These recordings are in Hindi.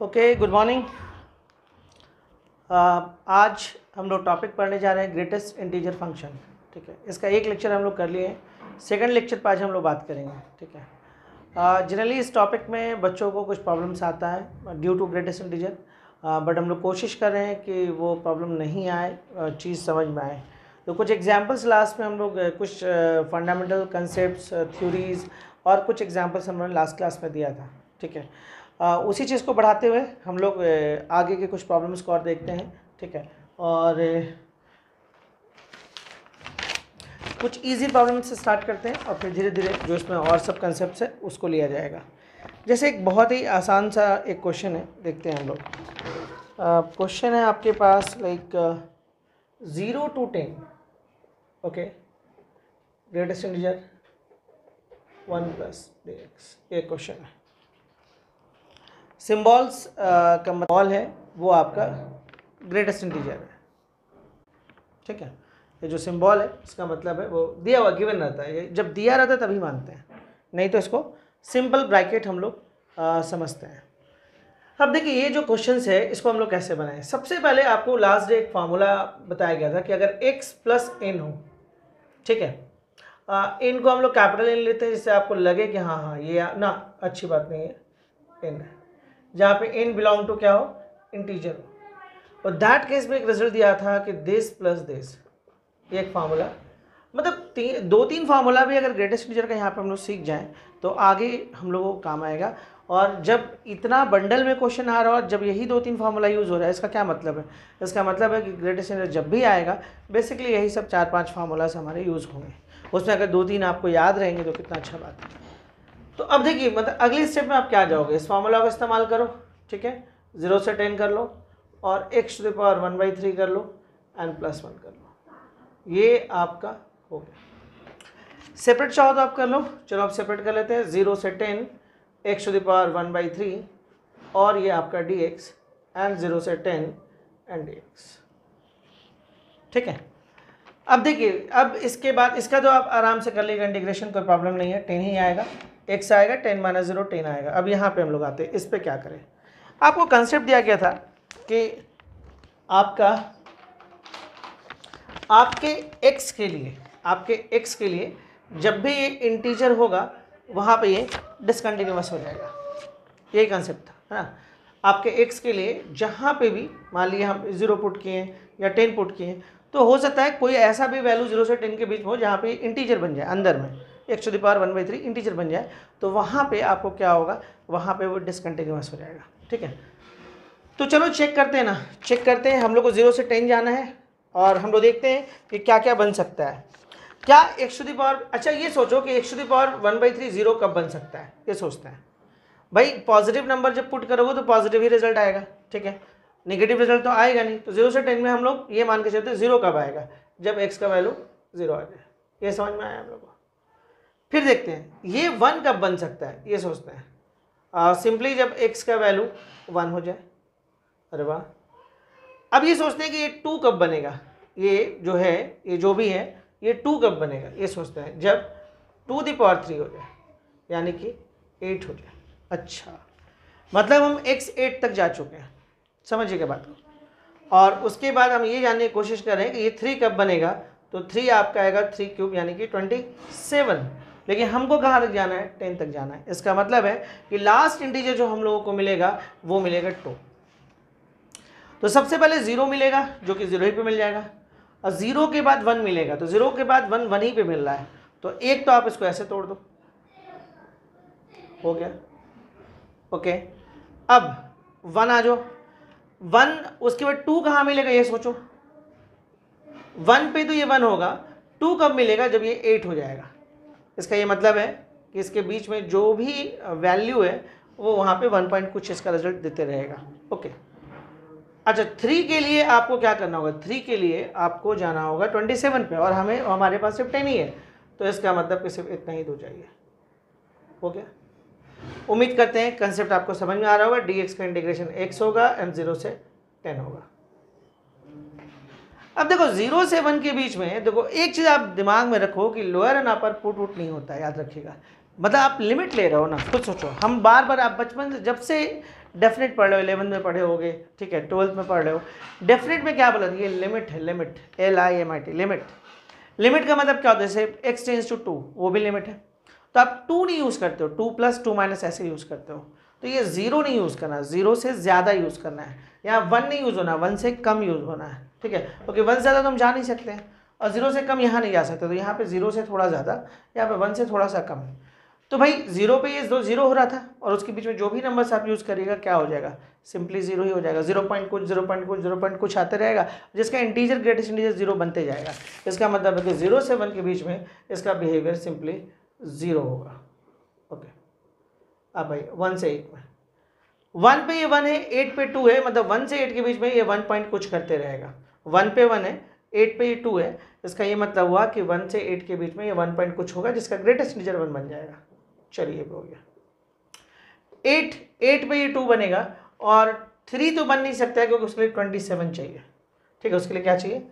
Okay, good morning. आज हम लोग टॉपिक पढ़ने जा रहे हैं ग्रेटेस्ट इंटीजर फंक्शन। ठीक है, इसका एक लेक्चर हम लोग कर लिए हैं। सेकंड लेक्चर पर आज हम लोग बात करेंगे। ठीक है, जनरली इस टॉपिक में बच्चों को कुछ प्रॉब्लम्स आता है due to greatest integer, but हम लोग कोशिश कर रहे हैं कि वो प्रॉब्लम नहीं आए, चीज़ समझ में आए। तो कुछ एग्जांपल्स लास्ट में हम लोग कुछ फंडामेंटल कंसेप्ट्स, थ्योरीज और कुछ एग्जांपल्स हमने लास्ट क्लास में दिया था। ठीक है, उसी चीज़ को बढ़ाते हुए हम लोग आगे के कुछ प्रॉब्लम्स को और देखते हैं। ठीक है, और कुछ इजी प्रॉब्लम से स्टार्ट करते हैं और फिर धीरे धीरे जो इसमें और सब कंसेप्ट्स है उसको लिया जाएगा। जैसे एक बहुत ही आसान सा एक क्वेश्चन है, देखते हैं हम लोग। क्वेश्चन है आपके पास like 0 to 10। Okay, greatest integer 1 + dx, ये क्वेश्चन है। सिम्बॉल्स का मतलब है वो आपका ग्रेटेस्ट इंटीजर है। ठीक है, ये जो सिंबल है इसका मतलब है वो दिया हुआ, गिवन रहता है। ये जब दिया रहता है तभी मानते हैं, नहीं तो इसको सिंपल ब्रैकेट हम लोग समझते हैं। अब देखिए ये जो क्वेश्चंस है इसको हम लोग कैसे बनाएं। सबसे पहले आपको लास्ट डे एक फार्मूला बताया गया था कि अगर x + n हो, ठीक है, n को हम लोग कैपिटल n लेते हैं जिससे आपको लगे कि हाँ ये ना अच्छी बात नहीं है, n है, जहाँ पे n बिलोंग टू क्या हो, इंटीजर हो। और दैट केस में एक रिजल्ट दिया था कि दिस प्लस दिस, ये एक फार्मूला, मतलब 2-3 फार्मूला भी अगर ग्रेटेस्ट इंटीजर का यहाँ पे हम लोग सीख जाएं तो आगे हम लोगों को काम आएगा। और जब इतना बंडल में क्वेश्चन आ रहा है और जब यही 2-3 फार्मूला यूज़ हो रहा है, इसका क्या मतलब है? इसका मतलब है कि ग्रेटेस्ट इंटीजर जब भी आएगा बेसिकली यही सब 4-5 फार्मूलाज हमारे यूज़ होंगे। उसमें अगर 2-3 आपको याद रहेंगे तो कितना अच्छा बात है। तो अब देखिए, मतलब अगले स्टेप में आप क्या जाओगे, इस फार्मूला का इस्तेमाल करो। ठीक है, 0 से 10 कर लो और x⁻⁴ कर लो एंड +1 कर लो, ये आपका हो गया। सेपरेट चाहो तो आप कर लो, चलो आप सेपरेट कर लेते हैं। 0 से 10 x⁻⁴ और ये आपका dx एंड 0 से 10 एंड dx। ठीक है, अब देखिए, अब इसके बाद इसका तो आप आराम से कर लीजिएगा इंटीग्रेशन, कोई प्रॉब्लम नहीं है। 10 ही आएगा, x आएगा, 10 - 0 10 आएगा। अब यहाँ पे हम लोग आते हैं, इस पे क्या करें। आपको कंसेप्ट दिया गया था कि आपके x के लिए जब भी ये इंटीजर होगा वहाँ पे ये डिसकंटिन्यूअस हो जाएगा। यही कंसेप्ट था, है ना। आपके x के लिए जहाँ पे भी मान लिया हम 0 पुट किए या 10 पुट किए, तो हो सकता है कोई ऐसा भी वैल्यू 0 से 10 के बीच में हो जहाँ पे इंटीजर बन जाए, अंदर में x⁻⁴ इंटीजर बन जाए, तो वहाँ पे आपको क्या होगा, वहाँ पे वो डिसकंटिन्यूअस हो जाएगा। ठीक है, तो चलो चेक करते हैं ना, चेक करते हैं। हम लोग को 0 से 10 जाना है और हम लोग देखते हैं कि क्या क्या बन सकता है। क्या अच्छा ये सोचो कि x⁻⁴ 0 कब बन सकता है, ये सोचते हैं। भाई पॉजिटिव नंबर जब पुट करोगे तो पॉजिटिव ही रिजल्ट आएगा। ठीक है, नेगेटिव रिजल्ट तो आएगा नहीं। तो 0 से 10 में हम लोग ये मान के चलते हैं 0 कब आएगा, जब x का वैल्यू 0 आ जाए। ये समझ में आया हम लोग को। फिर देखते हैं ये 1 कब बन सकता है, ये सोचते हैं। सिंपली जब x का वैल्यू 1 हो जाए। अरे वाह। अब ये सोचते हैं कि ये 2 कब बनेगा, ये जो है, ये जो भी है, ये 2 कब बनेगा, ये सोचते हैं जब 2⁻³ हो जाए, यानी कि 8 हो जाए। अच्छा, मतलब हम x 8 तक जा चुके हैं, समझिएगा बात को। और उसके बाद हम ये जानने की कोशिश करें कि ये 3 कब बनेगा, तो 3 आपका आएगा 3³ यानी कि 27। लेकिन हमको कहाँ तक जाना है, 10 तक जाना है। इसका मतलब है कि लास्ट इंटीजर जो हम लोगों को मिलेगा वो मिलेगा 2। तो सबसे पहले 0 मिलेगा जो कि 0 ही पे मिल जाएगा, और 0 के बाद 1 मिलेगा, तो 0 के बाद 1 1 ही पे मिल रहा है, तो एक तो आप इसको ऐसे तोड़ दो, हो गया। ओके, अब 1 आ जाओ, 1, उसके बाद 2 कहाँ मिलेगा, ये सोचो। 1 पे तो ये 1 होगा, 2 कब मिलेगा, जब ये 8 हो जाएगा। इसका ये मतलब है कि इसके बीच में जो भी वैल्यू है वो वहाँ पे 1 पॉइंट कुछ इसका रिजल्ट देते रहेगा। ओके, अच्छा 3 के लिए आपको क्या करना होगा, 3 के लिए आपको जाना होगा 27 पे, और हमारे पास सिर्फ 10 ही है, तो इसका मतलब कि सिर्फ इतना ही दो चाहिए। हो गया। उम्मीद करते हैं कंसेप्ट आपको समझ में आ रहा होगा। dx का इंटीग्रेशन x होगा एंड 0 से 10 होगा। अब देखो 0 से 1 के बीच में देखो एक चीज़ आप दिमाग में रखो कि लोअर एंड अपर पुट नहीं होता है, याद रखिएगा। मतलब आप लिमिट ले रहे हो ना, खुद सोचो। हम बार बार, आप बचपन से जब से डेफिनेट पढ़ रहे हो, 11th में पढ़े होगे, ठीक है, 12th में पढ़ रहे हो, डेफिनेट में क्या बोला, ये लिमिट है, लिमिट, LIMIT, लिमिट। लिमिट का मतलब क्या होता है, जैसे x टेंस टू 2, वो भी लिमिट है। तो आप 2 नहीं यूज़ करते हो, 2 + 2 - ऐसे यूज़ करते हो। तो ये 0 नहीं यूज़ करना, 0 से ज़्यादा यूज़ करना है। यहाँ 1 नहीं यूज़ होना, 1 से कम यूज़ होना है, ठीक है, क्योंकि 1 से ज़्यादा तो हम जा नहीं सकते हैं, और 0 से कम यहाँ नहीं जा सकते। तो यहाँ पे 0 से थोड़ा ज़्यादा, यहाँ पे 1 से थोड़ा सा कम। तो भाई 0 पे ये 0 हो रहा था, और उसके बीच में जो भी नंबर्स आप यूज़ करिएगा क्या हो जाएगा, सिंपली 0 ही हो जाएगा। 0 पॉइंट कुछ, 0 पॉइंट कुछ, 0 पॉइंट कुछ आते रहेगा, जिसका इंटीजर ग्रेटेस्ट इंटीजर 0 बनते जाएगा। इसका मतलब है कि 0 से 1 के बीच में इसका बिहेवियर सिंपली 0 होगा। ओके, अब भाई 1 से 8 में, 1 पे ये 1 है, 8 पे 2 है, मतलब 1 से 8 के बीच में ये 1 पॉइंट कुछ करते रहेगा। 1 पे 1 है, 8 पे ये 2 है, इसका ये मतलब हुआ कि 1 से 8 के बीच में ये 1 पॉइंट कुछ होगा, जिसका ग्रेटेस्ट इंटीजर 1 बन जाएगा। चलिए हो गया। 8 पे ये 2 बनेगा, और 3 तो बन नहीं सकता है, क्योंकि उसके लिए 27 चाहिए, ठीक है। उसके लिए क्या चाहिए,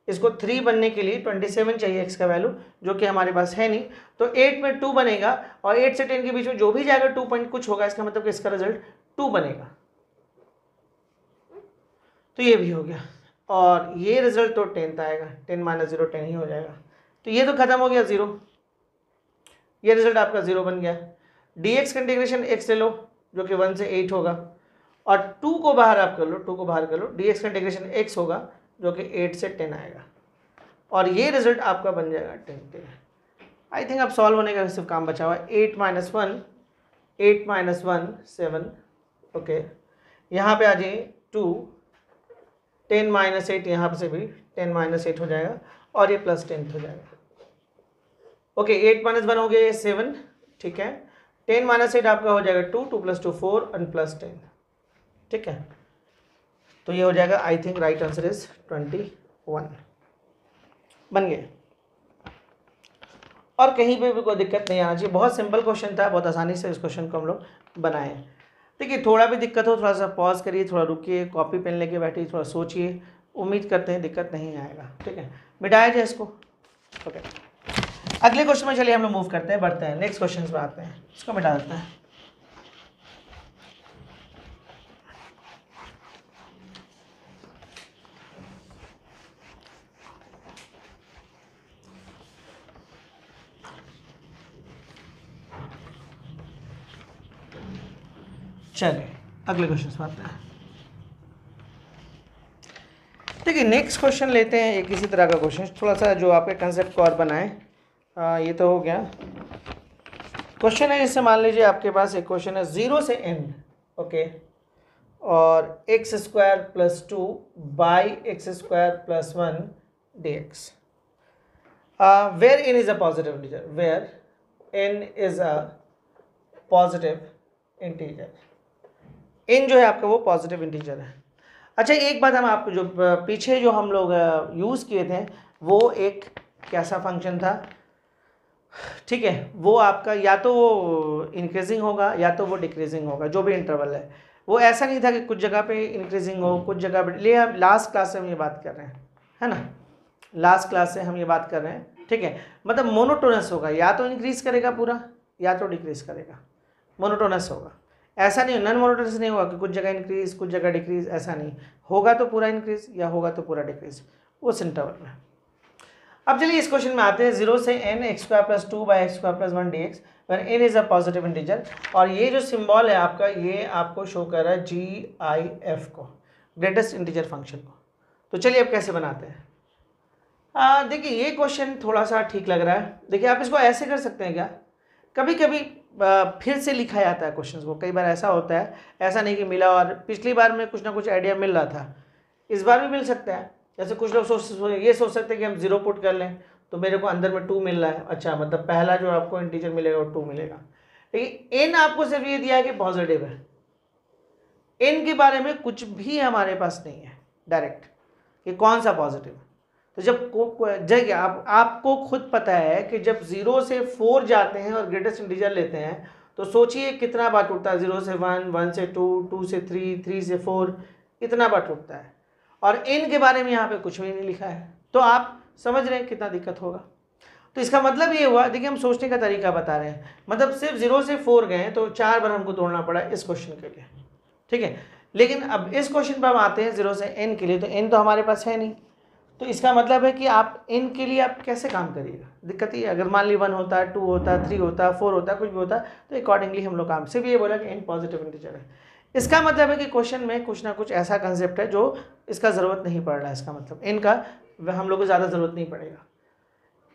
इसको 3 बनने के लिए 27 चाहिए x का वैल्यू, जो कि हमारे पास है नहीं। तो 8 में 2 बनेगा, और 8 से 10 के बीच में जो भी जाएगा 2 पॉइंट कुछ होगा, इसका मतलब कि इसका रिजल्ट 2 बनेगा। तो ये भी हो गया, और ये रिजल्ट तो 10th आएगा, 10 - 0 10 ही हो जाएगा। तो ये तो खत्म हो गया 0, ये रिजल्ट आपका 0 बन गया। dx का इंटीग्रेशन x ले लो, जो कि 1 से 8 होगा, और 2 को बाहर आप कर लो, 2 को बाहर कर लो, dx का इंटीग्रेशन x होगा, जो कि 8 से 10 आएगा, और ये रिजल्ट आपका बन जाएगा 10। आई थिंक अब सॉल्व होने का सिर्फ काम बचा हुआ है। 8 - 1, 8 - 1 7, ओके। यहाँ पे आ जाइए 2, 10 - 8, यहाँ से भी 10 - 8 हो जाएगा, और ये +10 हो जाएगा। ओके, 8 - 1 हो गया, ये 7, ठीक है। 10 - 8 आपका हो जाएगा 2, 2 + 2 4 और +10, ठीक है। तो ये हो जाएगा, I think right answer is 21, बन गए। और कहीं पे भी कोई दिक्कत नहीं आना चाहिए, बहुत सिंपल क्वेश्चन था, बहुत आसानी से इस क्वेश्चन को हम लोग बनाए। देखिए, थोड़ा भी दिक्कत हो थोड़ा सा पॉज करिए, थोड़ा रुकिए, कॉपी पेन लेके बैठिए, थोड़ा सोचिए, उम्मीद करते हैं दिक्कत नहीं आएगा, ठीक है। मिटाया जाए इसको, ओके। अगले क्वेश्चन में चलिए हम लोग मूव करते हैं, बढ़ते हैं, नेक्स्ट क्वेश्चन पे आते हैं, इसको मिटा देते हैं। चलिए अगले क्वेश्चन पे आते हैं। देखिए, नेक्स्ट क्वेश्चन लेते हैं, एक इसी तरह का क्वेश्चन, थोड़ा सा जो आपके कंसेप्ट को और बनाए। ये तो हो गया। क्वेश्चन है, जैसे मान लीजिए आपके पास एक क्वेश्चन है 0 से n, ओके, और x² + 2 / x² + 1 dx, where n is a positive integer, where n is a positive integer, n जो है आपका वो पॉजिटिव इंटीजर है। अच्छा, एक बात हम आपको जो पीछे जो हम लोग यूज़ किए थे, वो एक कैसा फंक्शन था, ठीक है, वो आपका या तो वो इंक्रीजिंग होगा या तो वो डिक्रीजिंग होगा, जो भी इंटरवल है। वो ऐसा नहीं था कि कुछ जगह पे इंक्रीजिंग हो, कुछ जगह पे, लिए हम लास्ट क्लास से हम ये बात कर रहे हैं, है ना, लास्ट क्लास से हम ये बात कर रहे हैं, ठीक है। मतलब मोनोटोनस होगा, या तो इंक्रीज करेगा पूरा या तो डिक्रीज करेगा, मोनोटोनस होगा। ऐसा नहीं, नॉन मोनोटोनस नहीं होगा कि कुछ जगह इंक्रीज कुछ जगह डिक्रीज, ऐसा नहीं होगा, तो पूरा इंक्रीज या होगा तो पूरा डिक्रीज, उस इंटरवल में। अब चलिए इस क्वेश्चन में आते हैं, 0 से n x² + 2 / x² + 1 dx, when n is a positive integer, और ये जो सिंबल है आपका, ये आपको शो कर रहा है GIF को, ग्रेटेस्ट इंटीजर फंक्शन को। तो चलिए अब कैसे बनाते हैं। देखिए, ये क्वेश्चन थोड़ा सा ठीक लग रहा है। देखिए, आप इसको ऐसे कर सकते हैं क्या, कभी कभी फिर से लिखा जाता है क्वेश्चन को, कई बार ऐसा होता है, ऐसा नहीं कि मिला और पिछली बार में कुछ ना कुछ आइडिया मिल रहा था, इस बार भी मिल सकता है। जैसे कुछ लोग ये सोच सकते हैं कि हम 0 पुट कर लें तो मेरे को अंदर में 2 मिल रहा है, अच्छा, मतलब पहला जो आपको इंटीजर मिलेगा वो 2 मिलेगा। लेकिन n आपको सिर्फ ये दिया है कि पॉजिटिव है, n के बारे में कुछ भी हमारे पास नहीं है डायरेक्ट कि कौन सा पॉजिटिव। तो जब आपको खुद पता है कि जब 0 से 4 जाते हैं और ग्रेटेस्ट इंटीजर लेते हैं, तो सोचिए कितना बार टूटता है, 0 से 1, 1 से 2, 2 से 3, 3 से 4, इतना बार टूटता है, और n के बारे में यहाँ पे कुछ भी नहीं लिखा है। तो आप समझ रहे हैं कितना दिक्कत होगा। तो इसका मतलब ये हुआ, देखिए हम सोचने का तरीका बता रहे हैं, मतलब सिर्फ 0 से 4 गए तो 4 बार हमको तोड़ना पड़ा इस क्वेश्चन के लिए, ठीक है। लेकिन अब इस क्वेश्चन पर हम आते हैं 0 से n के लिए, तो n तो हमारे पास है नहीं, तो इसका मतलब है कि आप n के लिए आप कैसे काम करिएगा, दिक्कत ये, अगर मान ली 1 होता, 2 होता, 3 होता, 4 होता, कुछ भी होता, तो अकॉर्डिंगली हम लोग काम, सिर्फ ये बोला कि n पॉजिटिव इंटीजर है। इसका मतलब है कि क्वेश्चन में कुछ ना कुछ ऐसा कंसेप्ट है जो इसका ज़रूरत नहीं पड़ रहा है, इसका मतलब n का हम लोग को ज़्यादा ज़रूरत नहीं पड़ेगा।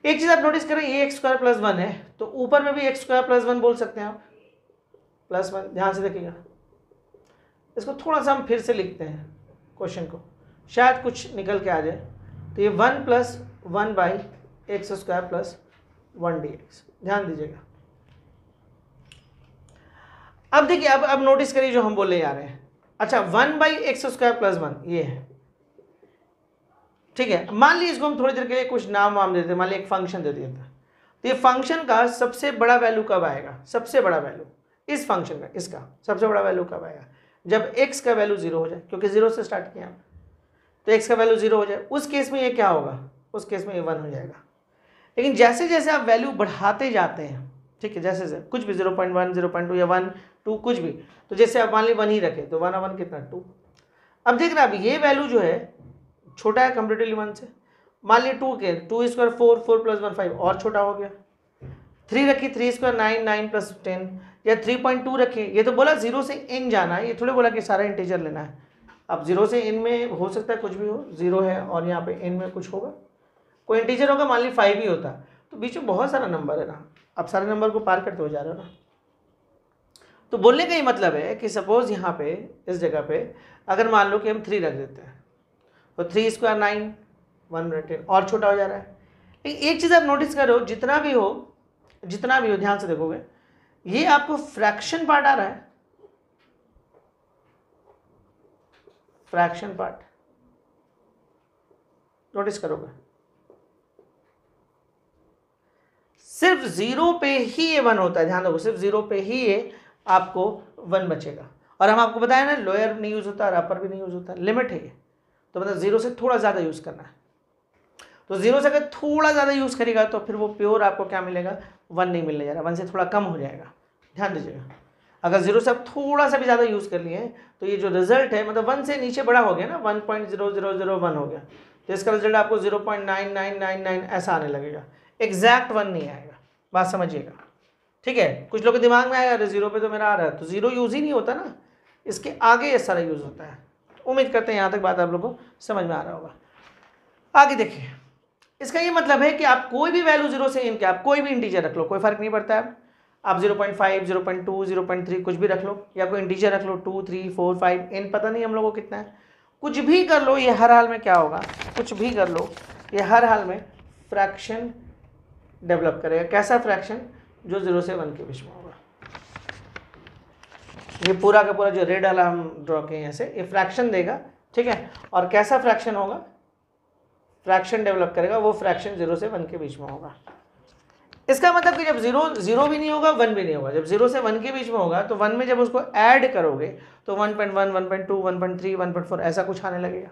एक चीज़ आप नोटिस करें, ये x² + 1 है, तो ऊपर में भी x² + 1 बोल सकते हैं आप, +1, ध्यान से देखिएगा। इसको थोड़ा सा हम फिर से लिखते हैं क्वेश्चन को, शायद कुछ निकल के आ जाए। तो ये 1 + 1/x² + 1 dx, ध्यान दीजिएगा। अब देखिए, अब नोटिस करिए जो हम बोले जा रहे हैं। अच्छा, 1/x² + 1 ये है, ठीक है। मान लीजिए इसको हम थोड़ी देर के लिए कुछ नाम वाम देते हैं, मान लीजिए एक फंक्शन दे दिया था, तो ये फंक्शन का सबसे बड़ा वैल्यू कब आएगा, सबसे बड़ा वैल्यू इस फंक्शन का, इसका सबसे बड़ा वैल्यू कब आएगा, जब x का वैल्यू 0 हो जाए, क्योंकि 0 से स्टार्ट किया हम, तो x का वैल्यू 0 हो जाए, उस केस में ये क्या होगा, उस केस में ये 1 हो जाएगा। लेकिन जैसे जैसे आप वैल्यू बढ़ाते जाते हैं, ठीक है, जैसे जैसे कुछ भी 0.1, 0.2 या 1, 2 कुछ भी, तो जैसे आप मान ली 1 ही रखें, तो 1 और 1 कितना, 2। अब देख रहे हैं, अब ये वैल्यू जो है छोटा है कंपेरेटिवली 1 से, मान ली 2 के 2² 4, 4 + 1 5 और छोटा हो गया। 3 रखी, 3² 9, 9 + 10, या 3.2 रखिए, ये तो बोला 0 से n जाना है, ये थोड़े बोला कि सारा इंटीजर लेना है। अब 0 से n में हो सकता है कुछ भी हो, 0 है और यहाँ पे n में कुछ होगा, कोई इंटीजर होगा, मान ली 5 ही होता, तो बीच में बहुत सारा नंबर है ना, आप सारे नंबर को पार करते हो जा रहे हो ना। तो बोलने का ये मतलब है कि सपोज यहाँ पे इस जगह पे अगर मान लो कि हम 3 रख देते हैं, तो 3² 9, 1 10 और छोटा हो जा रहा है। लेकिन एक चीज़ आप नोटिस करो, जितना भी हो ध्यान से देखोगे, ये आपको फ्रैक्शन पार्ट आ रहा है, फ्रैक्शन पार्ट नोटिस करोगे, सिर्फ 0 पे ही ये 1 होता है, ध्यान रखो, सिर्फ 0 पे ही ये आपको 1 बचेगा। और हम आपको बताया ना, लोअर नहीं यूज होता और अपर भी नहीं यूज होता, लिमिट है ये, तो मतलब 0 से थोड़ा ज़्यादा यूज़ करना है। तो 0 से अगर थोड़ा ज़्यादा यूज़ करेगा तो फिर वो प्योर आपको क्या मिलेगा, 1 नहीं मिलने जा रहा, 1 से थोड़ा कम हो जाएगा, ध्यान दीजिएगा। अगर 0 से आप थोड़ा सा भी ज़्यादा यूज़ कर लिए तो ये जो रिजल्ट है, मतलब 1 से नीचे बड़ा हो गया ना, 1.0001 हो गया, तो इसका रिजल्ट आपको 0.9999 ऐसा आने लगेगा, एग्जैक्ट 1 नहीं आएगा, बात समझिएगा, ठीक है। कुछ लोग के दिमाग में आएगा, अरे 0 पे तो मेरा आ रहा है, तो 0 यूज़ ही नहीं होता ना, इसके आगे ये सारा यूज़ होता है। उम्मीद करते हैं यहाँ तक बात आप लोगों को समझ में आ रहा होगा। आगे देखिए, इसका ये मतलब है कि आप कोई भी वैल्यू 0 से n के, आप कोई भी इंटीजर रख लो, कोई फर्क नहीं पड़ता है, आप 0.5, 0.2, 0.3 कुछ भी रख लो, या कोई इंटीजर रख लो, 2, 3, 4, 5, n पता नहीं हम लोगों को कितना है, कुछ भी कर लो, ये हर हाल में क्या होगा, कुछ भी कर लो, ये हर हाल में फ्रैक्शन डेवलप करेगा। कैसा फ्रैक्शन, जो 0 से 1 के बीच में होगा। ये पूरा का पूरा जो रेड वाला हम ड्रॉ किए हैं ऐसे, ये फ्रैक्शन देगा, ठीक है। और कैसा फ्रैक्शन होगा, फ्रैक्शन डेवलप करेगा, वो फ्रैक्शन 0 से 1 के बीच में होगा। इसका मतलब कि जब 0 भी नहीं होगा, 1 भी नहीं होगा, जब 0 से 1 के बीच में होगा, तो 1 में जब उसको ऐड करोगे तो 1.1, 1.2, 1.3, 1.4 ऐसा कुछ आने लगेगा,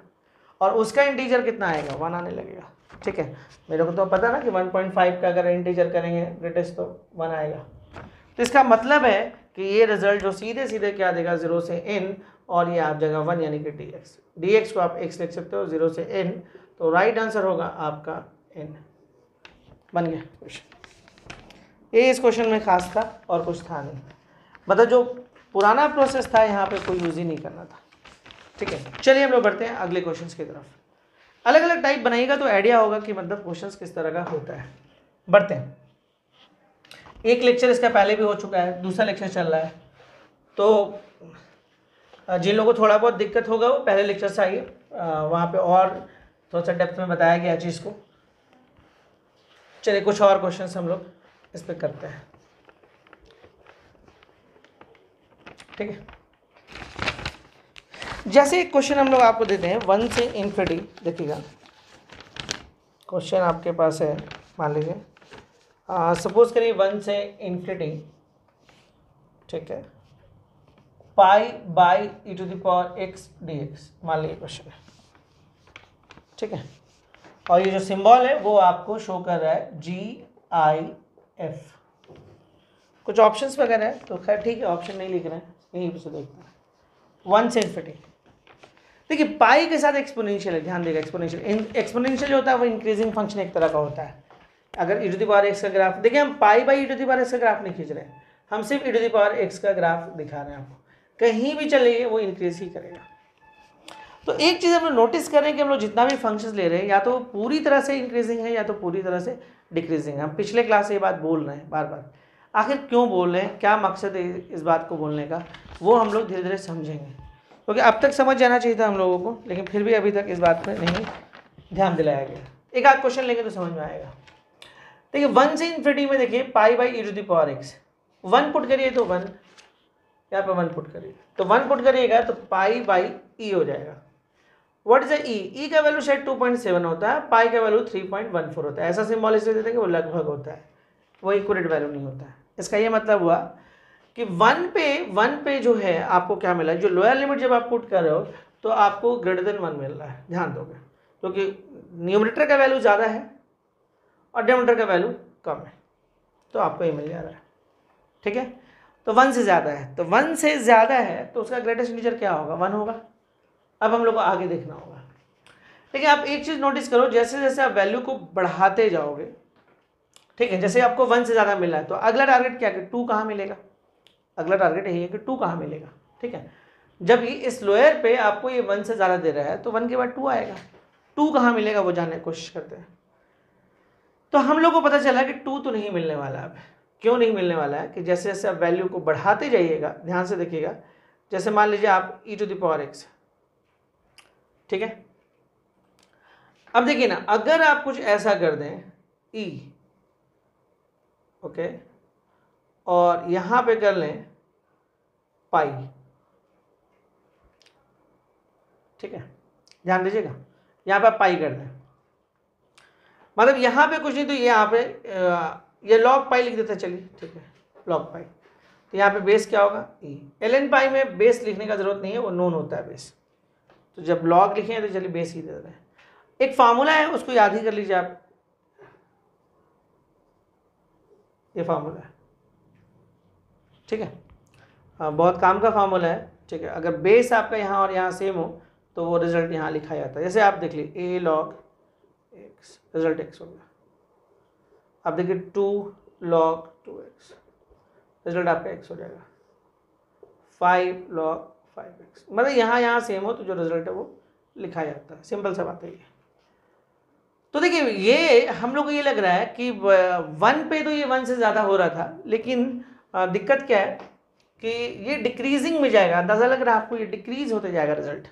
और उसका इंटीजर कितना आएगा, 1 आने लगेगा, ठीक है। मेरे को तो पता ना कि 1.5 का अगर इंटीजर करेंगे ग्रेटेस्ट तो 1 आएगा। तो इसका मतलब है कि ये रिजल्ट जो सीधे सीधे क्या देगा, 0 से n, और ये आप जगह 1 यानी कि dx को आप x लिख सकते हो, 0 से n, तो राइट आंसर होगा आपका n। बन गया क्वेश्चन। ये इस क्वेश्चन में खास था और कुछ था नहीं, मतलब जो पुराना प्रोसेस था यहाँ पे कोई यूज ही नहीं करना था, ठीक है। चलिए हम लोग बढ़ते हैं अगले क्वेश्चन की तरफ। अलग अलग टाइप बनाइएगा तो आइडिया होगा कि मतलब क्वेश्चन किस तरह का होता है। बढ़ते हैं, एक लेक्चर इसका पहले भी हो चुका है, दूसरा लेक्चर चल रहा है, तो जिन लोगों को थोड़ा बहुत दिक्कत होगा वो पहले लेक्चर से आइए, वहाँ पे और थोड़ा सा डेप्थ में बताया गया चीज़ को। चलिए कुछ और क्वेश्चन हम लोग इस पर करते हैं, ठीक है। जैसे एक क्वेश्चन हम लोग आपको देते हैं 1 से इन्फिनिटी, देखिएगा क्वेश्चन आपके पास है, मान लीजिए सपोज करिए 1 से इन्फिनिटी, ठीक है, π/e⁻x dx, मान लीजिए क्वेश्चन है, ठीक है। और ये जो सिंबल है वो आपको शो कर रहा है g IF। कुछ ऑप्शंस वगैरह है तो खैर ठीक है, ऑप्शन नहीं लिख रहे हैं, यहीं पे से देखते हैं। 1 से इन्फिनिटी। देखिए पाई के साथ एक्सपोनेंशियल है, ध्यान देगा। एक्सपोनेंशियल जो होता है वो इंक्रीजिंग फंक्शन एक तरह का होता है। अगर e⁻x का ग्राफ देखिए, हम पाई बाई e⁻x का ग्राफ नहीं खींच रहे हैं, हम सिर्फ e⁻x का ग्राफ दिखा रहे हैं आपको। कहीं भी चलिए वो इंक्रीज ही करेगा। तो एक चीज़ हम लोग नोटिस कर रहे हैं कि हम लोग जितना भी फंक्शंस ले रहे हैं या तो पूरी तरह से इंक्रीजिंग है या तो पूरी तरह से डिक्रीजिंग है। हम पिछले क्लास से ये बात बोल रहे हैं बार बार, आखिर क्यों बोल रहे हैं, क्या मकसद है इस बात को बोलने का, वो हम लोग धीरे धीरे समझेंगे। क्योंकि अब तक समझ जाना चाहिए था हम लोगों को, लेकिन फिर भी अभी तक इस बात पर नहीं ध्यान दिलाया गया। एक आध क्वेश्चन लेंगे तो समझ में आएगा। देखिए 1 से इन्फिनिटी में देखिए पाई बाई e⁻x, 1 पुट करिए तो 1, यहाँ पे 1 पुट करिए तो 1 पुट करिएगा तो पाई बाई e हो जाएगा। व्हाट इज e का वैल्यू शायद 2.7 होता है, पाई का वैल्यू 3.14 होता है। ऐसा सिंबल इसलिए देते हैं कि वो लगभग होता है, वो इक्वलेट वैल्यू नहीं होता है। इसका ये मतलब हुआ कि 1 पे जो है आपको क्या मिला, जो लोअर लिमिट जब आप पुट कर रहे हो तो आपको ग्रेटर देन 1 मिल रहा है। ध्यान दोगे क्योंकि न्यूमरेटर का वैल्यू ज़्यादा है और डिनोमिनेटर का वैल्यू कम है, तो आपको ये मिल जा रहा है। ठीक है, तो 1 से ज़्यादा है, तो 1 से ज़्यादा है तो उसका ग्रेटेस्ट इंटीजर क्या होगा, 1 होगा। अब हम लोग को आगे देखना होगा। देखिए आप एक चीज़ नोटिस करो, जैसे जैसे आप वैल्यू को बढ़ाते जाओगे, ठीक है, जैसे आपको 1 से ज़्यादा मिला है तो अगला टारगेट क्या है, 2 कहाँ मिलेगा। अगला टारगेट यही है कि 2 कहाँ मिलेगा। ठीक है, जब ये इस लोअर पे आपको ये 1 से ज़्यादा दे रहा है तो 1 के बाद 2 आएगा, 2 कहाँ मिलेगा वो जानने की कोशिश करते हैं। तो हम लोग को पता चला कि 2 तो नहीं मिलने वाला। अब क्यों नहीं मिलने वाला है कि जैसे जैसे आप वैल्यू को बढ़ाते जाइएगा, ध्यान से देखिएगा, जैसे मान लीजिए आप e⁻x, ठीक है, अब देखिए ना, अगर आप कुछ ऐसा कर दें e, ओके, और यहां पे कर लें पाई, ठीक है, ध्यान दीजिएगा, यहां पे आप पाई कर दें, मतलब यहां पे कुछ नहीं तो यहाँ पे ये लॉग पाई लिख देते हैं, चलिए ठीक है, लॉग पाई, तो यहाँ पे बेस क्या होगा e। ln पाई में बेस लिखने का जरूरत नहीं है, वो नोन होता है बेस, तो जब लॉग लिखे तो चलिए बेस ही दे रहे हैं। एक फार्मूला है उसको याद ही कर लीजिए आप, ये फार्मूला है, ठीक है, बहुत काम का फार्मूला है। ठीक है, अगर बेस आपका यहाँ और यहाँ सेम हो तो वो रिजल्ट यहाँ लिखा जाता है। जैसे आप देख लीजिए a log x, result x हो गया। आप देखिए 2 log 2x, रिजल्ट आपका x हो जाएगा। 5 log 5x, मतलब यहाँ सेम हो तो जो रिजल्ट है वो लिखा जाता है। सिंपल सा बात है ये। तो देखिए ये हम लोग को ये लग रहा है कि 1 पे तो ये 1 से ज़्यादा हो रहा था, लेकिन दिक्कत क्या है कि ये डिक्रीजिंग में जाएगा। अंदाज़ा लग रहा है आपको, ये डिक्रीज होते जाएगा रिजल्ट।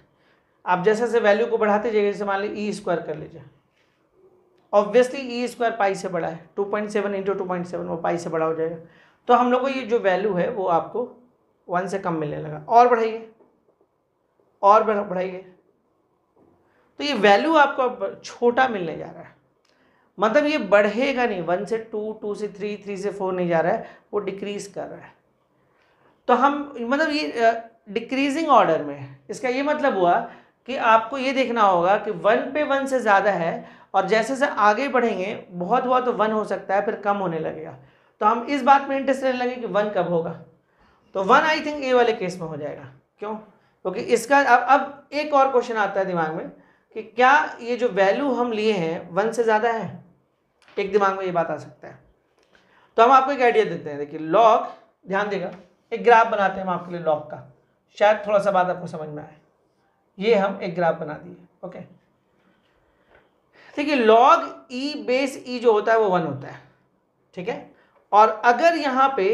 आप जैसे जैसे वैल्यू को बढ़ाते जाइए, जैसे मान लीजिए e² कर लीजिए, ऑब्वियसली e² पाई से बड़ा है, 2.7 इंटू 2.7 वो पाई से बड़ा हो जाएगा। तो हम लोग को ये जो वैल्यू है वो आपको 1 से कम मिलने लगा। और बढ़ाइए, और बढ़ाइए, तो ये वैल्यू आपको अब छोटा मिलने जा रहा है। मतलब ये बढ़ेगा नहीं, 1 से 2, 2 से 3, 3 से 4 नहीं जा रहा है, वो डिक्रीज कर रहा है। तो हम मतलब ये डिक्रीजिंग ऑर्डर में है। इसका ये मतलब हुआ कि आपको ये देखना होगा कि 1 पे 1 से ज़्यादा है, और जैसे जैसे आगे बढ़ेंगे बहुत हुआ तो 1 हो सकता है, फिर कम होने लगेगा। तो हम इस बात में इंटरेस्ट लेने लगे कि 1 कब होगा, तो 1 आई थिंक ए वाले केस में हो जाएगा। क्यों? क्योंकि इसका अब एक और क्वेश्चन आता है दिमाग में कि क्या ये जो वैल्यू हम लिए हैं 1 से ज़्यादा है। एक दिमाग में ये बात आ सकता है। तो हम आपको एक आइडिया देते हैं। देखिए लॉग, ध्यान देगा, एक ग्राफ बनाते हैं हम आपके लिए लॉग का, शायद थोड़ा सा बात आपको समझ में आए। ये हम एक ग्राफ बना दिए, ओके। देखिए लॉग ई बेस ई जो होता है वो 1 होता है, ठीक है। और अगर यहाँ पे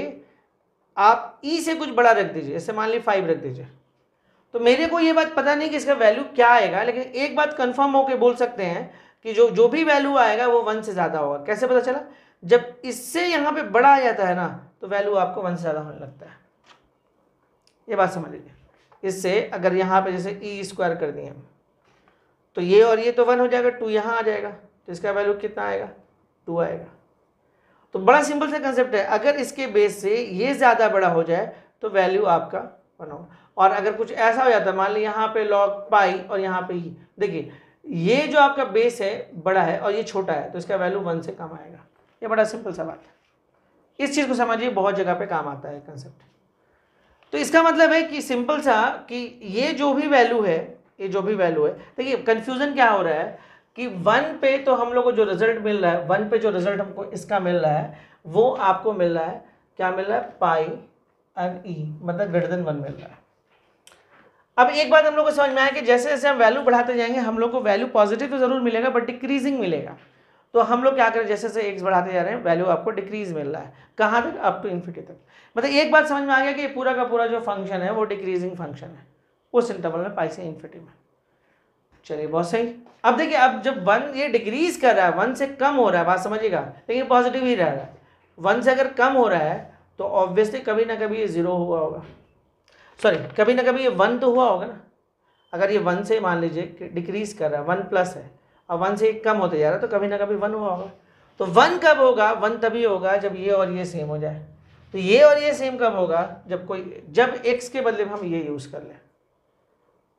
आप ई से कुछ बड़ा रख दीजिए, जैसे मान लीजिए 5 रख दीजिए, तो मेरे को ये बात पता नहीं कि इसका वैल्यू क्या आएगा, लेकिन एक बात कंफर्म होके बोल सकते हैं कि जो भी वैल्यू आएगा वो 1 से ज़्यादा होगा। कैसे पता चला? जब इससे यहाँ पे बड़ा आ जाता है ना, तो वैल्यू आपको 1 से ज़्यादा होने लगता है। ये बात समझ लीजिए। इससे अगर यहाँ पे जैसे e² कर दिए हम, तो ये और ये तो 1 हो जाएगा, 2 यहाँ आ जाएगा, तो इसका वैल्यू कितना आएगा? 2 आएगा। तो बड़ा सिंपल सा कंसेप्ट है, अगर इसके बेस से ये ज़्यादा बड़ा हो जाए तो वैल्यू आपका 1 होगा। और अगर कुछ ऐसा हो जाता है, मान लीजिए यहाँ पे log पाई और यहाँ पे देखिए ये जो आपका बेस है बड़ा है और ये छोटा है, तो इसका वैल्यू 1 से कम आएगा। ये बड़ा सिंपल सा बात है, इस चीज़ को समझिए, बहुत जगह पे काम आता है कंसेप्ट। तो इसका मतलब है कि सिंपल सा कि ये जो भी वैल्यू है, ये जो भी वैल्यू है, देखिए कन्फ्यूज़न क्या हो रहा है कि 1 पे तो हम लोग को जो रिजल्ट मिल रहा है, 1 पे जो रिजल्ट हमको इसका मिल रहा है वो आपको मिल रहा है, क्या मिल रहा है, पाई एंड ई, मतलब ग्रेटर देन 1 मिल रहा है। अब एक बात हम लोग को समझ में आया कि जैसे जैसे हम वैल्यू बढ़ाते जाएंगे हम लोग को वैल्यू पॉजिटिव तो जरूर मिलेगा बट डिक्रीजिंग मिलेगा। तो हम लोग क्या करें, जैसे जैसे एक्स बढ़ाते जा रहे हैं वैल्यू आपको डिक्रीज मिल रहा है, कहाँ तक, अप टू इन्फिनिटी तक। मतलब एक बात समझ में आ गया कि पूरा का पूरा जो फंक्शन है वो डिक्रीजिंग फंक्शन है उस इंटरवल में पाई से इन्फिनिटी में। चलिए बहुत सही। अब देखिए, अब जब 1 ये डिक्रीज कर रहा है, 1 से कम हो रहा है, बात समझिएगा, लेकिन पॉजिटिव ही रह रहा है। 1 से अगर कम हो रहा है तो ऑब्वियसली कभी ना कभी ये 0 हुआ होगा, सॉरी कभी ना कभी ये 1 तो हुआ होगा ना। अगर ये 1 से मान लीजिए डिक्रीज कर रहा है, 1 प्लस है, और 1 से कम होते जा रहा है तो कभी ना कभी 1 हुआ होगा। तो 1 कब होगा, 1 तभी होगा जब ये और ये सेम हो जाए। तो ये और ये सेम कब होगा, जब x के बदले में हम ये यूज़ कर लें।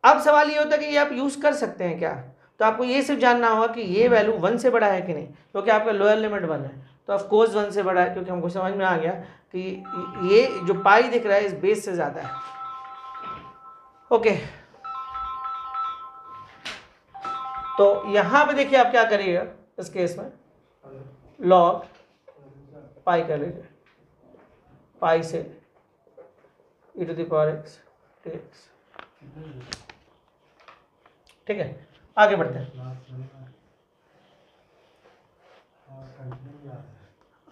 अब सवाल ये होता है कि ये आप यूज़ कर सकते हैं क्या, तो आपको ये सिर्फ जानना होगा कि ये वैल्यू 1 से बड़ा है कि नहीं, क्योंकि आपका लोअर लिमिट 1 है तो ऑफ कोर्स 1 से बड़ा है, क्योंकि हमको समझ में आ गया कि ये जो पाई दिख रहा है इस बेस से ज़्यादा है। ओके, तो यहाँ पे देखिए आप क्या करिएगा इस केस में, लॉग पाई कर लीजिए, पाई से e to the power x dx। ठीक है, आगे बढ़ते हैं।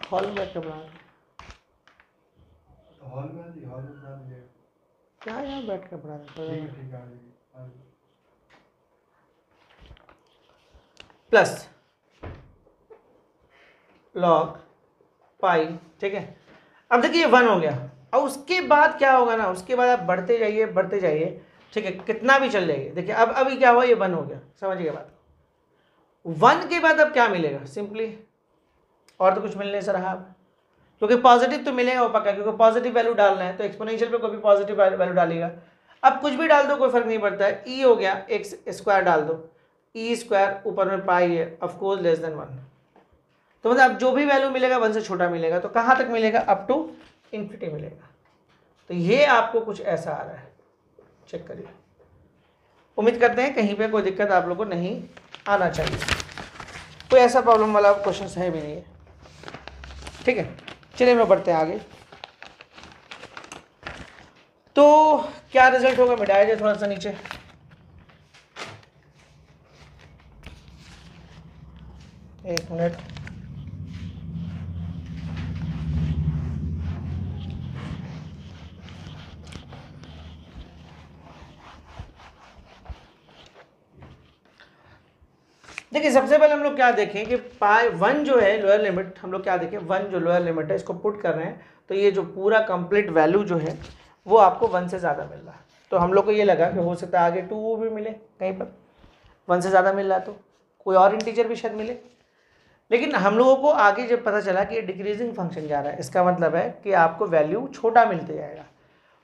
हॉल में बैठ कर बना क्या, यहाँ बैठ कर बना प्लस लॉग पाई। ठीक है, अब देखिए 1 हो गया। अब उसके बाद क्या होगा ना, उसके बाद आप बढ़ते जाइए बढ़ते जाइए, ठीक है, कितना भी चल जाइए। देखिए अब अभी क्या हुआ, ये 1 हो गया, समझिएगा बात। 1 के बाद अब क्या मिलेगा, सिंपली और तो कुछ मिलने से रहा अब, क्योंकि पॉजिटिव तो मिलेगा वो पक्का, क्योंकि पॉजिटिव वैल्यू डालना है तो एक्सपोनेंशियल पे कोई भी पॉजिटिव वैल्यू डालेगा। अब कुछ भी डाल दो कोई फर्क नहीं पड़ता है, ई हो गया, एक्स स्क्वायर डाल दो, ई स्क्वायर ऊपर में पाई है, ऑफ कोर्स लेस देन 1। तो मतलब अब जो भी वैल्यू मिलेगा 1 से छोटा मिलेगा, तो कहाँ तक मिलेगा, अप टू इन्फिनिटी मिलेगा। तो ये आपको कुछ ऐसा आ रहा है, चेक करिए। उम्मीद करते हैं कहीं पे कोई दिक्कत आप लोगों को नहीं आना चाहिए, कोई ऐसा प्रॉब्लम वाला क्वेश्चन है भी नहीं है। ठीक है, चलिए मैं बढ़ते हैं आगे। तो क्या रिजल्ट होगा, मिटाया जाए थोड़ा सा नीचे। एक मिनट, देखिए सबसे पहले हम लोग क्या देखें कि पाई 1 जो है लोअर लिमिट, हम लोग क्या देखें 1 जो लोअर लिमिट है इसको पुट कर रहे हैं, तो ये जो पूरा कंप्लीट वैल्यू जो है वो आपको 1 से ज़्यादा मिल रहा है। तो हम लोग को ये लगा कि हो सकता है आगे 2 भी मिले, कहीं पर 1 से ज़्यादा मिल रहा है तो कोई और इंटीजर भी शायद मिले। लेकिन हम लोगों को आगे जब पता चला कि ये डिक्रीजिंग फंक्शन जा रहा है, इसका मतलब है कि आपको वैल्यू छोटा मिलते जाएगा।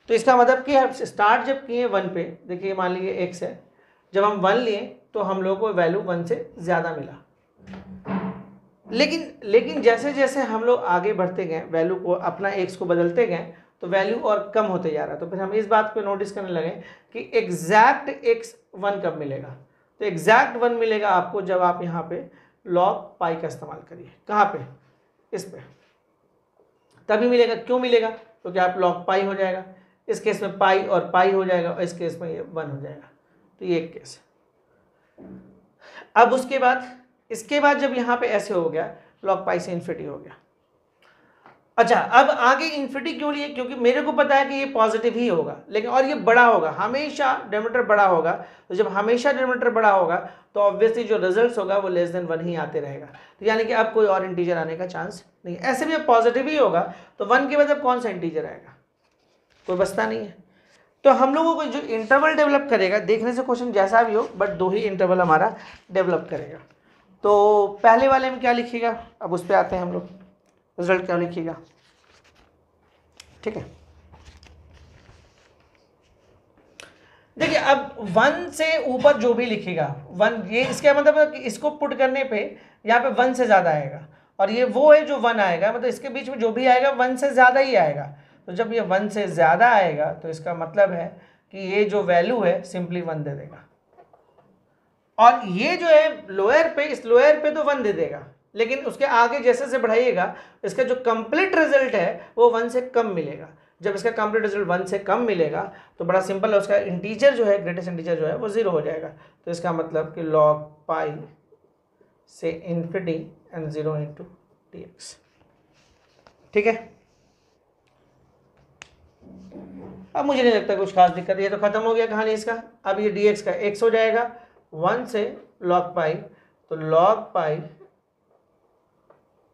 तो इसका मतलब कि हम स्टार्ट जब किए 1 पे, देखिए मान लीजिए x है, जब हम 1 लिए तो हम लोगों को वैल्यू 1 से ज़्यादा मिला। लेकिन जैसे जैसे हम लोग आगे बढ़ते गए, वैल्यू को अपना x को बदलते गए, तो वैल्यू और कम होते जा रहा है। तो फिर हम इस बात पे नोटिस करने लगे कि एग्जैक्ट x 1 कब मिलेगा। तो एग्जैक्ट 1 मिलेगा आपको जब आप यहाँ पे लॉग पाई का इस्तेमाल करिए। कहाँ पे, इस पे, तभी मिलेगा। क्यों मिलेगा, क्योंकि आप लॉग पाई हो जाएगा, इस केस में पाई और पाई हो जाएगा, और इस केस में ये 1 हो जाएगा। तो ये एक केस। अब उसके बाद, इसके बाद जब यहाँ पे ऐसे हो गया, लॉग पाई से इन्फिनिटी हो गया। अच्छा, अब आगे इन्फिनिटी क्यों लिए, क्योंकि मेरे को पता है कि ये पॉजिटिव ही होगा, लेकिन और ये बड़ा होगा, हमेशा डिनोमिनेटर बड़ा होगा। तो जब हमेशा डिनोमिनेटर बड़ा होगा तो ऑब्वियसली जो रिजल्ट्स होगा वो लेस देन 1 ही आते रहेगा। तो यानी कि अब कोई और इंटीजर आने का चांस नहीं। ऐसे भी अब पॉजिटिव ही होगा तो 1 के बाद अब कौन सा इंटीजर आएगा, कोई बचता नहीं है। तो हम लोगों को जो इंटरवल डेवलप करेगा, देखने से क्वेश्चन जैसा भी हो बट 2 ही इंटरवल हमारा डेवलप करेगा। तो पहले वाले में क्या लिखिएगा, अब उस पर आते हैं हम लोग, रिजल्ट क्या लिखिएगा। ठीक है, देखिए अब 1 से ऊपर जो भी लिखेगा 1, ये इसका मतलब है कि इसको पुट करने पे यहाँ पे 1 से ज़्यादा आएगा, और ये वो है जो 1 आएगा, मतलब इसके बीच में जो भी आएगा 1 से ज़्यादा ही आएगा। तो जब ये 1 से ज़्यादा आएगा तो इसका मतलब है कि ये जो वैल्यू है सिंपली 1 दे देगा, और ये जो है लोअर पे, इस लोअर पे तो 1 दे देगा, लेकिन उसके आगे जैसे जैसे बढ़ाइएगा इसका जो कंप्लीट रिजल्ट है वो 1 से कम मिलेगा। जब इसका कंप्लीट रिजल्ट 1 से कम मिलेगा तो बड़ा सिंपल है, उसका इंटीजर जो है, ग्रेटेस्ट इंटीजर जो है वो 0 हो जाएगा। तो इसका मतलब कि log पाई से इन्फिनिटी एंड 0 इंटू dx। ठीक है, अब मुझे नहीं लगता कुछ खास दिक्कत, ये तो खत्म हो गया कहानी इसका। अब ये dx का x हो जाएगा 1 से log पाई, तो log पाई,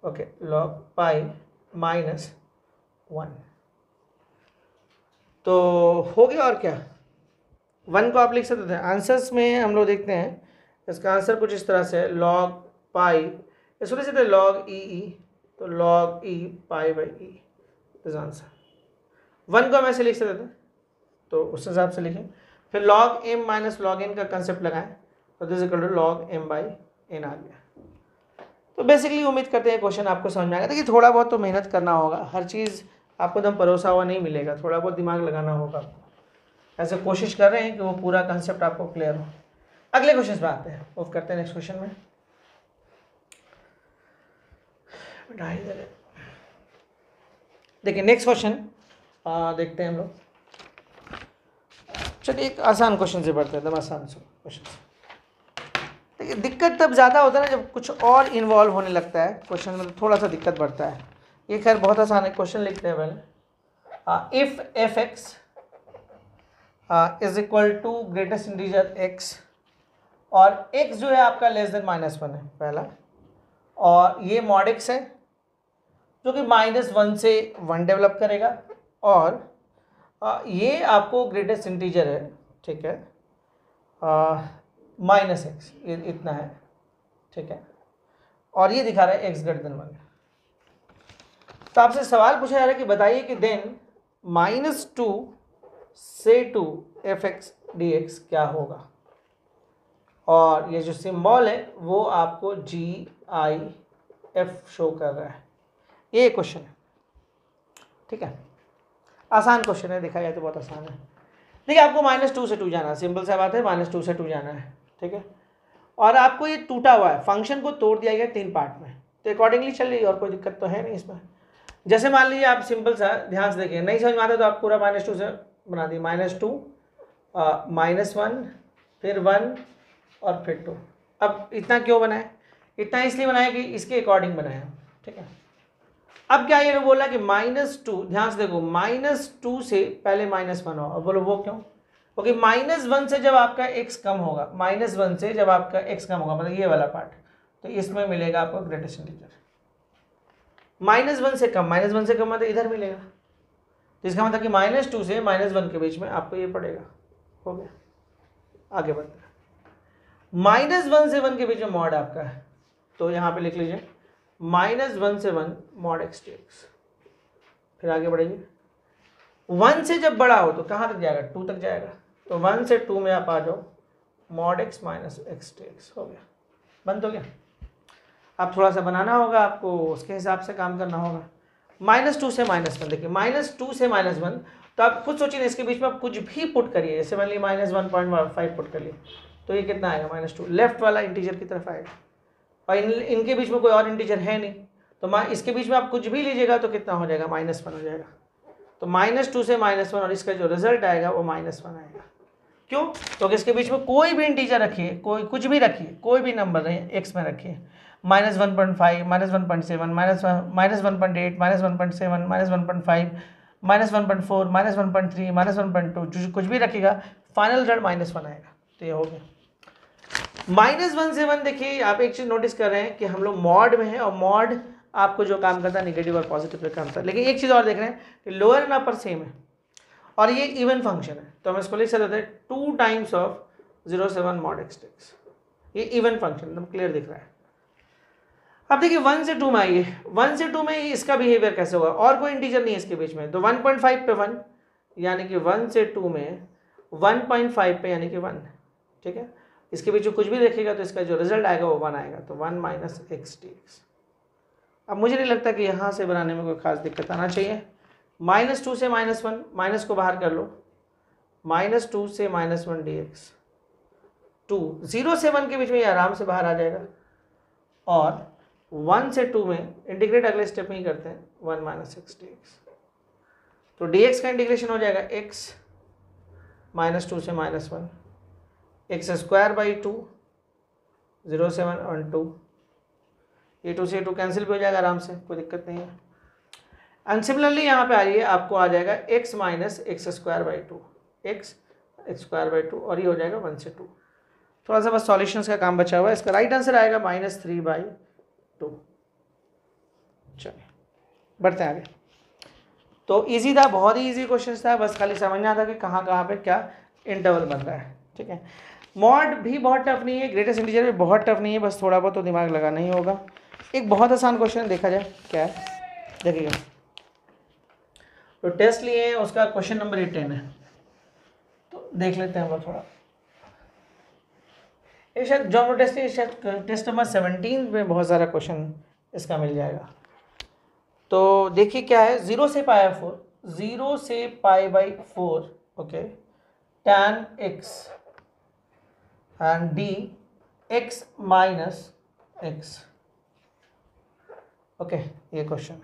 ओके, log पाई माइनस 1, तो हो गया। और क्या, 1 को आप लिख सकते थे। आंसर्स में हम लोग देखते हैं, इसका आंसर कुछ इस तरह से है, log पाई, इसको लिख सकते log ई, तो log E pi by E is answer. 1 को हम ऐसे लिख सकते थे, तो उस हिसाब से लिखें। फिर log m minus log n का कंसेप्ट लगाएं, तो this equal to log m by n आ गया। तो बेसिकली उम्मीद करते हैं क्वेश्चन आपको समझ में आएगा। देखिए थोड़ा बहुत तो मेहनत करना होगा, हर चीज़ आपको एकदम परोसा हुआ नहीं मिलेगा, थोड़ा बहुत दिमाग लगाना होगा आपको। ऐसे कोशिश कर रहे हैं कि वो पूरा कंसेप्ट आपको क्लियर हो। अगले क्वेश्चन पे आते हैं, मूव करते हैं नेक्स्ट क्वेश्चन में। देखिए नेक्स्ट क्वेश्चन देखते हैं हम लोग। चलिए एक आसान क्वेश्चन से पढ़ते हैं, एकदम आसान क्वेश्चन से। देखिए दिक्कत तब ज़्यादा होता है ना जब कुछ और इन्वॉल्व होने लगता है क्वेश्चन में, तो थोड़ा सा दिक्कत बढ़ता है। ये खैर बहुत आसान है, क्वेश्चन लिखते हैं पहले। If f x is equal to greatest integer x, और x जो है आपका लेस देन -1 है पहला, और ये मॉड x है जो कि -1 से 1 डेवलप करेगा, और ये आपको ग्रेटेस्ट इंटीजर है, ठीक है, -x ये इतना है, ठीक है, और ये दिखा रहा है x ग्रेटर देन 1। तो आपसे सवाल पूछा जा रहा है कि बताइए कि देन -2 से 2 fx dx क्या होगा, और ये जो सिंबल है वो आपको GIF शो कर रहा है। ये क्वेश्चन है, ठीक है, आसान क्वेश्चन है, देखा जाए तो बहुत आसान है। देखिए आपको -2 से 2 जाना है, सिंपल सा बात है, -2 से 2 जाना है, ठीक है, और आपको ये टूटा हुआ है, फंक्शन को तोड़ दिया गया 3 पार्ट में, तो अकॉर्डिंगली चल रही है, और कोई दिक्कत तो है नहीं इसमें। जैसे मान लीजिए आप सिंपल सा ध्यान से देखिए, नहीं समझ में आता तो आप पूरा -2 से बना दिए, -2 -1 फिर 1 और फिर 2। अब इतना क्यों बनाए, इतना इसलिए बनाया कि इसके अकॉर्डिंग बनाया, ठीक है। अब क्या ये बोला कि -2, ध्यान से देखो, -2 से पहले -1 हो, अब बोलो वो क्यों, क्योंकि -1 से जब आपका x कम होगा, -1 से जब आपका x कम होगा, मतलब ये वाला पार्ट, तो इसमें मिलेगा आपको ग्रेटेस्ट इंटीजर। -1 से कम, -1 से कम मतलब इधर मिलेगा, तो इसका मतलब कि -2 से -1 के बीच में आपको ये पड़ेगा। हो गया, आगे बढ़ते हैं। -1 से 1 के बीच में मॉड आपका है, तो यहाँ पे लिख लीजिए -1 से 1 मॉड x dx। फिर आगे बढ़ेंगे, 1 से जब बड़ा हो तो कहाँ तक जाएगा, 2 तक जाएगा, तो 1 से 2 में आप आ जाओ mod x minus x dx। हो गया, बंद हो गया। अब थोड़ा सा बनाना होगा आपको, उसके हिसाब से काम करना होगा। -2 से -1, देखिए -2 से -1, तो आप खुद सोचिए इसके बीच में आप कुछ भी पुट करिए, जैसे मान लीजिए -1.5 पुट करिए, तो ये कितना आएगा, -2, लेफ्ट वाला इंटीजर की तरफ आएगा, और इनके बीच में कोई और इंटीजर है नहीं, तो इसके बीच में आप कुछ भी लीजिएगा तो कितना हो जाएगा, -1 हो जाएगा। तो -2 से -1, और इसका जो रिजल्ट आएगा वो -1 आएगा। क्यों, क्योंकि इसके बीच में कोई भी इंटीजर रखिए, कोई कुछ भी रखिए, कोई भी नंबर रहे एक्स में रखिए, -1.5, -1.7, -1.8, -1.7, -1.5, -1.4, -1.3, -1.2, कुछ भी रखिएगा, फाइनल रिजल्ट -1 आएगा। तो ये हो गया। -1 से 1, देखिए आप एक चीज़ नोटिस कर रहे हैं कि हम लोग मॉड में हैं, और मॉड आपको जो काम करता है निगेटिव और पॉजिटिव पे काम करता है, लेकिन एक चीज़ और देख रहे हैं कि लोअर एंड अपर सेम है, और ये इवन फंक्शन है, तो हम इसको लिख सकते हैं 2 times of 0.7 mod x dx। ये इवन फंक्शन एकदम क्लियर दिख रहा है। अब देखिए 1 से 2 में आइए, 1 से 2 में इसका बिहेवियर कैसे होगा, और कोई इंटीजर नहीं है इसके बीच में, तो 1.5 पे 1, यानी कि 1 से 2 में 1.5 पे यानी कि 1, ठीक है, इसके बीच में कुछ भी रखिएगा तो इसका जो रिजल्ट आएगा वो 1 आएगा, तो 1 माइनस x dx। अब मुझे नहीं लगता कि यहाँ से बनाने में कोई खास दिक्कत आना चाहिए। -2 से -1, माइनस को बाहर कर लो, -2 से -1 dx, 2 0 से 1 के बीच में ये आराम से बाहर आ जाएगा, और 1 से 2 में इंटीग्रेट अगले स्टेप में ही करते हैं, 1 - x dx। तो dx का इंटीग्रेशन हो जाएगा x -2 से -1, x² 2, 0 से 1 और 2, ये 2 से 2 कैंसिल भी हो जाएगा आराम से, कोई दिक्कत नहीं है। एंड सिमिलरली यहाँ पे आ रही है, आपको आ जाएगा x - x² 2, x² 2, और ये हो जाएगा 1 से 2। थोड़ा सा बस सॉल्यूशंस का काम बचा हुआ है। इसका राइट आंसर आएगा -3/2। चलिए बढ़ते हैं आगे। तो इजी था, बहुत ही इजी क्वेश्चन था, बस खाली समझना था कि कहाँ कहाँ पे क्या इंटरवल बन रहा है। ठीक है, मॉड भी बहुत टफ नहीं है, ग्रेटेस्ट इंटीजर भी बहुत टफ नहीं है, बस थोड़ा बहुत तो दिमाग लगाना ही होगा। एक बहुत आसान क्वेश्चन देखा जाए क्या है, देखिएगा। तो टेस्ट लिए हैं, उसका क्वेश्चन नंबर 10 है, तो देख लेते हैं हम लोग थोड़ा। ये शायद जो हम टेस्ट है, शायद टेस्ट नंबर 17 में बहुत सारा क्वेश्चन इसका मिल जाएगा। तो देखिए क्या है, 0 से π/4, 0 से π/4, okay, tan x and d x - x, okay, ये क्वेश्चन है।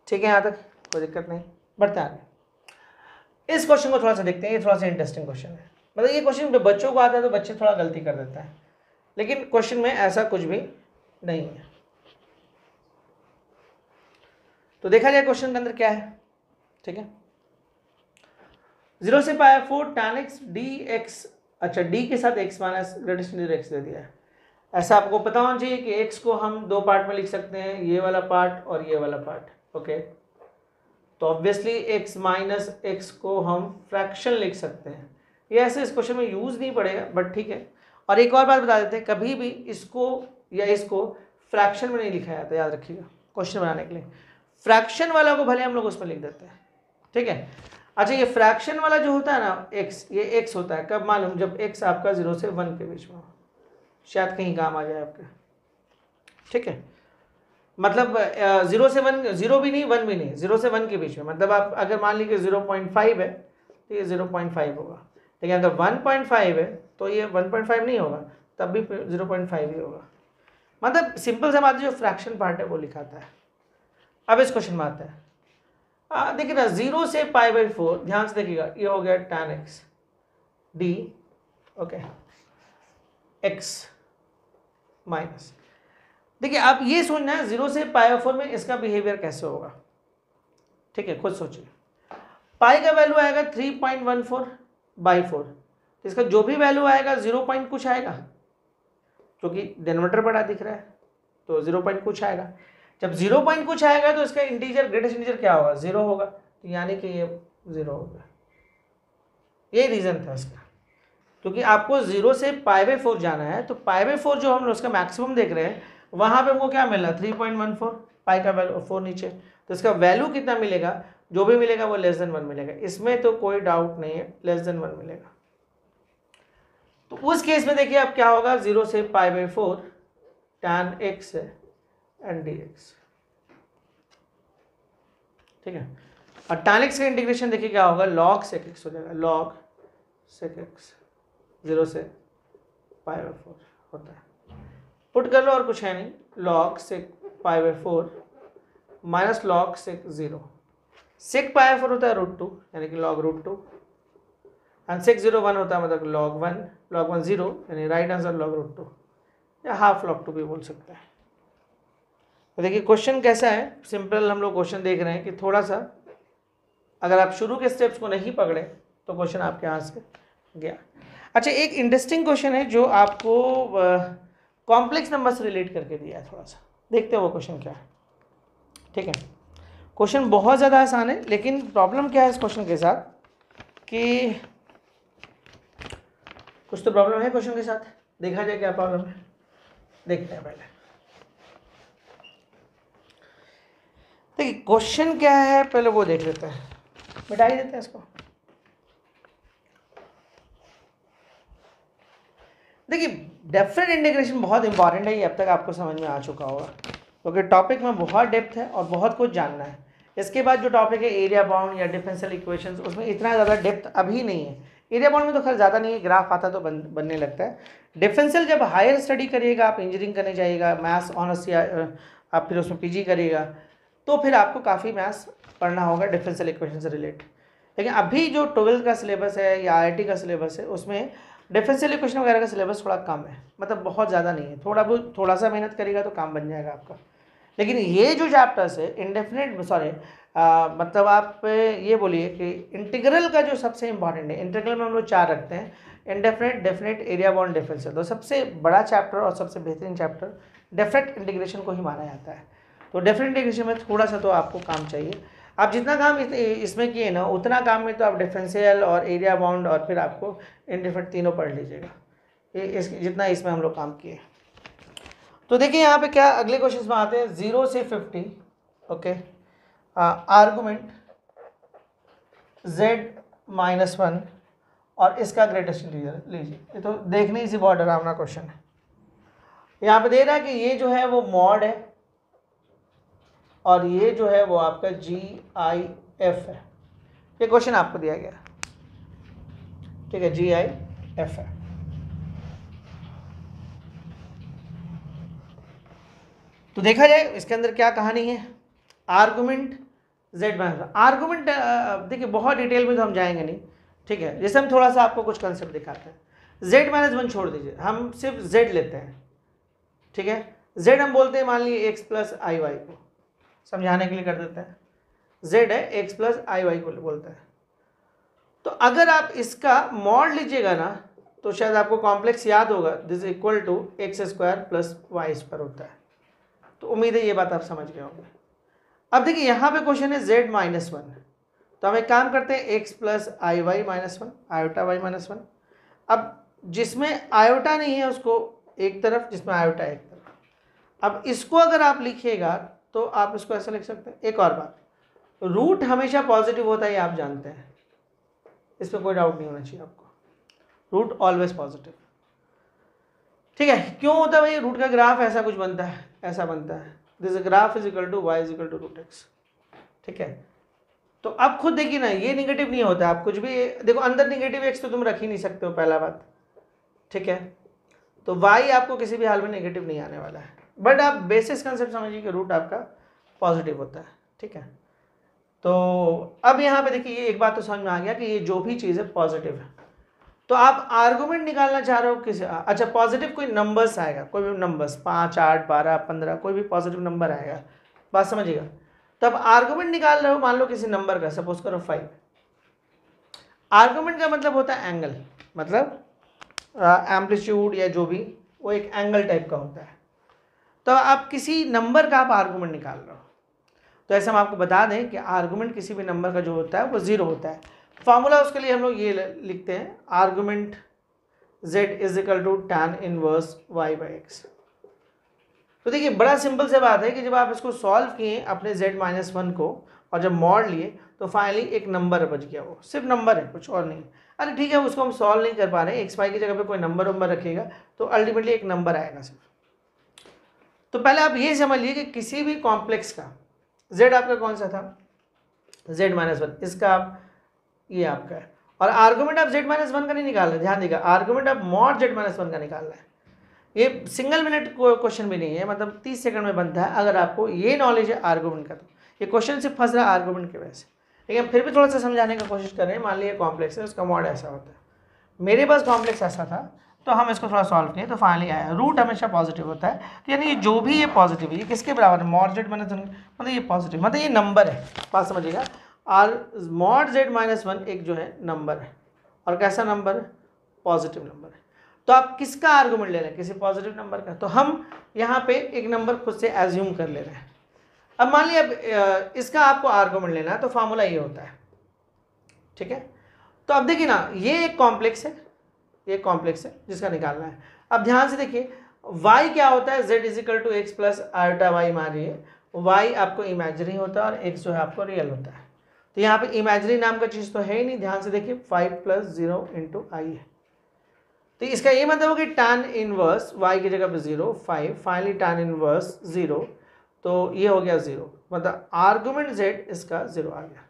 ठीक है, यहाँ तक कोई दिक्कत नहीं, बढ़ते हैं आगे। इस क्वेश्चन को थोड़ा सा देखते हैं, ये थोड़ा सा इंटरेस्टिंग क्वेश्चन है। मतलब ये क्वेश्चन जब बच्चों को आता है तो बच्चे थोड़ा गलती कर देते हैं, लेकिन क्वेश्चन में ऐसा कुछ भी नहीं है। तो देखा जाए क्वेश्चन के अंदर क्या है। ठीक है, 0 से π/4 tan x dx, अच्छा d के साथ x माइनस x दे दिया है। ऐसा आपको पता होना चाहिए कि x को हम दो पार्ट में लिख सकते हैं, ये वाला पार्ट और ये वाला पार्ट। ओके, तो ऑब्वियसली x माइनस x को हम फ्रैक्शन लिख सकते हैं। ये ऐसे इस क्वेश्चन में यूज नहीं पड़ेगा, बट ठीक है। और एक और बात बता देते हैं, कभी भी इसको या इसको फ्रैक्शन में नहीं लिखा जाता, याद रखिएगा। क्वेश्चन बनाने के लिए फ्रैक्शन वाला को भले हम लोग उसमें लिख देते हैं, ठीक है। अच्छा, ये फ्रैक्शन वाला जो होता है ना x, ये x होता है कब मालूम, जब x आपका 0 से 1 के बीच में हो, शायद कहीं काम आ जाए आपके। ठीक है, मतलब 0 से 1, 0 भी नहीं 1 भी नहीं, 0 से 1 के बीच में। मतलब आप अगर मान लीजिए 0.5 है तो ये 0.5 होगा, लेकिन अगर 1.5 है तो ये 1.5 नहीं होगा, तब भी 0.5 ही होगा। मतलब सिंपल सा बात है, जो फ्रैक्शन पार्ट है वो लिखाता है। अब इस क्वेश्चन में आता है, देखिए ना, 0 से π/4, ध्यान से देखिएगा, ये हो गया tan x d, okay, x minus. देखिए आप ये सोचना है 0 से π/4 में इसका बिहेवियर कैसे होगा। ठीक है, खुद सोचिए। पाई का वैल्यू आएगा 3.14/4, तो इसका जो भी वैल्यू आएगा 0 पॉइंट कुछ आएगा, क्योंकि डिनोमिनेटर बड़ा दिख रहा है तो 0 पॉइंट कुछ आएगा। जब 0 पॉइंट कुछ आएगा तो इसका इंटीजर, ग्रेटेस्ट इंटीजर क्या होगा, 0 होगा, तो यानी कि ये 0 होगा। ये रीज़न था इसका, क्योंकि आपको 0 से π/4 जाना है, तो π/4 जो हम उसका मैक्सिमम देख रहे हैं, वहाँ पे हमको क्या मिल रहा है 3.14, पाई का वैल्यू 4 नीचे, तो इसका वैल्यू कितना मिलेगा, जो भी मिलेगा वो लेस देन 1 मिलेगा, इसमें तो कोई डाउट नहीं है, लेस देन 1 मिलेगा। तो उस केस में देखिए अब क्या होगा, 0 से π/4 tan x एंड dx। ठीक है, और tan x का इंटीग्रेशन देखिए क्या होगा, log sec x हो जाएगा, log sec x 0 से π/4 होता है। पुट कर लो, और कुछ है नहीं, log sec π/4 minus log sec 0। sec π/4 होता है √2, यानी कि log √2, एंड sec 0 1 होता है, मतलब log 1 0, यानी राइट आंसर log √2 या हाफ log 2 भी बोल सकते हैं। तो देखिए क्वेश्चन कैसा है, सिंपल हम लोग क्वेश्चन देख रहे हैं कि थोड़ा सा अगर आप शुरू के स्टेप्स को नहीं पकड़े तो क्वेश्चन आपके हाथ से गया। अच्छा, एक इंटरेस्टिंग क्वेश्चन है जो आपको कॉम्प्लेक्स नंबर से रिलेट करके दिया है, थोड़ा सा देखते हैं वो क्वेश्चन क्या है। ठीक है, क्वेश्चन बहुत ज़्यादा आसान है, लेकिन प्रॉब्लम क्या है इस क्वेश्चन के साथ कि कुछ तो प्रॉब्लम है क्वेश्चन के साथ। देखा जाए क्या प्रॉब्लम है, देखते हैं पहले। देखिए क्वेश्चन क्या है पहले वो देख लेते हैं, मिटा ही देते हैं इसको। देखिए डेफिनेट इंटीग्रेशन बहुत इंपॉर्टेंट है, ये अब तक आपको समझ में आ चुका होगा क्योंकि टॉपिक में बहुत डेप्थ है और बहुत कुछ जानना है। इसके बाद जो टॉपिक है एरिया बाउंड या डिफरेंशियल इक्वेशंस, उसमें इतना ज़्यादा डेप्थ अभी नहीं है। एरिया बाउंड में तो खैर ज़्यादा नहीं है, ग्राफ आता तो बनने लगता है। डिफरेंशियल जब हायर स्टडी करिएगा, आप इंजीनियरिंग करने जाइएगा, मैथ्स ऑनर्स या आप फिर उसमें पीजी करिएगा, तो फिर आपको काफ़ी मैथ्स पढ़ना होगा डिफरेंशियल इक्वेशन से रिलेटेड। लेकिन अभी जो 12th का सिलेबस है या IIT का सिलेबस है, उसमें डिफरेंशियल इक्वेशन वगैरह का सिलेबस थोड़ा कम है, मतलब बहुत ज़्यादा नहीं है। थोड़ा सा मेहनत करेगा तो काम बन जाएगा आपका। लेकिन ये जो चैप्टर्स है मतलब आप ये बोलिए कि इंटीग्रल का जो सबसे इंपॉर्टेंट है, इंटीग्रल में हम लोग 4 रखते हैं, indefinite, definite, area bound, differential. तो सबसे बड़ा चैप्टर और सबसे बेहतरीन चैप्टर डेफिनेट इंटीग्रेशन को ही माना जाता है। तो डेफिनेट इंटीग्रेशन में थोड़ा सा तो आपको काम चाहिए। आप जितना काम इसमें किए ना, उतना काम में तो आप डिफरेंशियल और एरिया बाउंड और फिर आपको इंडेफिनेट तीनों पढ़ लीजिएगा, जितना इसमें हम लोग काम किए। तो देखिए यहाँ पे क्या अगले क्वेश्चन में आते हैं 0 से 50। ओके, आर्गुमेंट z-1 और इसका ग्रेटेस्ट इंटीजर लीजिए। ये तो देखने ही से बहुत डरावना क्वेश्चन है। यहाँ पे दे रहा है कि ये जो है वो मॉड है और ये जो है वो आपका GIF है। ये क्वेश्चन आपको दिया गया, ठीक है, GIF है। तो देखा जाए इसके अंदर क्या कहानी है। आर्गुमेंट z-1, आर्गुमेंट देखिए बहुत डिटेल में तो हम जाएंगे नहीं, ठीक है। जैसे हम थोड़ा सा आपको कुछ कंसेप्ट दिखाते हैं। z-1 छोड़ दीजिए, हम सिर्फ z लेते हैं, ठीक है। z हम बोलते हैं मान लीजिए x प्लस आई वाई को, समझाने के लिए कर देते हैं। z है x प्लस आई वाई को बोलते हैं। तो अगर आप इसका मॉड लीजिएगा ना, तो शायद आपको कॉम्प्लेक्स याद होगा, this equal to x² plus y² होता है। तो उम्मीद है ये बात आप समझ गए होंगे। अब देखिए यहाँ पे क्वेश्चन है z-1, तो हम एक काम करते हैं x plus i y minus 1, iota y minus 1। अब जिसमें आयोटा नहीं है उसको एक तरफ, जिसमें आयोटा एक तरफ। अब इसको अगर आप लिखिएगा तो आप इसको ऐसा लिख सकते हैं। एक और बात, रूट हमेशा पॉजिटिव होता है, ये आप जानते हैं, इसमें कोई डाउट नहीं होना चाहिए आपको, रूट ऑलवेज पॉजिटिव, ठीक है। क्यों होता है भाई, रूट का ग्राफ ऐसा कुछ बनता है, ऐसा बनता है, this graph is equal to y is equal to root x, ठीक है। तो अब खुद देखिए ना, ये निगेटिव नहीं होता, आप कुछ भी देखो अंदर निगेटिव x तो तुम रख ही नहीं सकते हो, पहला बात, ठीक है। तो y आपको किसी भी हाल में नेगेटिव नहीं आने वाला है, बट आप बेसिस कंसेप्ट समझिए कि रूट आपका पॉजिटिव होता है, ठीक है। तो अब यहाँ पे देखिए ये एक बात तो समझ में आ गया कि ये जो भी चीज़ है पॉजिटिव है। तो आप आर्गुमेंट निकालना चाह रहे हो किस, अच्छा पॉजिटिव कोई नंबर्स आएगा, कोई भी नंबर्स 5, 8, 12, 15, कोई भी पॉजिटिव नंबर आएगा, बात समझिएगा। तब आर्गुमेंट निकाल रहे हो मान लो किसी नंबर का, सपोज करो 5। आर्गुमेंट का मतलब होता है एंगल, मतलब एम्पलीट्यूड या जो भी, वो एक एंगल टाइप का होता है। तो आप किसी नंबर का आप आर्गुमेंट निकाल रहे हो, तो ऐसे हम आपको बता दें कि आर्गुमेंट किसी भी नंबर का जो होता है वो 0 होता है। फॉर्मूला उसके लिए हम लोग ये लिखते हैं, argument z is equal to tan inverse y by x। तो देखिए बड़ा सिंपल से बात है कि जब आप इसको सॉल्व किए अपने z-1 को और जब मॉड लिए तो फाइनली एक नंबर बच गया, वो सिर्फ नंबर है, कुछ और नहीं। अरे ठीक है, उसको हम सॉल्व नहीं कर पा रहे, x y की जगह पे कोई नंबर वंबर रखिएगा तो अल्टीमेटली एक नंबर आएगा सिर्फ। तो पहले आप ये समझ लीजिए कि किसी भी कॉम्प्लेक्स का z आपका कौन सा था, z-1, इसका आप ये आपका है, और आर्गुमेंट आप z-1 का नहीं निकाल रहे, ध्यान देगा, आर्गुमेंट आप मॉड z-1 का निकाल रहे हैं। ये सिंगल मिनट क्वेश्चन भी नहीं है, मतलब 30 सेकंड में बनता है अगर आपको ये नॉलेज है आर्गुमेंट का। तो ये क्वेश्चन सिर्फ फंस रहा है आर्गुमेंट की वजह से, लेकिन फिर भी थोड़ा सा समझाने का कोशिश कर रहे हैं। मान लीजिए कॉम्प्लेक्स है, उसका मॉड ऐसा होता है, मेरे पास कॉम्प्लेक्स ऐसा था तो हम इसको थोड़ा सॉल्व किए तो फाइनली आया, रूट हमेशा पॉजिटिव होता है। तो यानी ये जो भी ये पॉजिटिव है, ये किसके बराबर है, मॉड z-1, मतलब ये पॉजिटिव, मतलब ये नंबर है, बात समझिएगा। और मॉड z-1 एक जो है नंबर है, और कैसा नंबर है, पॉजिटिव नंबर है। तो आप किसका आर्गुमेंट ले रहे हैं, किसी पॉजिटिव नंबर का, तो हम यहाँ पे एक नंबर खुद से एज्यूम कर ले रहे हैं। अब मान लिया अब इसका आपको आर्गुमेंट लेना है तो फार्मूला ये होता है, ठीक है। तो अब देखिए ना, ये एक कॉम्प्लेक्स है, ये कॉम्प्लेक्स है जिसका निकालना है। अब ध्यान से देखिए y क्या होता है, z is equal to x plus iota y, मानिए y आपको इमेजिनरी होता है और x जो है आपको रियल होता है। तो यहाँ पे इमेजिनरी नाम का चीज़ तो है ही नहीं, ध्यान से देखिए 5 + 0 × i है। तो इसका ये मतलब हो कि tan इनवर्स y की जगह पे 0 5 फाइनली tan इनवर्स 0, तो ये हो गया 0, मतलब आर्गुमेंट z इसका 0 आ गया।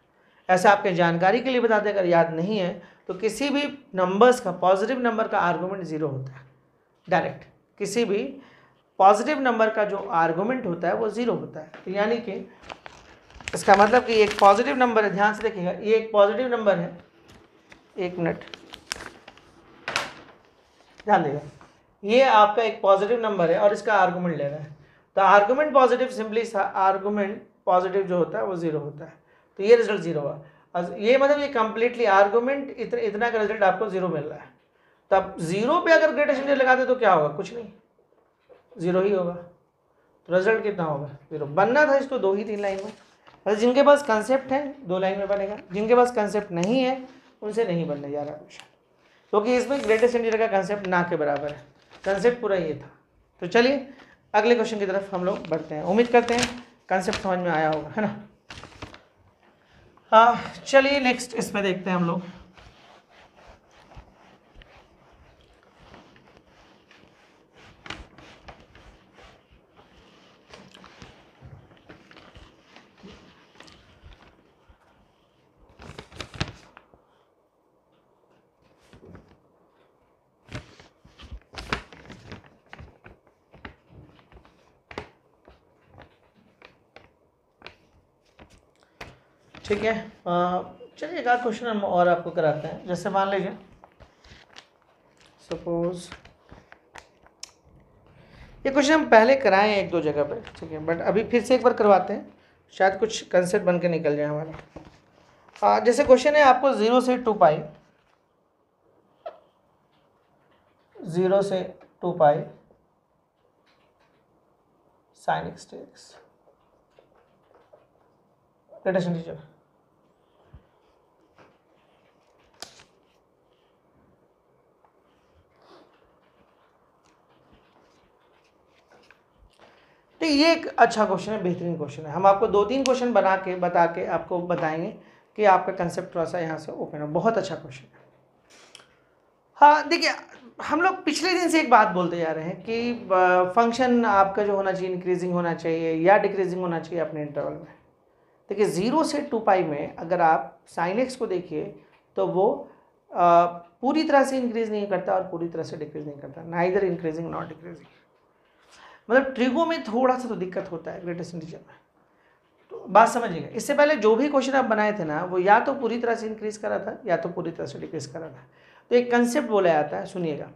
ऐसा आपके जानकारी के लिए बताते हैं, अगर याद नहीं है तो किसी भी नंबर्स का, पॉजिटिव नंबर का आर्गुमेंट 0 होता है डायरेक्ट, किसी भी पॉजिटिव नंबर का जो आर्गुमेंट होता है वो 0 होता है। तो यानी कि इसका मतलब कि एक पॉजिटिव नंबर है, ध्यान से देखिएगा, ये एक पॉजिटिव नंबर है, एक मिनट ध्यान देगा, ये आपका एक पॉजिटिव नंबर है और इसका आर्गुमेंट ले रहा है। तो argument positive, simply argument positive जो होता है वो 0 होता है, तो ये रिजल्ट 0 हुआ। ये मतलब ये कंप्लीटली आर्गुमेंट इतना का रिजल्ट आपको 0 मिल रहा है। तब 0 पे अगर ग्रेटेस्ट इंटीजर लगाते तो क्या होगा, कुछ नहीं, 0 ही होगा। तो रिजल्ट कितना होगा, 0। बनना था इसको 2 ही 3 लाइन में, मतलब जिनके पास कंसेप्ट है 2 लाइन में बनेगा, जिनके पास कंसेप्ट नहीं है उनसे नहीं बनने जा रहा क्वेश्चन, क्योंकि इसमें ग्रेटेस्ट इंटीजर का कंसेप्ट ना के बराबर है, कंसेप्ट पूरा ये था। तो चलिए अगले क्वेश्चन की तरफ हम लोग बढ़ते हैं। उम्मीद करते हैं कंसेप्ट समझ में आया होगा, है ना। हाँ चलिए नेक्स्ट इसमें देखते हैं हम लोग। ठीक है, चलिए एक आध क्वेश्चन हम और आपको कराते हैं। जैसे मान लीजिए सपोज ये क्वेश्चन हम पहले कराए हैं 1-2 जगह पे, ठीक है, बट अभी फिर से एक बार करवाते हैं, शायद कुछ कंसेप्ट बन के निकल जाए हमारा। जैसे क्वेश्चन है आपको 0 से 2 पाई, 0 से 2 पाई sin x dx greatest integer. तो ये एक अच्छा क्वेश्चन है, बेहतरीन क्वेश्चन है। हम आपको 2-3 क्वेश्चन बता के आपको बताएंगे कि आपका कंसेप्ट थोड़ा सा यहाँ से ओपन हो। बहुत अच्छा क्वेश्चन है। हाँ देखिए, हम लोग पिछले दिन से एक बात बोलते जा रहे हैं कि फंक्शन आपका जो होना चाहिए इंक्रीजिंग होना चाहिए या डिक्रीजिंग होना चाहिए अपने इंटरवल में। देखिए 0 से 2 पाई में अगर आप साइन एक्स को देखिए तो वो पूरी तरह से इंक्रीज नहीं करता और पूरी तरह से डिक्रीज नहीं करता, नाइदर इंक्रीजिंग नॉट डिक्रीजिंग। मतलब ट्रिगो में थोड़ा सा तो दिक्कत होता है ग्रेटेस्ट इंटीजर में, तो बात समझिएगा। इससे पहले जो भी क्वेश्चन आप बनाए थे ना, वो या तो पूरी तरह से इंक्रीज कर रहा था या तो पूरी तरह से डिक्रीज कर रहा था। तो एक कंसेप्ट बोला जाता है, सुनिएगा,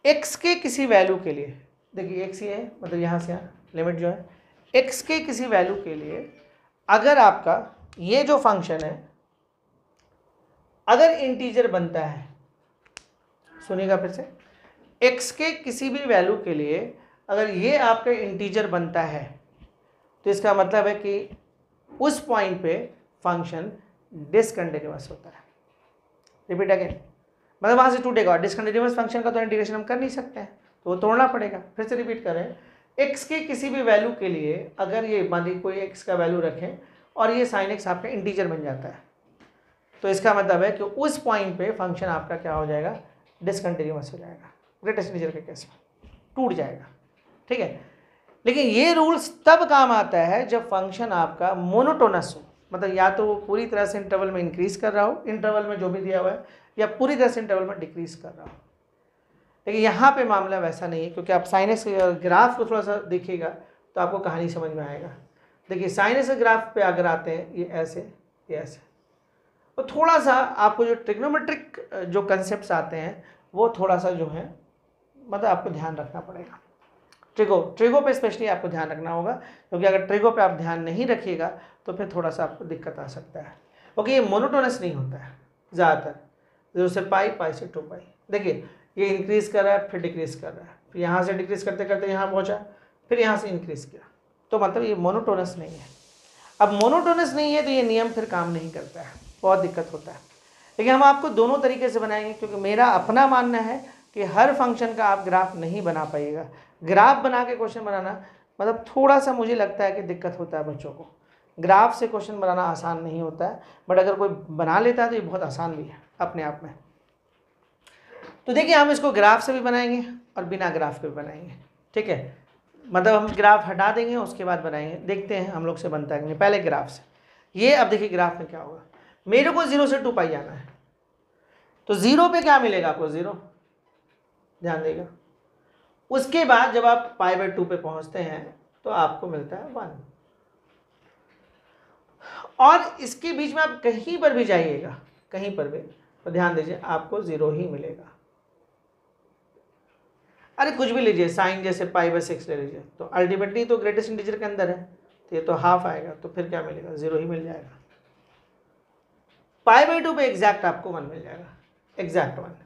एक्स के किसी वैल्यू के लिए, देखिए एक्स ये है, मतलब यहाँ से यहाँ लिमिट जो है, एक्स के किसी वैल्यू के लिए अगर आपका ये जो फंक्शन है अगर इंटीजर बनता है, सुनिएगा फिर से, एक्स के किसी भी वैल्यू के लिए अगर ये आपका इंटीजर बनता है तो इसका मतलब है कि उस पॉइंट पे फंक्शन डिसकंटिन्यूअस होता है। रिपीट अगेन, मतलब वहाँ से टूटेगा। डिसकंटिन्यूअस फंक्शन का तो इंटीग्रेशन हम कर नहीं सकते हैं, तो वो तोड़ना पड़ेगा। फिर से रिपीट करें, एक्स के किसी भी वैल्यू के लिए अगर ये मान लीजिए कोई एक्स का वैल्यू रखें और ये साइन एक्स आपका इंटीजर बन जाता है, तो इसका मतलब है कि उस पॉइंट पे फंक्शन आपका क्या हो जाएगा, डिसकंटिन्यूअस हो जाएगा। ग्रेटेस्ट इंटीजर के केस में टूट जाएगा, ठीक है। लेकिन ये रूल्स तब काम आता है जब फंक्शन आपका मोनोटोनस हो, मतलब या तो वो पूरी तरह से इंटरवल में इंक्रीज कर रहा हो, इंटरवल में जो भी दिया हुआ है, या पूरी तरह से इंटरवल में डिक्रीज कर रहा हो। लेकिन यहाँ पे मामला वैसा नहीं है, क्योंकि आप साइनस ग्राफ को थोड़ा सा देखिएगा तो आपको कहानी समझ में आएगा। देखिए साइनस ग्राफ पे अगर आते हैं ये ऐसे, ये ऐसे, तो थोड़ा सा आपको जो ट्रिग्नोमेट्रिक जो कंसेप्ट आते हैं वो थोड़ा सा जो है मतलब आपको ध्यान रखना पड़ेगा। ट्रिगो पे स्पेशली आपको ध्यान रखना होगा, क्योंकि अगर ट्रिगो पे आप ध्यान नहीं रखिएगा तो फिर थोड़ा सा आपको दिक्कत आ सकता है, क्योंकि ये मोनोटोनस नहीं होता है ज़्यादातर। 0 से पाई, पाई से 2 पाई, देखिए ये इंक्रीज़ कर रहा है फिर डिक्रीज़ कर रहा है, फिर यहाँ से डिक्रीज़ करते करते यहाँ पहुँचा, फिर यहाँ से इंक्रीज़ किया, तो मतलब ये मोनोटोनस नहीं है। अब मोनोटोनस नहीं है तो ये नियम फिर काम नहीं करता है, बहुत दिक्कत होता है। लेकिन हम आपको दोनों तरीके से बनाएंगे, क्योंकि मेरा अपना मानना है कि हर फंक्शन का आप ग्राफ नहीं बना पाइएगा। ग्राफ बना के क्वेश्चन बनाना मतलब थोड़ा सा मुझे लगता है कि दिक्कत होता है बच्चों को। ग्राफ से क्वेश्चन बनाना आसान नहीं होता है, बट अगर कोई बना लेता है तो ये बहुत आसान भी है अपने आप में। तो देखिए हम इसको ग्राफ से भी बनाएंगे और बिना ग्राफ के भी बनाएंगे, ठीक है। मतलब हम ग्राफ हटा देंगे उसके बाद बनाएंगे, देखते हैं हम लोग से बनता है कि नहीं। पहले ग्राफ से, ये अब देखिए ग्राफ में क्या होगा, मेरे को 0 से 2 पाई जाना है, तो 0 पे क्या मिलेगा आपको, 0, ध्यान देगा। उसके बाद जब आप π/2 पे पहुंचते हैं तो आपको मिलता है 1, और इसके बीच में आप कहीं पर भी जाइएगा, कहीं पर भी, तो ध्यान दीजिए आपको 0 ही मिलेगा। अरे कुछ भी लीजिए, साइन जैसे π/6 ले लीजिए, तो अल्टीमेटली तो ग्रेटेस्ट इंटीजर के अंदर है, तो ये तो हाफ आएगा, तो फिर क्या मिलेगा, 0 ही मिल जाएगा। π/2 पे एग्जैक्ट आपको 1 मिल जाएगा, एग्जैक्ट 1।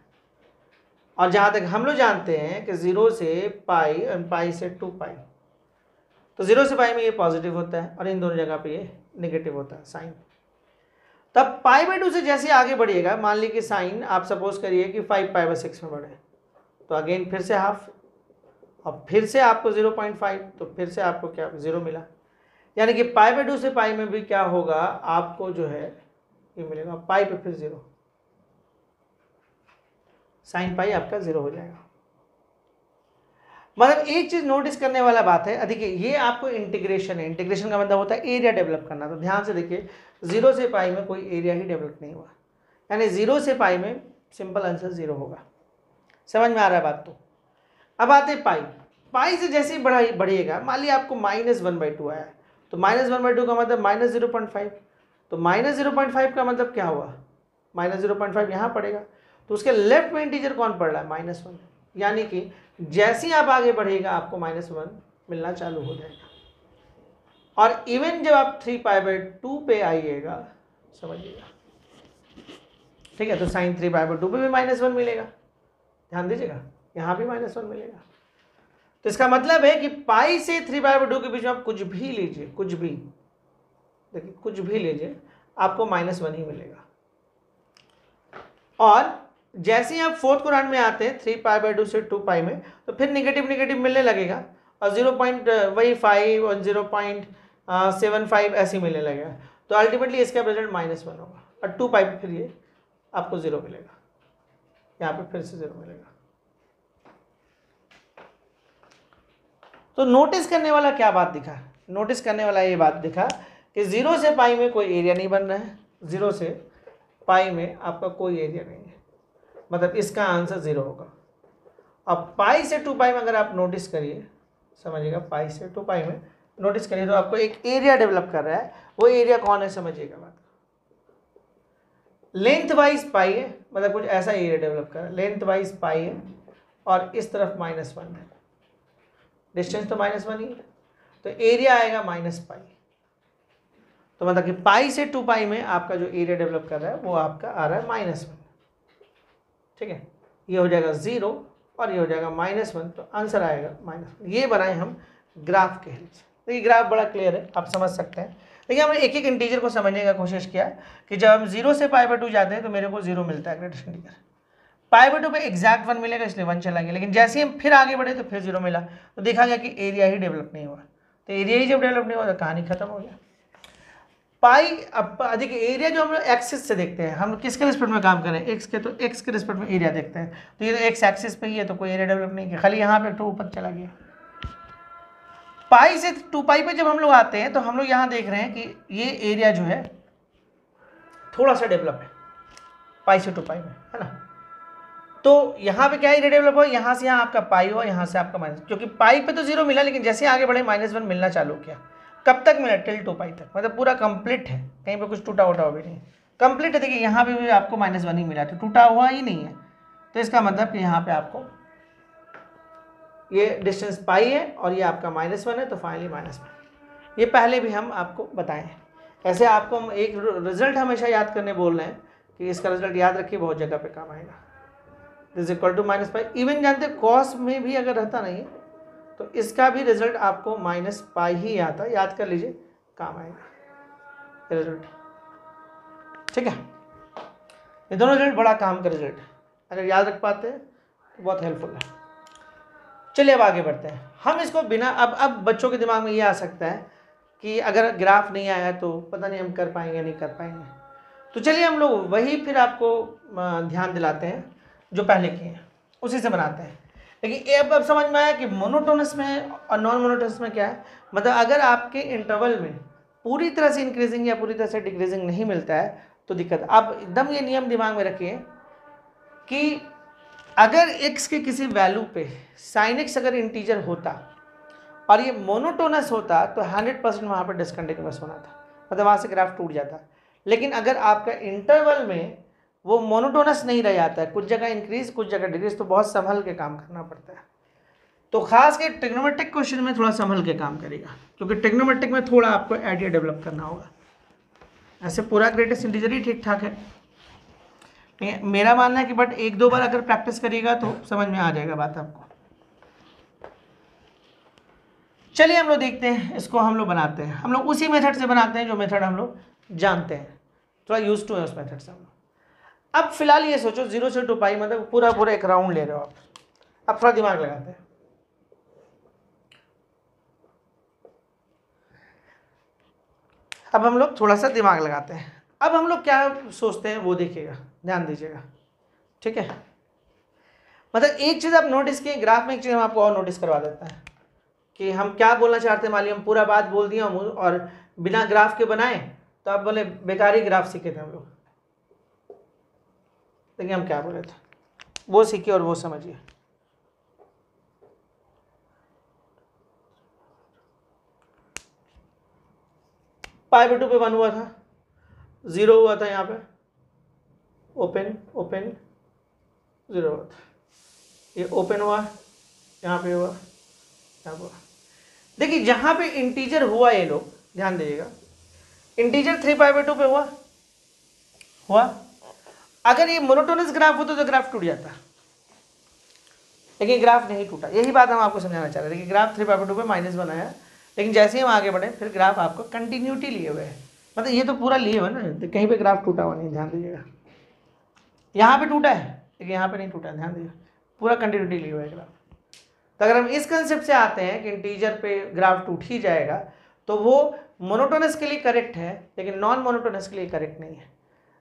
और जहाँ तक हम लोग जानते हैं कि 0 से पाई और पाई से 2 पाई, तो 0 से पाई में ये पॉजिटिव होता है और इन दोनों जगह पे ये नेगेटिव होता है साइन। तब π/2 से जैसे आगे बढ़िएगा, मान लीजिए कि साइन आप सपोज करिए कि 5π/6 में बढ़े, तो अगेन फिर से हाफ, और फिर से आपको 0.5, तो फिर से आपको क्या 0 मिला। यानी कि π/2 से पाई में भी क्या होगा, आपको जो है ये मिलेगा, पाई पे फिर 0, साइन पाई आपका 0 हो जाएगा। मतलब एक चीज नोटिस करने वाला बात है, देखिए ये आपको इंटीग्रेशन है, इंटीग्रेशन का मतलब होता है एरिया डेवलप करना। तो ध्यान से देखिए 0 से पाई में कोई एरिया ही डेवलप नहीं हुआ, यानी 0 से पाई में सिंपल आंसर 0 होगा। समझ में आ रहा है बात। तो अब आते हैं पाई, पाई से जैसे ही बढ़िएगा, मान लिया आपको -1/2 आया, तो -1/2 का मतलब -0.5, तो -0.5 का मतलब क्या हुआ, -0.5 यहाँ पड़ेगा, तो उसके लेफ्ट में इंटीजर कौन पड़ रहा है, -1, यानी कि जैसे ही आप आगे बढ़ेगा आपको -1 मिलना चालू हो जाएगा। और इवन जब आप 3π/2 पे आइएगा, समझिएगा, ठीक है, तो साइन 3π/2 पे भी -1 मिलेगा, ध्यान दीजिएगा, यहाँ भी -1 मिलेगा। तो इसका मतलब है कि पाई से 3π/2 के बीच में आप कुछ भी लीजिए, कुछ भी, देखिए कुछ भी लीजिए, आपको -1 ही मिलेगा। और जैसे ही आप फोर्थ क्वाड्रेंट में आते हैं 3π/2 से 2 पाई में, तो फिर नेगेटिव नेगेटिव मिलने लगेगा, और 0.5 और 0.75 ऐसे मिलने लगेगा, तो अल्टीमेटली इसका रिजल्ट -1 होगा, और 2 पाई पे फिर ये आपको 0 मिलेगा, यहाँ पे फिर से 0 मिलेगा। तो नोटिस करने वाला क्या बात दिखा, नोटिस करने वाला ये बात दिखा कि 0 से पाई में कोई एरिया नहीं बन रहा है, 0 से पाई में आपका कोई एरिया नहीं है, मतलब इसका आंसर 0 होगा। अब पाई से 2 पाई में अगर आप नोटिस करिए, समझिएगा, पाई से 2 पाई में नोटिस करिए, तो आपको एक एरिया डेवलप कर रहा है, वो एरिया कौन है, समझिएगा बात। लेंथ वाइज पाई है, मतलब कुछ ऐसा एरिया डेवलप कर रहा है, लेंथ वाइज पाई है, और इस तरफ -1 है, डिस्टेंस तो -1 ही है, तो एरिया आएगा -पाई। तो मतलब कि पाई से 2 पाई में आपका जो एरिया डेवलप कर रहा है वो आपका आ रहा है -1, ठीक है, ये हो जाएगा 0 और ये हो जाएगा -1, तो आंसर आएगा -1। ये बनाए हम ग्राफ के हेल्प से। तो ये ग्राफ बड़ा क्लियर है, आप समझ सकते हैं। देखिए हमने एक एक इंटीजर को समझने का कोशिश किया कि जब हम 0 से π/2 जाते हैं तो मेरे को 0 मिलता है ग्रेटेस्ट इंटीजर, π/2 पे एग्जैक्ट 1 मिलेगा, इसलिए 1 चला गया। लेकिन जैसे ही हम फिर आगे बढ़े तो फिर 0 मिला, तो देखा गया कि एरिया ही डेवलप नहीं हुआ। तो एरिया ही जब डेवलप नहीं हुआ तो कहानी खत्म हो गया। पाई, अब अधिक एरिया जो हम लोग एक्सिस से देखते हैं, हम किसके रिस्पेक्ट में काम करें, एक्स के, तो एक्स के रिस्पेक्ट में एरिया देखते हैं, तो ये तो एक्स एक्सिस पे ही है, तो कोई एरिया डेवलप नहीं किया, खाली यहाँ पे 2 ऊपर चला गया। पाई से 2 पाई पे जब हम लोग आते हैं तो हम लोग यहाँ देख रहे हैं कि ये एरिया जो है थोड़ा सा डेवलप है पाई से 2 पाई में, है ना। तो यहाँ पे क्या एरिया डेवलप हो, यहाँ से यहाँ आपका पाई हो, यहाँ से आपका माइनस, क्योंकि पाई पे तो 0 मिला, लेकिन जैसे आगे बढ़े -1 मिलना चालू किया। कब तक मिला, टिल 2 पाई तक, मतलब पूरा कंप्लीट है, कहीं पे कुछ टूटा उटा भी नहीं, कंप्लीट है। देखिए यहाँ पे भी आपको -1 ही मिला, तो टूटा हुआ ही नहीं है, तो इसका मतलब कि यहाँ पे आपको ये डिस्टेंस पाई है और ये आपका -1 है, तो फाइनली -1। ये पहले भी हम आपको बताएं हैं। ऐसे आपको हम एक रिजल्ट हमेशा याद करने बोल रहे हैं कि इसका रिजल्ट याद रखिए, बहुत जगह पे काम आएगा। This equal to -pi, even जानते कॉस में भी अगर रहता नहीं तो इसका भी रिजल्ट आपको -पाई ही आता, याद कर लीजिए, काम आएगा रिजल्ट, ठीक है। ये दोनों रिजल्ट बड़ा काम का रिजल्ट है, अगर याद रख पाते हैं तो बहुत हेल्पफुल है। चलिए अब आगे बढ़ते हैं। हम इसको बिना, अब बच्चों के दिमाग में ये आ सकता है कि अगर ग्राफ नहीं आया तो पता नहीं हम कर पाएंगे नहीं कर पाएंगे, तो चलिए हम लोग वही फिर आपको ध्यान दिलाते हैं जो पहले किए हैं। उसी से बनाते हैं। लेकिन ये अब समझ में आया कि मोनोटोनस में और नॉन मोनोटोनस में क्या है, मतलब अगर आपके इंटरवल में पूरी तरह से इंक्रीजिंग या पूरी तरह से डिक्रीजिंग नहीं मिलता है तो दिक्कत। आप एकदम ये नियम दिमाग में रखिए कि अगर x के किसी वैल्यू पे sin x अगर इंटीजर होता और ये मोनोटोनस होता तो 100% वहाँ पर डिसकंटिन्यूअस होना था, मतलब वहाँ से ग्राफ टूट जाता। लेकिन अगर आपका इंटरवल में वो मोनोटोनस नहीं रह जाता है, कुछ जगह इंक्रीज कुछ जगह डिक्रीज, तो बहुत संभल के काम करना पड़ता है। तो खास के ट्रिग्नोमेट्रिक क्वेश्चन में थोड़ा संभल के काम करेगा, क्योंकि ट्रिग्नोमेट्रिक में थोड़ा आपको आइडिया डेवलप करना होगा। ऐसे पूरा ग्रेटेस्ट इंटीजर ही ठीक ठाक है, मेरा मानना है कि बट एक दो बार अगर प्रैक्टिस करिएगा तो समझ में आ जाएगा बात आपको। चलिए हम लोग देखते हैं, इसको हम लोग बनाते हैं। हम लोग उसी मेथड से बनाते हैं जो मेथड हम लोग जानते हैं, थोड़ा यूज टू है उस मेथड से हम लोग। अब फिलहाल ये सोचो 0 से 2 पाई मतलब पूरा पूरा एक राउंड ले रहे हो आप। अब थोड़ा दिमाग लगाते हैं। अब हम लोग थोड़ा सा दिमाग लगाते हैं। अब हम लोग क्या सोचते हैं वो देखिएगा, ध्यान दीजिएगा, ठीक है। मतलब एक चीज़ आप नोटिस किए ग्राफ में, एक चीज़ हम आपको और नोटिस करवा देता है कि हम क्या बोलना चाहते हैं। मान लीजिए हम पूरा बात बोल दिया और बिना ग्राफ के बनाए तो आप बोले बेकारी ग्राफ सीखे थे हम लोग। देखिए हम क्या बोले थे, वो सीखिए और वो समझिए। π/2 पे 1 हुआ था, 0 हुआ था, यहाँ पे ओपन ओपन 0 हुआ था, ये ओपन हुआ, यहाँ पे हुआ, यहाँ हुआ। देखिए जहाँ पे इंटीजर हुआ, ये लोग ध्यान दीजिएगा, इंटीजर 3π/2 पे हुआ। अगर ये मोनोटोनस ग्राफ होता तो ग्राफ टूट जाता, लेकिन ग्राफ नहीं टूटा। यही बात हम आपको समझाना चाह रहे थे कि ग्राफ 3π/2 पे -1 आया, लेकिन जैसे ही हम आगे बढ़े फिर ग्राफ आपको कंटिन्यूटी लिए हुए है, मतलब ये तो पूरा लिए हुए ना, तो कहीं पे ग्राफ टूटा हुआ नहीं, ध्यान दीजिएगा। यहाँ पे टूटा है लेकिन यहाँ पे नहीं टूटा, ध्यान दीजिए, पूरा कंटिन्यूटी लिए हुआ है ग्राफ। तो अगर हम इस कंसेप्ट से आते हैं कि इंटीजर पे ग्राफ टूट ही जाएगा तो वो मोनोटोनस के लिए करेक्ट है, लेकिन नॉन मोनोटोनस के लिए करेक्ट नहीं है।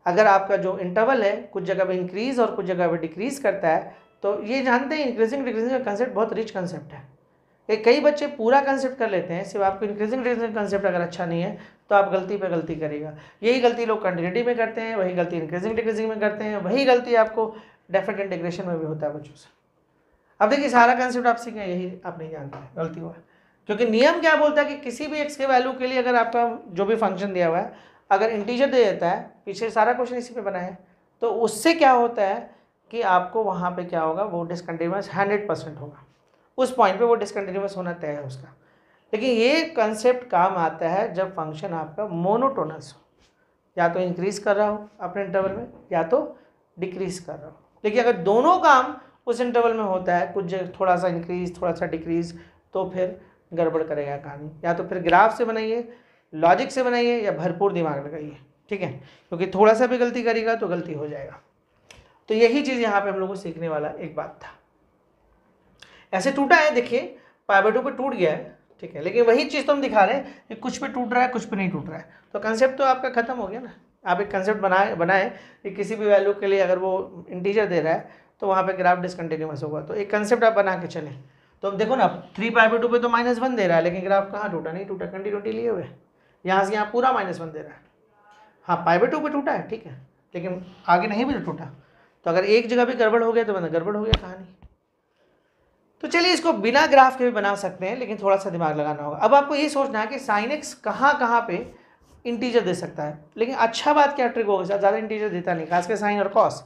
अगर आपका जो इंटरवल है कुछ जगह पे इंक्रीज और कुछ जगह पे डिक्रीज करता है, तो ये जानते हैं इंक्रीजिंग डिक्रीजिंग का कंसेप्ट बहुत रिच कंसेप्ट है। कई बच्चे पूरा कंसेप्ट कर लेते हैं, सिर्फ आपको इंक्रीजिंग डिक्रीजिंग कंसेप्ट अगर अच्छा नहीं है तो आप गलती पे गलती करेगा। यही गलती लोग कंटिन्यूटी में करते हैं, वही गलती इंक्रीजिंग डिक्रीजिंग में करते हैं, वही गलती आपको डेफिनेट इंटीग्रेशन में भी होता है बच्चों से। अब देखिए सारा कंसेप्ट आप सीखें, यही आप नहीं जानते हैं, गलती हुआ। क्योंकि नियम क्या बोलता है कि किसी भी एक्स के वैल्यू के लिए अगर आपका जो भी फंक्शन दिया हुआ है अगर इंटीजर दे देता है, पीछे सारा क्वेश्चन इसी पे बना है, तो उससे क्या होता है कि आपको वहाँ पे क्या होगा, वो डिसकंटिन्यूअस 100% होगा। उस पॉइंट पे वो डिसकंटिन्यूअस होना तय है उसका। लेकिन ये कंसेप्ट काम आता है जब फंक्शन आपका मोनोटोनस हो, या तो इंक्रीज कर रहा हो अपने इंटरवल में या तो डिक्रीज कर रहा हो। लेकिन अगर दोनों काम उस इंटरवल में होता है, कुछ थोड़ा सा इंक्रीज थोड़ा सा डिक्रीज, तो फिर गड़बड़ करेगा कहानी। या तो फिर ग्राफ से बनाइए, लॉजिक से बनाइए, या भरपूर दिमाग लगाइए, ठीक है, क्योंकि थोड़ा सा भी गलती करेगा तो गलती हो जाएगा। तो यही चीज़ यहाँ पे हम लोग को सीखने वाला एक बात था। ऐसे टूटा है, देखिए π/2 पे टूट गया है, ठीक है, लेकिन वही चीज़ तो हम दिखा रहे हैं कि कुछ पे टूट रहा है कुछ पे नहीं टूट रहा है। तो कंसेप्ट तो आपका खत्म हो गया ना। आप एक कंसेप्ट बनाए कि किसी भी वैल्यू के लिए अगर वो इंटीजर दे रहा है तो वहाँ पे ग्राफ डिसकंटिन्यूअस होगा। तो एक कंसेप्ट आप बना के चलें। तो अब देखो ना, 3π/2 पे तो -1 दे रहा है, लेकिन ग्राफ कहाँ टूटा, नहीं टूटा, कंटिन्यूटी लिए हुए। यहाँ से यहाँ पूरा -1 दे रहा है। हाँ π/2 पे टूटा है, ठीक है, लेकिन आगे नहीं भी टूटा। तो अगर एक जगह भी गड़बड़ हो गया तो मतलब गड़बड़ हो गया कहानी। तो चलिए इसको बिना ग्राफ के भी बना सकते हैं, लेकिन थोड़ा सा दिमाग लगाना होगा। अब आपको ये सोचना है कि sin x कहाँ पे इंटीजर दे सकता है। लेकिन अच्छा बात क्या ट्रिक होगा, ज़्यादा इंटीजर देता नहीं, खासकर साइन और कॉस।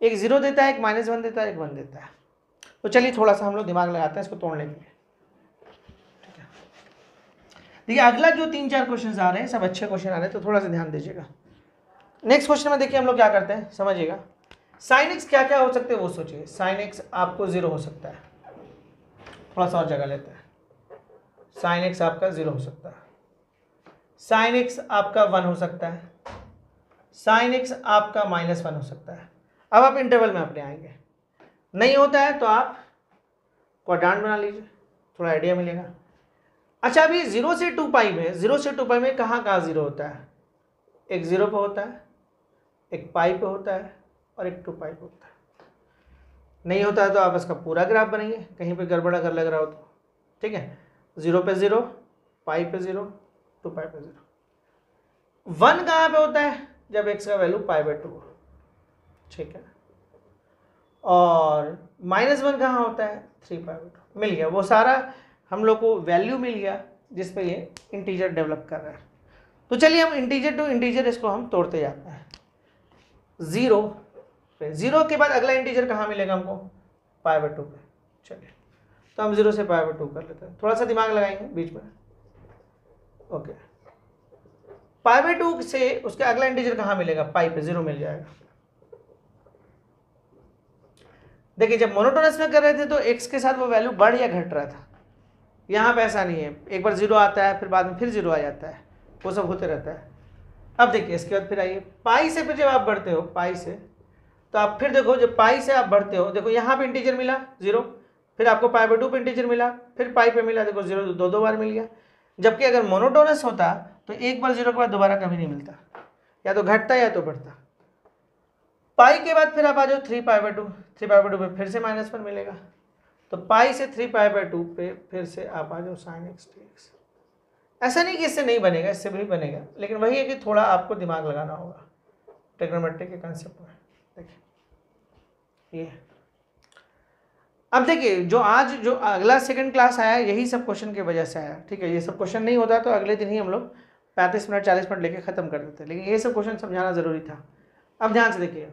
एक 0 देता है, एक -1 देता है, एक 1 देता है। तो चलिए थोड़ा सा हम लोग दिमाग लगाते हैं इसको तोड़ने के लिए, ठीक है। देखिए अगला जो 3-4 क्वेश्चन आ रहे हैं सब अच्छे क्वेश्चन आ रहे हैं, तो थोड़ा सा ध्यान दीजिएगा। नेक्स्ट क्वेश्चन में देखिए हम लोग क्या करते हैं, समझिएगा। sin x क्या क्या हो सकते हैं वो सोचिए। sin x आपको 0 हो सकता है, थोड़ा सा और जगह लेते हैं। sin x आपका 0 हो सकता है, sin x आपका 1 हो सकता है, sin x आपका -1 हो सकता है। अब आप इंटरवल में अपने आएंगे, नहीं होता है तो आप क्वाड्रेंट बना लीजिए, थोड़ा आइडिया मिलेगा। अच्छा अभी 0 से 2 पाई में, 0 से 2 पाई में कहाँ 0 होता है? एक 0 पे होता है, एक पाई पे होता है और एक 2 पाई पे होता है। नहीं होता है तो आप इसका पूरा ग्राफ बनाइए, कहीं पे गड़बड़ अगर लग रहा हो तो, ठीक है। 0 पे 0, पाई पे 0, 2 पाई पे 0। 1 कहाँ पे होता है? जब x का वैल्यू π/2 हो, ठीक है। और -1 कहाँ होता है? 3π/2। मिल गया वो सारा, हम लोग को वैल्यू मिल गया जिस पे ये इंटीजर डेवलप कर रहा है। तो चलिए हम इंटीजर टू इंटीजर इसको हम तोड़ते जाते हैं। 0 पे, 0 के बाद अगला इंटीजर कहाँ मिलेगा हमको? π/2 पे। चलिए तो हम 0 से π/2 कर लेते हैं, थोड़ा सा दिमाग लगाएंगे बीच में। ओके, π/2 से उसके अगला इंटीजर कहाँ मिलेगा? पाई पे 0 मिल जाएगा। देखिए जब मोनोटोनस में कर रहे थे तो x के साथ वो वैल्यू बढ़ या घट रहा था, यहाँ पे ऐसा नहीं है, एक बार 0 आता है फिर बाद में फिर 0 आ जाता है, वो सब होते रहता है। अब देखिए इसके बाद फिर आइए पाई से, फिर जब आप बढ़ते हो पाई से, तो आप फिर देखो जब पाई से आप बढ़ते हो, देखो यहाँ पे इंटीजर मिला 0, फिर आपको π/2 पे इंटीजर मिला, फिर पाई पे मिला, देखो 0 दो बार मिल गया। जबकि अगर मोनोटोनस होता तो एक बार 0 के बाद दोबारा कभी नहीं मिलता, या तो घटता या तो बढ़ता। पाई के बाद फिर आप आ जाओ 3π/2, 3π/2 पे फिर से -1 मिलेगा, तो पाई से 3π/2 पे फिर से आप आ जाओ sin x dx। ऐसा नहीं कि इससे नहीं बनेगा, इससे भी बनेगा, लेकिन वही है कि थोड़ा आपको दिमाग लगाना होगा ट्रिग्नोमेट्री के कंसेप्ट में। देखिए ये, अब देखिए जो आज जो अगला सेकंड क्लास आया यही सब क्वेश्चन की वजह से आया, ठीक है। ये सब क्वेश्चन नहीं होता तो अगले दिन ही हम लोग 35 मिनट 40 मिनट लेके खत्म कर देते, लेकिन ये सब क्वेश्चन समझाना जरूरी था। अब ध्यान से देखिए,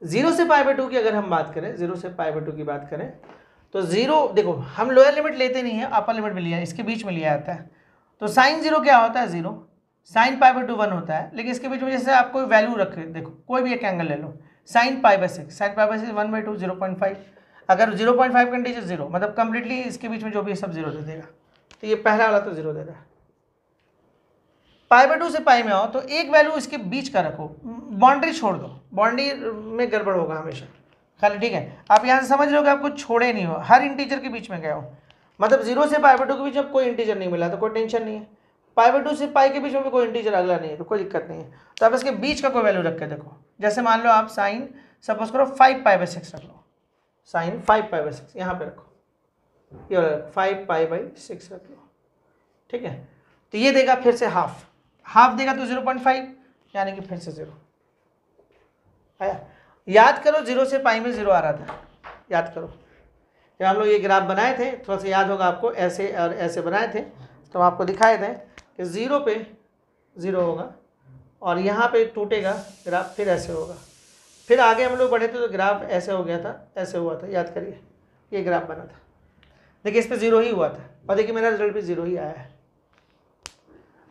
0 से π/2 की अगर हम बात करें, 0 से π/2 की बात करें तो 0, देखो हम लोअर लिमिट लेते नहीं है, अपर लिमिट में लिया, इसके बीच में लिया जाता है। तो sin 0 क्या होता है? 0। sin π/2 1 होता है, लेकिन इसके बीच में जैसे आप कोई वैल्यू रखे, देखो कोई भी एक एंगल ले लो, sin π/6, sin π/6 1/2 0.5, अगर 0.5 का इंटीजर 0, मतलब कंप्लीटली इसके बीच में जो भी सब 0 दे देगा, तो ये पहला वाला तो 0 दे रहा है। π/2 से पाई में आओ तो एक वैल्यू इसके बीच का रखो, बाउंड्री छोड़ दो, बाउंड्री में गड़बड़ होगा हमेशा खाली, ठीक है। आप यहाँ से समझ रहे हो कि आपको छोड़े नहीं हो, हर इंटीजर के बीच में गए हो, मतलब 0 से π/2 के बीच में कोई इंटीजर नहीं मिला तो कोई टेंशन नहीं है, π/2 से पाई के बीच में भी कोई इंटीजर अगला नहीं है तो कोई दिक्कत नहीं है। तो आप इसके बीच का कोई वैल्यू रख के देखो, जैसे मान लो आप साइन सपोज करो 5π/6 रख लो, साइन 5π/6 यहाँ पे रखो, ये 5π/6 रख लो, ठीक है। तो ये देगा फिर से हाफ देगा तो 0.5, यानी कि फिर से 0 आया। याद करो 0 से पाई में 0 आ रहा था, याद करो जब हम लोग ये ग्राफ बनाए थे, थोड़ा सा याद होगा आपको, ऐसे और ऐसे बनाए थे, तो हम आपको दिखाए थे कि 0 पे 0 होगा और यहाँ पे टूटेगा ग्राफ, फिर ऐसे होगा, फिर आगे हम लोग बढ़े थे तो ग्राफ ऐसे हो गया था, ऐसे हुआ था, याद करिए ये ग्राफ बना था। देखिए इस पर 0 ही हुआ था और देखिए मेरा रिजल्ट भी 0 ही आया है।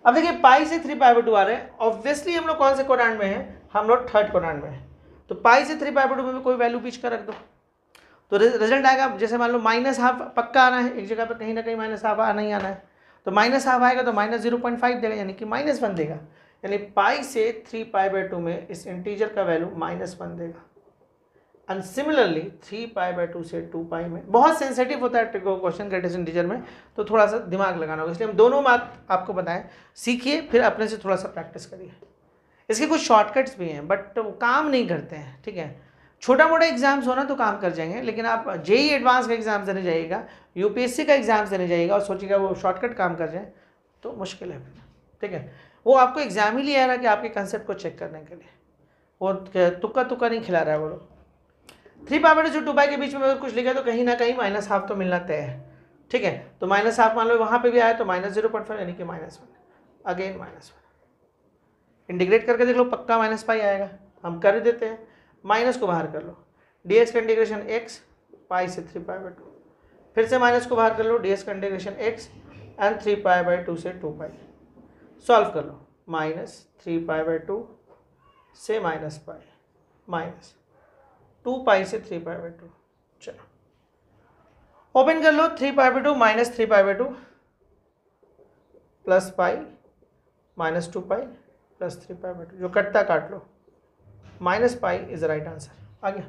अब देखिए पाई से 3π/2 आ रहे हैं, ऑब्वियसली हम लोग कौन से क्वाड्रेंट में हैं? हम लोग थर्ड क्वाड्रेंट में हैं, तो पाई से 3π/2 में भी कोई वैल्यू बीच का रख दो तो रिजल्ट आएगा, जैसे मान लो -½ पक्का आना है, एक जगह पर कहीं ना कहीं -½ आना ही आना है, तो -½ आएगा तो -0.5 देगा, यानी कि -1 देगा, यानी पाई से 3π/2 में इस इंटीजर का वैल्यू -1 देगा। एंड सिमिलरली 3π/2 से 2 पाई में, बहुत सेंसिटिव होता है क्वेश्चन ग्रेटेस्ट इंटीजर में, तो थोड़ा सा दिमाग लगाना होगा, इसलिए हम दोनों बात आपको बताएं, सीखिए फिर अपने से थोड़ा सा प्रैक्टिस करिए। इसके कुछ शॉर्टकट्स भी हैं बट वो काम नहीं करते हैं, ठीक है। छोटा मोटा एग्जाम्स होना तो काम कर जाएंगे, लेकिन आप जेई एडवांस का एग्जाम देने जाइएगा, यूपीएससी का एग्जाम देने जाइएगा और सोचिएगा वो शॉर्टकट काम कर जाए तो मुश्किल है, ठीक है। वो आपको एग्जाम ही लिया है ना कि आपके कंसेप्ट को चेक करने के लिए, वो तुक्का नहीं खिला रहा है वो लोग। 3π/2 से 2 पाई के बीच में अगर कुछ लिखा तो कहीं ना कहीं -½ तो मिलना तय है, ठीक है। तो -½ मान लो वहाँ पे भी आया तो -0.5 यानी कि -1, अगेन -1, इंटीग्रेट करके देख लो पक्का -π आएगा, हम कर देते हैं, माइनस को बाहर कर लो, dx का इंटीग्रेशन x पाई से 3π/2, फिर से माइनस को बाहर कर लो, dx का इंटीग्रेशन x एंड 3π/2 से 2 पाई, सॉल्व कर लो, -3π/2 से -π माइनस 2 पाई से 3π/2, चलो ओपन कर लो, 3π/2 minus 3π/2 plus pi minus 2 pi plus 3π/2, जो कटता काट लो, -π इज राइट आंसर आ गया,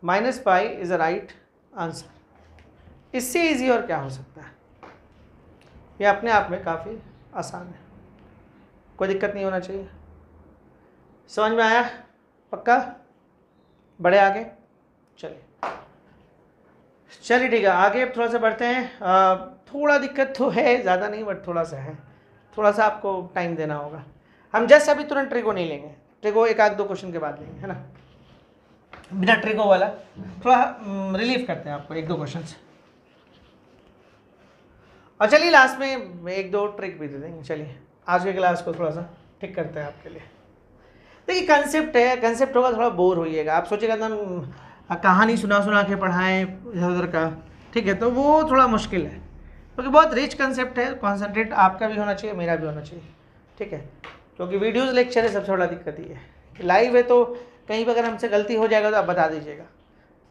-π इज अ राइट आंसर। इससे इजी और क्या हो सकता है? ये अपने आप में काफ़ी आसान है, कोई दिक्कत नहीं होना चाहिए। समझ में आया? पक्का? बढ़े आगे? चलिए ठीक है, आगे अब थोड़ा सा बढ़ते हैं। थोड़ा दिक्कत तो है, ज़्यादा नहीं बट थोड़ा सा है, थोड़ा सा आपको टाइम देना होगा। हम जस्ट अभी तुरंत ट्रिको नहीं लेंगे, ट्रिको एक आध दो क्वेश्चन के बाद लेंगे, है ना, बिना ट्रिको वाला थोड़ा रिलीव करते हैं आपको एक दो क्वेश्चन से। और चलिए लास्ट में एक दो ट्रिक भी दे देंगे। चलिए आज के क्लास को थोड़ा सा ठीक करते हैं आपके लिए। देखिए कंसेप्ट है, कंसेप्ट होगा थोड़ा बोर होइएगा, आप सोचिएगा ना कहानी सुना के पढ़ाएं इधर उधर का, ठीक है, तो वो थोड़ा मुश्किल है, क्योंकि बहुत रिच कंसेप्ट है। कॉन्सेंट्रेट आपका भी होना चाहिए, मेरा भी होना चाहिए, ठीक है, क्योंकि वीडियोज़ लेक्चर है, सबसे बड़ा दिक्कत ये है। लाइव है तो कहीं पर अगर हमसे गलती हो जाएगा तो आप बता दीजिएगा,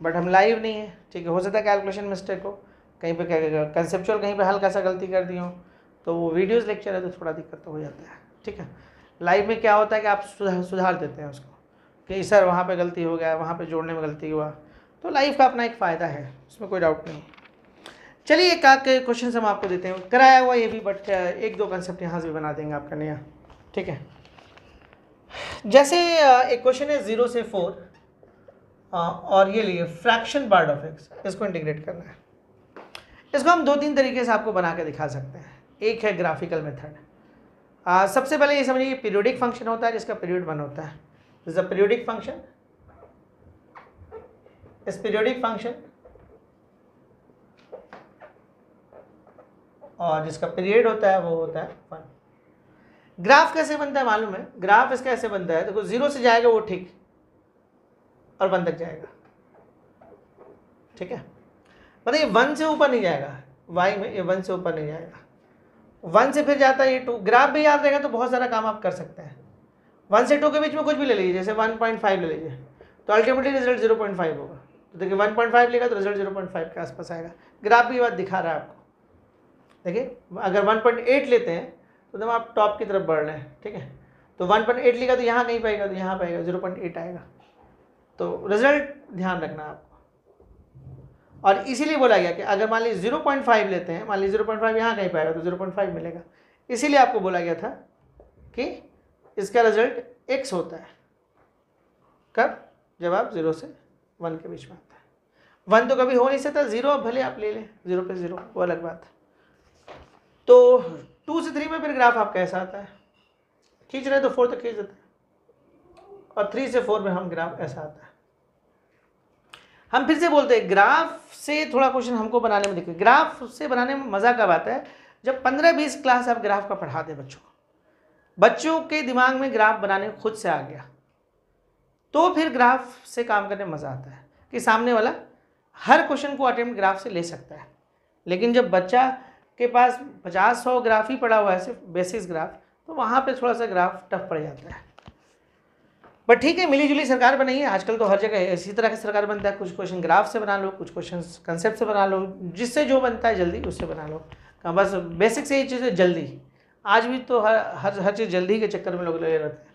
बट हम लाइव नहीं है, ठीक है, हो सकता है कैलकुलेशन मिस्टेक हो, कहीं पे कंसेप्चुअल कहीं पे हल्का सा गलती कर दी हो, तो वो वीडियोज़ लेक्चर है तो थोड़ा दिक्कत तो हो जाता है, ठीक है। लाइव में क्या होता है कि आप सुधार देते हैं उसको कि सर वहाँ पे गलती हो गया, वहाँ पे जोड़ने में गलती हुआ, तो लाइव का अपना एक फ़ायदा है, उसमें कोई डाउट नहीं। चलिए एक आध के क्वेश्चन हम आपको देते हैं, कराया हुआ ये भी, बट एक दो कंसेप्ट यहाँ से भी बना देंगे आपका नया, ठीक है। जैसे एक क्वेश्चन है 0 से 4 और ये लिए फ्रैक्शन पार्ट ऑफ एक्स, इसको इंटीग्रेट करना है। इसको हम दो तीन तरीके से आपको बना के दिखा सकते हैं। एक है ग्राफिकल मेथड। सबसे पहले ये समझिए पीरियोडिक फंक्शन होता है जिसका पीरियड 1 होता है, this is a periodic function, इस पीरियोडिक फंक्शन और जिसका पीरियड होता है वो होता है 1। ग्राफ कैसे बनता है मालूम है? ग्राफ इसका ऐसे बनता है, देखो 0 से जाएगा वो ठीक और 1 तक जाएगा, ठीक है, मतलब ये 1 से ऊपर नहीं जाएगा, y में ये 1 से ऊपर नहीं जाएगा, 1 से फिर जाता है ये 2। ग्राफ भी याद रहेगा तो बहुत सारा काम आप कर सकते हैं। 1 से 2 के बीच में कुछ भी ले लीजिए, जैसे 1.5 ले लीजिए, तो अल्टीमेटली रिजल्ट 0.5 होगा। तो देखिए 1.5 लेगा तो रिजल्ट 0.5 के आसपास आएगा। ग्राफ भी ये बात दिखा रहा है आपको। देखिए अगर 1.8 लेते हैं तो एकदम आप टॉप की तरफ बढ़ रहे हैं, ठीक है, तो 1.8 लेगा तो यहाँ कहीं पाएगा, तो यहाँ पाएगा 0.8 आएगा, तो रिजल्ट ध्यान रखना आपको। और इसीलिए बोला गया कि अगर मान लीजिए 0.5 लेते हैं, मान लीजिए 0.5 यहाँ कहीं पाएगा तो 0.5 मिलेगा, इसीलिए आपको बोला गया था कि इसका रिजल्ट x होता है। कब? जब आप 0 से 1 के बीच में आता है। 1 तो कभी हो नहीं सकता, 0 भले आप ले लें, 0 पे 0 वो अलग बात है। तो 2 से 3 में फिर ग्राफ आपका ऐसा आता है, खींच रहे तो 4 तक खींच देते हैं, और 3 से 4 में हम ग्राफ ऐसा आता है। हम फिर से बोलते हैं ग्राफ से थोड़ा क्वेश्चन हमको बनाने में दिक्कत। ग्राफ से बनाने में मज़ा कब आता है? जब 15-20 क्लास आप ग्राफ का पढ़ा दें बच्चों को, बच्चों के दिमाग में ग्राफ बनाने खुद से आ गया, तो फिर ग्राफ से काम करने में मज़ा आता है कि सामने वाला हर क्वेश्चन को अटेम्प्ट ग्राफ से ले सकता है। लेकिन जब बच्चा के पास 50-100 ग्राफ ही पड़ा हुआ है, सिर्फ बेसिक्स ग्राफ, तो वहाँ पे थोड़ा सा ग्राफ टफ पड़ जाता है। बट ठीक है, मिली जुली सरकार बनाई है, आजकल तो हर जगह इसी तरह की सरकार बनता है। कुछ क्वेश्चन ग्राफ से बना लो, कुछ क्वेश्चन कंसेप्ट से बना लो, जिससे जो बनता है जल्दी उससे बना लो। बस बेसिक से ही चीज़ है जल्दी। आज भी तो हर चीज़ जल्दी के चक्कर में लोग लगे रहते हैं।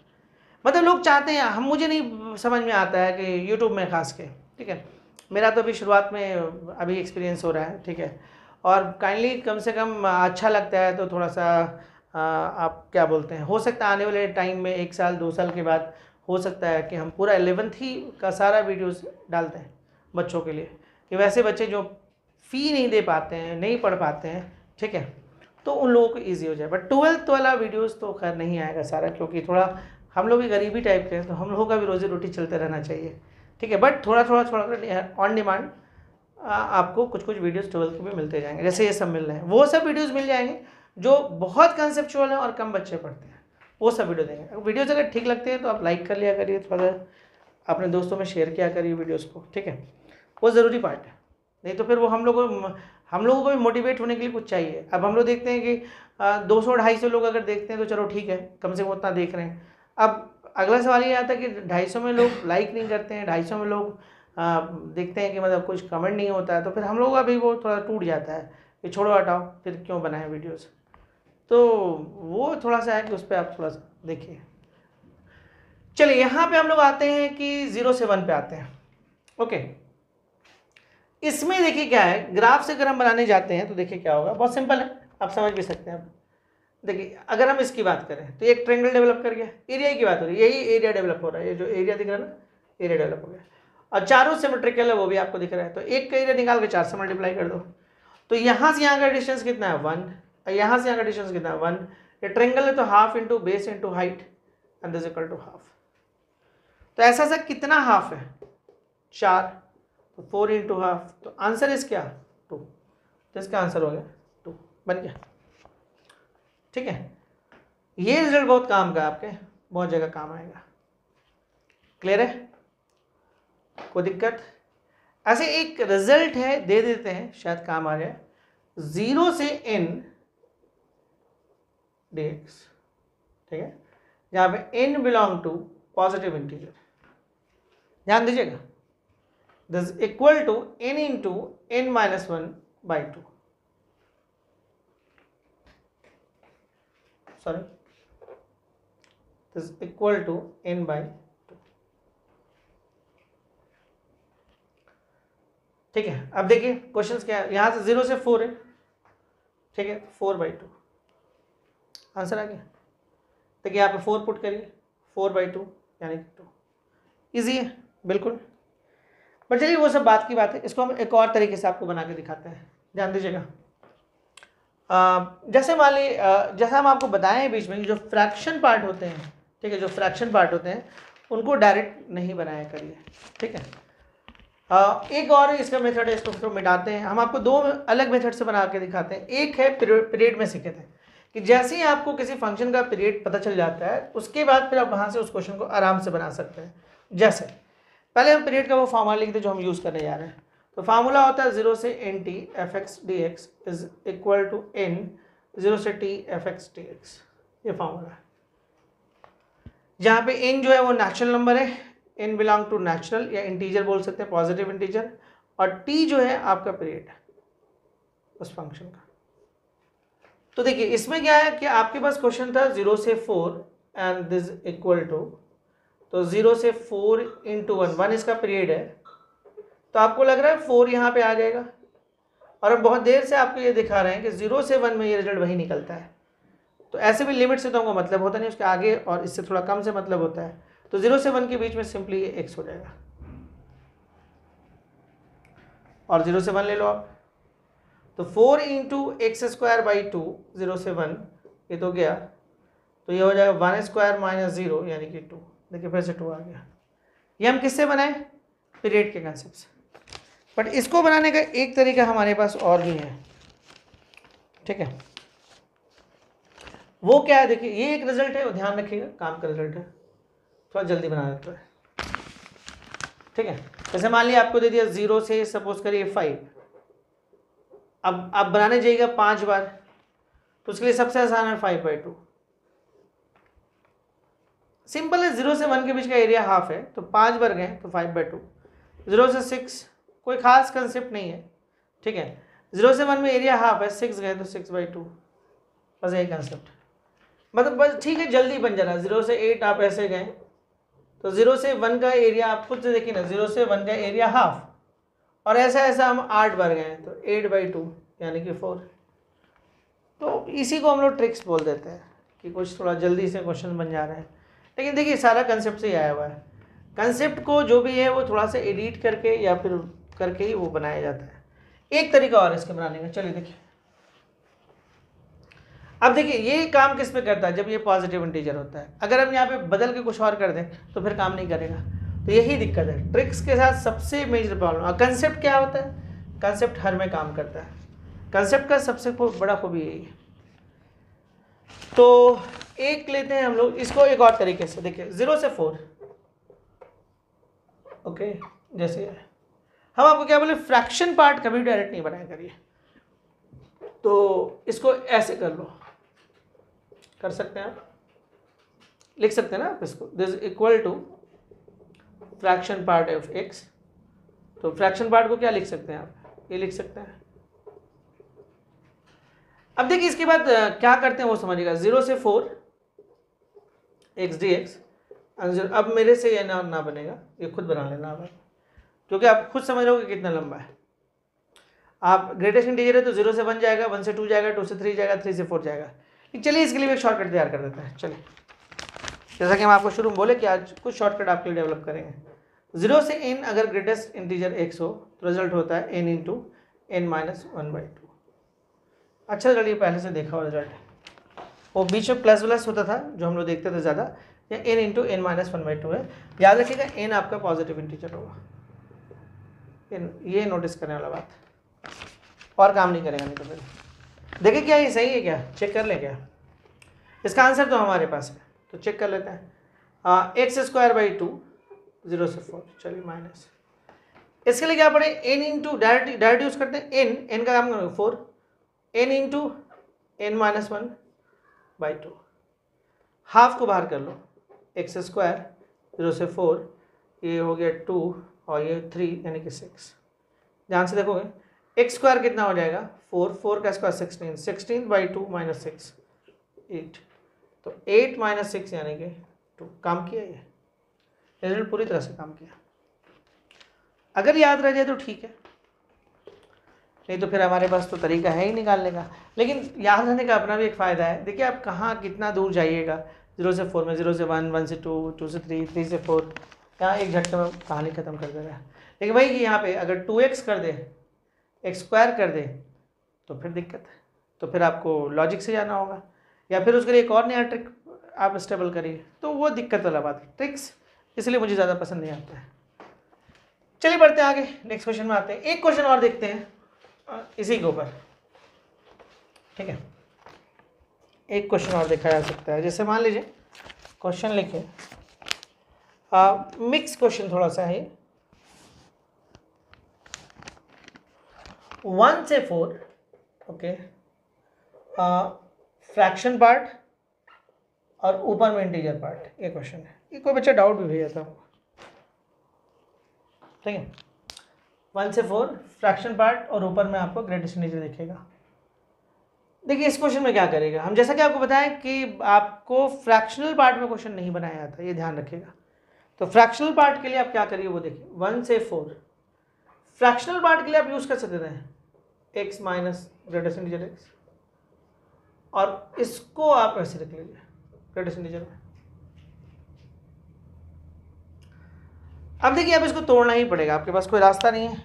मतलब लोग चाहते हैं, हम मुझे नहीं समझ में आता है कि यूट्यूब में खास के, ठीक है, मेरा तो अभी शुरुआत में अभी एक्सपीरियंस हो रहा है, ठीक है, और काइंडली कम से कम अच्छा लगता है तो थोड़ा सा आप क्या बोलते हैं, हो सकता है आने वाले टाइम में 1 साल 2 साल के बाद हो सकता है कि हम पूरा 11th ही का सारा वीडियोस डालते हैं बच्चों के लिए, कि वैसे बच्चे जो फ़ी नहीं दे पाते हैं, नहीं पढ़ पाते हैं, ठीक है, तो उन लोगों को ईजी हो जाए। बट 12th वाला वीडियोस तो खैर नहीं आएगा सारा, क्योंकि थोड़ा हम लोग भी गरीबी टाइप के हैं, तो हम लोगों का भी रोजी रोटी चलते रहना चाहिए, ठीक है। बट थोड़ा ऑन डिमांड आपको कुछ वीडियोस 12th के भी मिलते जाएंगे, जैसे ये सब मिल रहे हैं, वो सब वीडियोस मिल जाएंगे जो बहुत कंसेप्चुअल हैं और कम बच्चे पढ़ते हैं, वो सब वीडियो देंगे। वीडियोस अगर ठीक लगते हैं तो आप लाइक कर लिया करिए, थोड़ा अपने दोस्तों में शेयर किया करिए वीडियोस को, ठीक है, वो ज़रूरी पार्ट है। नहीं तो फिर वो हम लोगों को भी मोटिवेट होने के लिए कुछ चाहिए। अब हम लोग देखते हैं कि 200-250 लोग अगर देखते हैं तो चलो ठीक है, कम से कम उतना देख रहे हैं। अब अगला सवाल ये आता है कि 250 में लोग लाइक नहीं करते हैं, 250 में लोग देखते हैं कि मतलब कुछ कमेंट नहीं होता है, तो फिर हम लोग का भी वो थोड़ा टूट जाता है कि छोड़ो हटाओ, फिर क्यों बनाए वीडियोज़। तो वो थोड़ा सा है कि उस पर आप थोड़ा सा देखिए। चलिए यहाँ पे हम लोग आते हैं कि 0 से 1 पे आते हैं, ओके। इसमें देखिए क्या है, ग्राफ से अगर हम बनाने जाते हैं तो देखिए क्या होगा, बहुत सिंपल है, आप समझ भी सकते हैं। देखिए अगर हम इसकी बात करें तो एक ट्रायंगल डेवलप कर गया, एरिया की बात हो रही है, यही एरिया डेवलप हो रहा है, ये जो एरिया दिख रहा है ना, एरिया डेवलप हो गया और चारों सिमेट्रिकल है वो भी आपको दिख रहा है। तो एक का एरिया निकाल के 4 से मल्टीप्लाई कर दो, तो यहाँ से यहाँ का डिस्टेंस कितना है 1, यहाँ से यहाँ का डिस्टेंस कितना है 1। ये ट्रायंगल है तो half into base into height and this equal to half. तो ऐसा ऐसा कितना हाफ है 4, तो 4 इंटू हाफ, तो आंसर इज क्या 2। तो इसका आंसर हो गया 2, बन गया। ठीक है, ये रिजल्ट बहुत काम का आपके, बहुत जगह काम आएगा। क्लियर है, कोई दिक्कत? ऐसे एक रिजल्ट है दे देते हैं, शायद काम आ जाए। 0 से n dx, ठीक है, जहां पे n belong to positive integer, ध्यान दीजिएगा, this equal to n into n minus 1/2, sorry, this equal to n/2। ठीक है, अब देखिए क्वेश्चंस क्या है, यहां से 0 से 4 है, ठीक है, 4/2 आंसर आ गया। देखिए यहाँ पे 4 पुट करिए, 4/2 यानी कि 2, ईजी है बिल्कुल। पर चलिए वो सब बात की बात है, इसको हम एक और तरीके से आपको बना के दिखाते हैं, ध्यान दीजिएगा। जैसे मान ली जैसा हम आपको बताएं बीच में, जो फ्रैक्शन पार्ट होते हैं, ठीक है, जो फ्रैक्शन पार्ट होते हैं उनको डायरेक्ट नहीं बनाया करिए, ठीक है। एक और इसका मेथड है, इसको मिटाते हैं हम, आपको 2 अलग मेथड से बना के दिखाते हैं। एक है पीरियड में सीखे थे कि जैसे ही आपको किसी फंक्शन का पीरियड पता चल जाता है उसके बाद फिर आप वहाँ से उस क्वेश्चन को आराम से बना सकते हैं। जैसे पहले हम पीरियड का वो फार्मूला लिखते जो हम यूज़ करने जा रहे हैं, तो फार्मूला होता है 0 से nt fx dx is equal to n 0 से t fx dx, ये फार्मूला है, जहाँ पे n जो है वो नेचुरल नंबर है, n बिलोंग टू नेचुरल या इंटीजर बोल सकते हैं, पॉजिटिव इंटीजर, और t जो है आपका पीरियड है उस फंक्शन का। तो देखिए इसमें क्या है कि आपके पास क्वेश्चन था 0 से 4 एंड दिस इक्वल टू, तो 0 से 4 इंटू 1 इसका पीरियड है, तो आपको लग रहा है 4 यहाँ पे आ जाएगा, और हम बहुत देर से आपको ये दिखा रहे हैं कि 0 से 1 में ये रिजल्ट वही निकलता है। तो ऐसे भी लिमिट से तो हमको मतलब होता नहीं, उसके आगे और इससे थोड़ा कम से मतलब होता है, तो 0 से 1 के बीच में सिंपली ये x हो जाएगा, और 0 से 1 ले लो आप, तो 4 इंटू x²/2 0 से 1 ये तो गया, तो ये हो जाएगा 1² माइनस 0 यानी कि 2। देखिए फिर से 2 आ गया। ये हम किससे बनाए, पीरियड के कंसेप्ट से। बट इसको बनाने का एक तरीका हमारे पास और भी है, ठीक है, वो क्या है, देखिए ये एक रिजल्ट है, ध्यान रखिएगा काम का रिजल्ट है, थोड़ा जल्दी बना देता है, ठीक है। जैसे मान लिया आपको दे दिया 0 से सपोज करिए 5, अब आप बनाने जाइएगा 5 बार, तो उसके लिए सबसे आसान है 5/2, सिंपल है। 0 से 1 के बीच का एरिया हाफ है, तो 5 बार गए तो 5/2। 0 से 6 कोई खास कंसेप्ट नहीं है, ठीक है, 0 से 1 में एरिया हाफ है, 6 गए तो 6/2, बस यही कंसेप्ट, मतलब बस ठीक है, जल्दी बन जा रहा है। 0 से 8 आप ऐसे गए, तो 0 से 1 का एरिया आप खुद से देखिए ना, 0 से 1 का एरिया हाफ, और ऐसा ऐसा हम 8 बार गए तो 8/2 यानी कि 4। तो इसी को हम लोग ट्रिक्स बोल देते हैं कि कुछ थोड़ा जल्दी से क्वेश्चन बन जा रहे हैं, लेकिन देखिए सारा कंसेप्ट से ही आया हुआ है। कंसेप्ट को जो भी है वो थोड़ा सा एडिट करके या फिर करके ही वो बनाया जाता है। एक तरीका और इसके बनाने का, चलिए देखिए, अब देखिए ये काम किस पे करता है, जब ये पॉजिटिव इंटीजर होता है। अगर हम यहाँ पे बदल के कुछ और कर दें तो फिर काम नहीं करेगा, तो यही दिक्कत है ट्रिक्स के साथ सबसे मेजर प्रॉब्लम। और कंसेप्ट क्या होता है, कंसेप्ट हर में काम करता है, कंसेप्ट का सबसे बड़ा खूबी यही है। तो एक लेते हैं हम लोग इसको एक और तरीके से, देखिए 0 से 4, ओके, जैसे हम आपको क्या बोले, फ्रैक्शन पार्ट कभी डायरेक्ट नहीं बनाया करिए, तो इसको ऐसे कर लो, कर सकते हैं आप, लिख सकते हैं ना आप इसको, this equal to fraction part of x। तो फ्रैक्शन पार्ट को क्या लिख सकते हैं आप, ये लिख सकते हैं। अब देखिए इसके बाद क्या करते हैं वो समझिएगा, 0 से 4 x dx, अब मेरे से ये ना बनेगा, ये खुद बना लेना आप, क्योंकि आप खुद समझ रहे हो कि कितना लंबा है। आप ग्रेटेस्ट इंटीजर है तो 0 से 1 जाएगा, 1 से 2 जाएगा, 2 से 3 जाएगा, 3 से 4 जाएगा, चलिए इसके लिए भी एक शॉर्टकट तैयार कर देते हैं। चलिए, जैसा कि हम आपको शुरू में बोले कि आज कुछ शॉर्टकट आपके लिए डेवलप करेंगे। 0 से n अगर ग्रेटेस्ट इंटीजर x हो तो रिजल्ट होता है n इंटू n माइनस 1/2। अच्छा, चलिए पहले से देखा हो रिजल्ट, वो बीच में प्लस प्लस होता था जो हम लोग देखते थे ज़्यादा, या n इंटू n माइनस 1/2 है। याद रखिएगा n आपका पॉजिटिव इंटीजर होगा, ये नोटिस करने वाला बात, और काम नहीं करेगा नहीं तो फिर देखिए क्या ये सही है क्या, चेक कर लें क्या। इसका आंसर तो हमारे पास है तो चेक कर लेते हैं। x²/2 0 से 4, चलिए माइनस, इसके लिए क्या पड़े n इंटू डायरेक्ट यूज करते हैं, n का काम करोगे 4, n into n minus 1/2, half को बाहर कर लो, x² 0 से 4, ये हो गया 2 और ये 3 यानी कि 6। ध्यान से देखोगे x² कितना हो जाएगा 4 का स्क्वायर 16, 16/2 माइनस 6 8, तो 8 माइनस 6 यानी कि 2। काम किया ये रिजल्ट पूरी तरह से काम किया। अगर याद रह जाए तो ठीक है, नहीं तो फिर हमारे पास तो तरीका है ही निकालने का। लेकिन याद रहने का अपना भी एक फ़ायदा है। देखिए आप कहाँ कितना दूर जाइएगा, 0 से 4 में, 0 से 1, 1 से 2, 2 से 3, 3 से 4, यहाँ एक झटके में कहानी ख़त्म कर देगा। लेकिन वही कि यहाँ पे अगर 2x कर दे, x² कर दे तो फिर दिक्कत है, तो फिर आपको लॉजिक से जाना होगा, या फिर उसके लिए एक और नया ट्रिक आप स्टेबल करिए, तो वो दिक्कत वाला बात है। ट्रिक्स इसलिए मुझे ज़्यादा पसंद नहीं आता है। चलिए बढ़ते हैं आगे, नेक्स्ट क्वेश्चन में आते हैं। एक क्वेश्चन और देखते हैं इसी के ऊपर, ठीक है। एक क्वेश्चन और देखा जा सकता है, जैसे मान लीजिए क्वेश्चन लिखे, मिक्स क्वेश्चन थोड़ा सा है, 1 से 4, ओके, फ्रैक्शन पार्ट और ऊपर में इंटीजर पार्ट, ये क्वेश्चन है। ये कोई बच्चा डाउट भी भेजा था, ठीक है। 1 से 4 फ्रैक्शन पार्ट और ऊपर में आपको ग्रेटेस्ट इंटीजर दिखेगा। देखिए इस क्वेश्चन में क्या करेगा, हम जैसा कि आपको बताएं कि आपको फ्रैक्शनल पार्ट में क्वेश्चन नहीं बनाया जाता, ये ध्यान रखिएगा। तो फ्रैक्शनल पार्ट के लिए आप क्या करिए वो देखिए, 1 से 4 फ्रैक्शनल पार्ट के लिए आप यूज़ कर सकते हैं x minus greatest integer x, और इसको आप ऐसे रख लीजिए ग्रेटेस्ट इंटीजर में। अब देखिए अब इसको तोड़ना ही पड़ेगा, आपके पास कोई रास्ता नहीं है,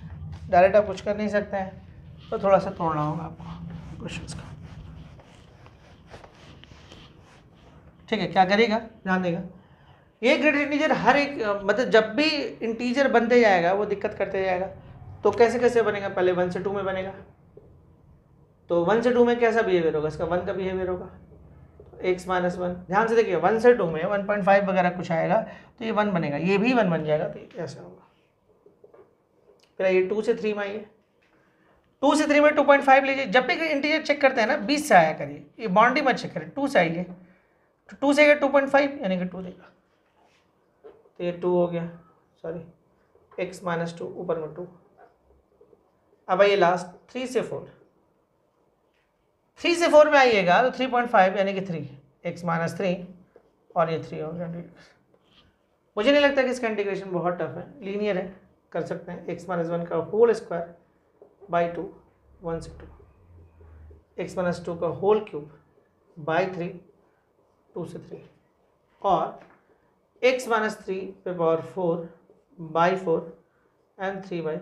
डायरेक्ट आप कुछ कर नहीं सकते हैं, तो थोड़ा सा तोड़ना होगा आपको क्वेश्चंस का, ठीक है। क्या करेगा, ध्यान देगा, ये ग्रेटेस्ट इंटीजर हर एक मतलब जब भी इंटीजर बनते जाएगा वो दिक्कत करते जाएगा। तो कैसे कैसे बनेगा, पहले 1 से 2 में बनेगा, तो 1 से 2 में कैसा बिहेवियर होगा, इसका 1 का बिहेवियर होगा, x माइनस 1। ध्यान से देखिए 1 से 2 में 1.5 वगैरह कुछ आएगा तो ये 1 बनेगा, ये भी 1 बन जाएगा, तो ये ऐसा होगा। फिर ये 2 से 3 में आइए, 2 से 3 में 2.5 लीजिए। जब भी इंटीजर चेक करते हैं ना 20 से आया करिए, ये बाउंड्री मत चेक करें, 2 से आइए, तो 2 से 2.5 यानी कि 2 देगा, तो ये 2 हो गया, सॉरी x माइनस 2 ऊपर में 2। अब आइए लास्ट 3 से 4, 3 से 4 में आइएगा तो 3.5 यानी कि 3, x माइनस 3 और ये 3 हो गया। मुझे नहीं लगता कि इसका इंटीग्रेशन बहुत टफ है, लीनियर है, कर सकते हैं। x माइनस 1 का होल स्क्वायर बाई 2, 1 से 2, x माइनस 2 का होल क्यूब बाई 3, 2 से 3, और x माइनस 3 पे पावर 4 बाई 4 एंड 3/4।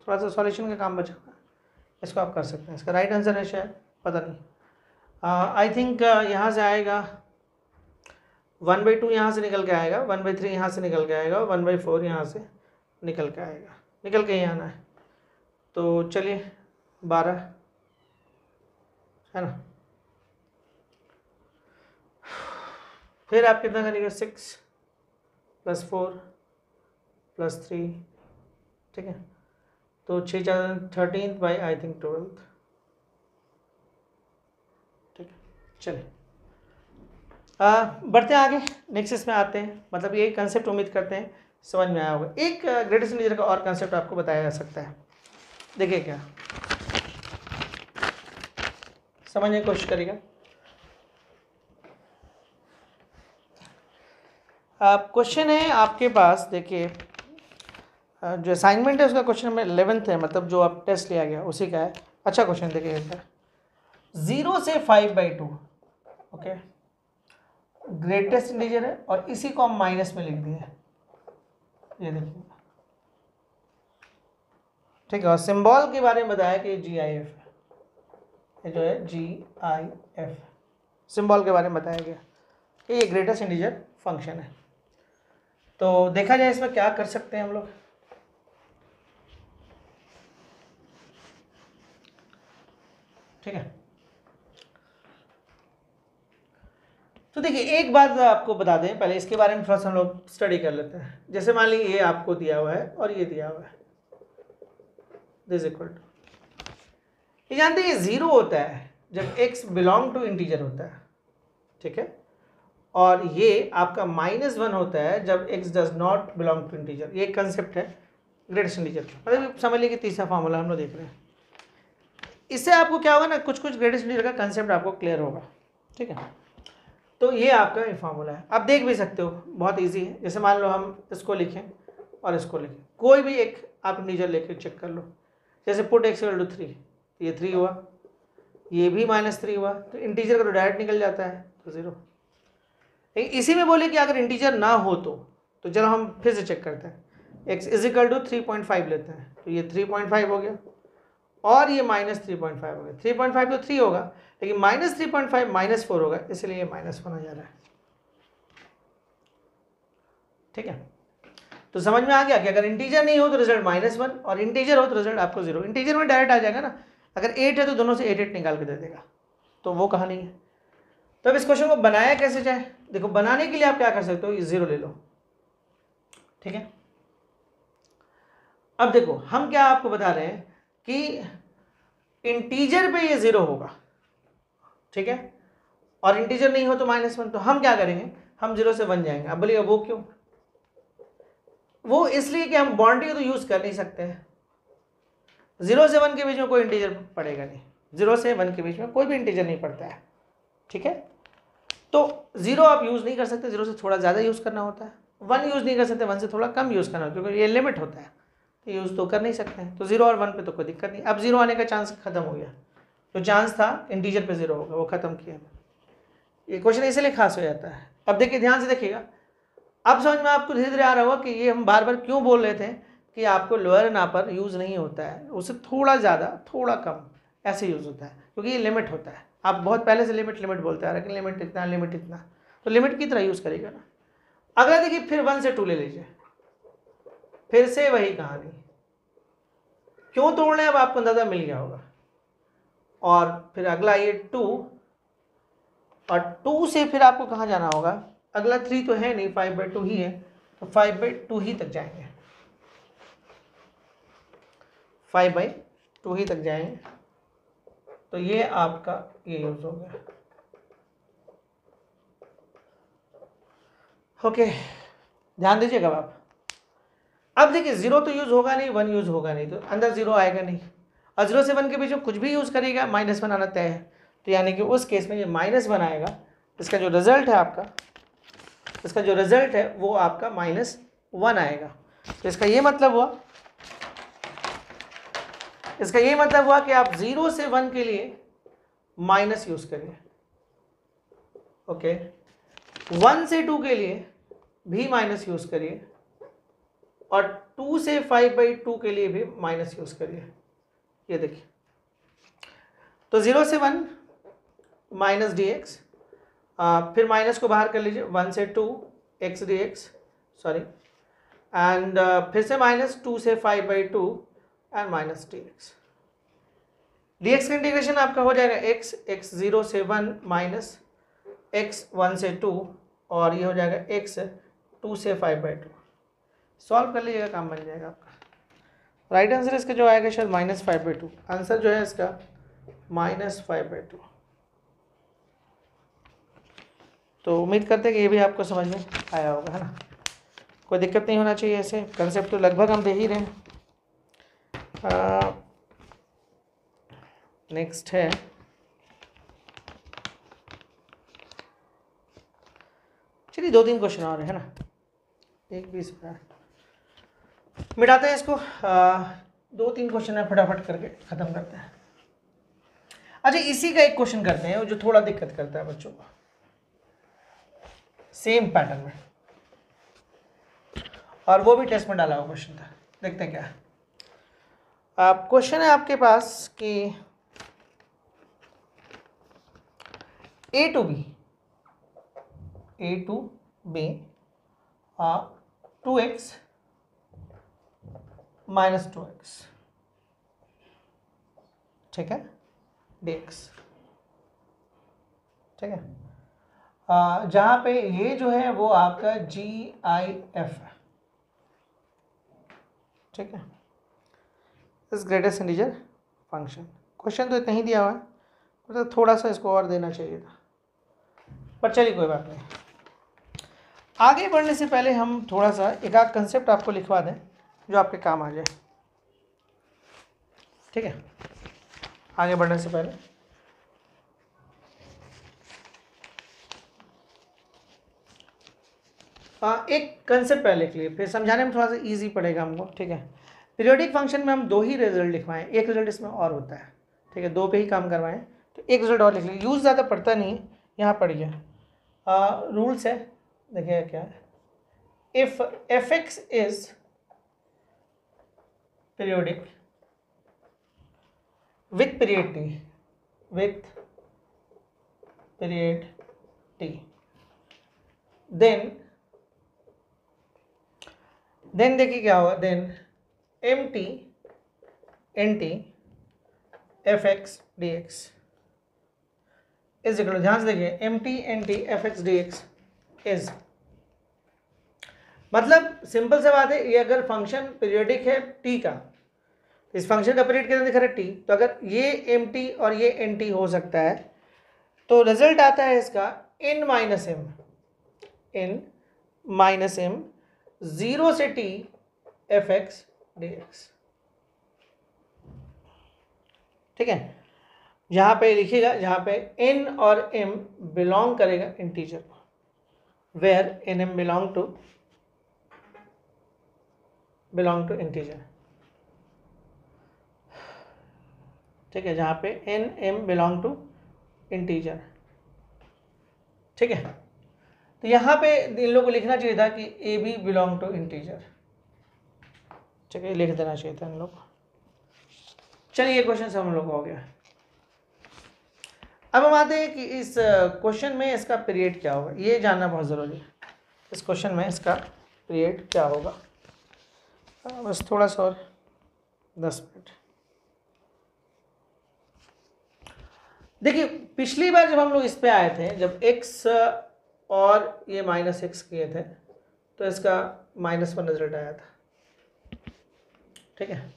थोड़ा सा सॉल्यूशन का काम बचा, इसको आप कर सकते हैं। इसका राइट आंसर है शायद, पता नहीं, आई थिंक यहाँ से आएगा 1/2, यहाँ से निकल के आएगा 1/3, यहाँ से निकल के आएगा 1/4, यहाँ से निकल के आएगा, निकल के ही आना है। तो चलिए 12 है ना, फिर आप कितना करिएगा 6 + 4 + 3, ठीक है। तो 6 × 13 बाई आई थिंक 12, ठीक है। चलिए बढ़ते हैं आगे, नेक्स्ट इसमें आते हैं। मतलब ये कंसेप्ट उम्मीद करते हैं समझ में आया होगा। एक ग्रेटेस्ट इंटीजर का और कंसेप्ट आपको बताया जा सकता है, देखिए क्या, समझने की कोशिश करिएगा। क्वेश्चन है आपके पास, देखिए जो असाइनमेंट है उसका क्वेश्चन नंबर 11 है, मतलब जो आप टेस्ट लिया गया उसी का है। अच्छा क्वेश्चन देखिए, 0 से 5/2 ओके, ग्रेटेस्ट इंटीजर है और इसी को हम माइनस में लिख दिए, ये देखिए, ठीक है। और सिंबल के बारे में बताया कि GIF है, ये जो है GIF सिंबल के बारे में बताया गया कि ये ग्रेटेस्ट इंटीजर फंक्शन है। तो देखा जाए इसमें क्या कर सकते हैं हम लोग। ठीक है, तो देखिए एक बात आपको बता दें, पहले इसके बारे में थोड़ा सा हम लोग स्टडी कर लेते हैं। जैसे मान लीजिए ये आपको दिया हुआ है और ये दिया हुआ है, दिस इक्वल टू, ये जानते हैं ये 0 होता है जब x बिलोंग टू इंटीजर होता है, ठीक है, और ये आपका -1 होता है जब x does not belong to integer. ये कंसेप्ट है ग्रेटेस्ट इंटीजर, मतलब समझ लीजिए तीसरा फार्मूला हम लोग देख रहे हैं। इससे आपको क्या होगा ना, कुछ ग्रेटेस्ट इंटीजर का कंसेप्ट आपको क्लियर होगा, ठीक है। तो ये आपका ये फार्मूला है, आप देख भी सकते हो, बहुत इजी है। जैसे मान लो हम इसको लिखें और इसको लिखें, कोई भी एक आप इंटीजर लेके चेक कर लो। जैसे पुट x इक्वल टू 3, ये 3 हुआ, ये भी -3 हुआ, तो इंटीजर का तो डायरेक्ट निकल जाता है, तो 0। इसी में बोले कि अगर इंटीजर ना हो तो चलो हम फिर से चेक करते हैं। x इज इक्वल टू 3.5 लेते हैं, तो ये 3.5 हो गया और ये -3.5 हो गया। 3.5 तो 3 होगा, लेकिन -3.5 -4 होगा, इसलिए ये -1 आ जा रहा है, ठीक है। तो समझ में आ गया कि अगर इंटीजर नहीं हो तो रिजल्ट -1 और इंटीजर हो तो रिजल्ट आपको 0। इंटीजर में डायरेक्ट आ जाएगा ना, अगर 8 है तो दोनों से 8 निकाल के दे देगा, तो वो कहानी है। तो अब इस क्वेश्चन को बनाया कैसे जाए, देखो बनाने के लिए आप क्या कर सकते हो, ये 0 ले लो, ठीक है। अब देखो हम क्या आपको बता रहे हैं कि इंटीजर पे ये 0 होगा, ठीक है, और इंटीजर नहीं हो तो -1। तो हम क्या करेंगे, हम 0 से 1 जाएंगे। अब बोलिएगा वो क्यों, वो इसलिए कि हम बाउंड्री तो यूज कर नहीं सकते हैं। 0 से 1 के बीच में कोई इंटीजर पड़ेगा नहीं, 0 से 1 के बीच में कोई भी इंटीजर नहीं पड़ता है, ठीक है। तो 0 आप यूज नहीं कर सकते, 0 से थोड़ा ज़्यादा यूज करना होता है। 1 यूज नहीं कर सकते, 1 से थोड़ा कम यूज करना होता है, क्योंकि ये लिमिट होता है, तो यूज तो कर नहीं सकते हैं। तो 0 और 1 पे तो कोई दिक्कत नहीं। अब 0 आने का चांस खत्म हो गया, जो चांस था इंटीजर पे 0 होगा वो खत्म किया। ये क्वेश्चन इसलिए खास हो जाता है। अब देखिए ध्यान से देखिएगा, अब समझ में आपको धीरे धीरे आ रहा होगा कि ये हम बार बार क्यों बोल रहे थे कि आपको लोअर एंड अपर यूज़ नहीं होता है, उससे थोड़ा ज़्यादा थोड़ा कम ऐसे यूज़ होता है, क्योंकि ये लिमिट होता है। आप बहुत पहले से लिमिट बोलते हैं, लेकिन लिमिट इतना, तो लिमिट की तरह यूज़ करेगा ना। अगला देखिए फिर 1 से 2 ले लीजिए, फिर से वही कहानी, क्यों तोड़ रहे हैं अब आपको अंदाजा मिल गया होगा। और फिर अगला ये 2, और 2 से फिर आपको कहाँ जाना होगा, अगला 3 तो है नहीं, 5/2 ही है, तो 5/2 ही तक जाएंगे, 5/2 ही तक जाएंगे। तो ये आपका ये यूज हो गया, ओके। ध्यान दीजिएगा आप। अब देखिए 0 तो यूज होगा नहीं, 1 यूज होगा नहीं, तो अंदर 0 आएगा नहीं, और 0 से 1 के बीच में कुछ भी यूज करेगा -1 आना तय है। तो यानी कि उस केस में ये -1 आएगा। इसका जो रिजल्ट है आपका, इसका जो रिजल्ट है वो आपका -1 आएगा। तो इसका ये मतलब हुआ, इसका ये मतलब हुआ कि आप 0 से 1 के लिए माइनस यूज करिए, ओके। 1 से 2 के लिए भी माइनस यूज करिए, और 2 से 5/2 के लिए भी माइनस यूज करिए। ये देखिए, तो 0 से 1 माइनस dx, फिर माइनस को बाहर कर लीजिए, 1 से 2 x dx, सॉरी, एंड फिर से -2 से 5/2 एंड माइनस dx। dx का इंटीग्रेशन आपका हो जाएगा x 0 से 1 माइनस x 1 से 2, और ये हो जाएगा x 2 से 5/2। सॉल्व कर लीजिएगा, काम बन जाएगा आपका। राइट आंसर इसका जो आएगा शायद -5/2, आंसर जो है इसका -5/2। तो उम्मीद करते हैं कि ये भी आपको समझ में आया होगा, है ना। कोई दिक्कत नहीं होना चाहिए, ऐसे कंसेप्ट तो लगभग हम दे ही रहे हैं। नेक्स्ट है चलिए 2-3 क्वेश्चन और है ना, एक भी मिटाते हैं इसको। 2-3 क्वेश्चन है, फटाफट करके ख़त्म करते हैं। अच्छा इसी का एक क्वेश्चन करते हैं जो थोड़ा दिक्कत करता है बच्चों को। सेम पैटर्न में, और वो भी टेस्ट में डाला हुआ क्वेश्चन था। देखते हैं क्या है। अब क्वेश्चन है आपके पास कि ए to be 2x minus 2x, ठीक है, dx, ठीक है। जहाँ पे ये जो है वो आपका GIF है, ठीक है, इस ग्रेटेस्ट इंटीजर फंक्शन। क्वेश्चन तो इतना ही दिया हुआ है, मतलब थोड़ा सा इसको और देना चाहिए था, पर चलिए कोई बात नहीं। आगे बढ़ने से पहले हम थोड़ा सा एक आध कंसेप्ट आपको लिखवा दें जो आपके काम आ जाए, ठीक है। आगे बढ़ने से पहले एक कंसेप्ट पहले लिख लिए, फिर समझाने में थोड़ा सा इजी पड़ेगा हमको, ठीक है। पीरियोडिक फंक्शन में हम 2 ही रिजल्ट लिखवाएं, एक रिजल्ट इसमें और होता है, ठीक है, 2 पे ही काम करवाएं, तो एक रिजल्ट और लिख लीजिए, यूज़ ज़्यादा पड़ता नहीं है। यहाँ पढ़िए रूल्स है, देखिए क्या है। If f(x) is periodic with period t, then देखिए क्या होगा, then mt nt fx dx is equal to, ध्यान से देखिए, mt nt fx dx is, मतलब सिंपल सा बात है, ये अगर फंक्शन पीरियोडिक है t का, इस फंक्शन का पीरियड कितना दिख रहा है t, तो अगर ये mt और ये nt हो सकता है तो रिजल्ट आता है इसका n माइनस m 0 से t fx dx, ठीक है। यहाँ पे लिखिएगा, जहाँ पे n और m बिलोंग करेगा इंटीजर को, where n m belong to integer, ठीक है, जहाँ पे n m belong to integer, ठीक है। तो यहाँ पे इन लोगों को लिखना चाहिए था कि a b belong to integer, ठीक है, लिख देना चाहिए था इन लोग। चलिए ये क्वेश्चन सब हम लोग हो गया। अब हम आते हैं कि इस क्वेश्चन में इसका पीरियड क्या होगा, ये जानना बहुत ज़रूरी है। इस क्वेश्चन में इसका पीरियड क्या होगा, बस थोड़ा सा और 10 मिनट। देखिए पिछली बार जब हम लोग इस पे आए थे, जब x और ये -x किए थे, तो इसका -1 रिजल्ट आया था, ठीक है।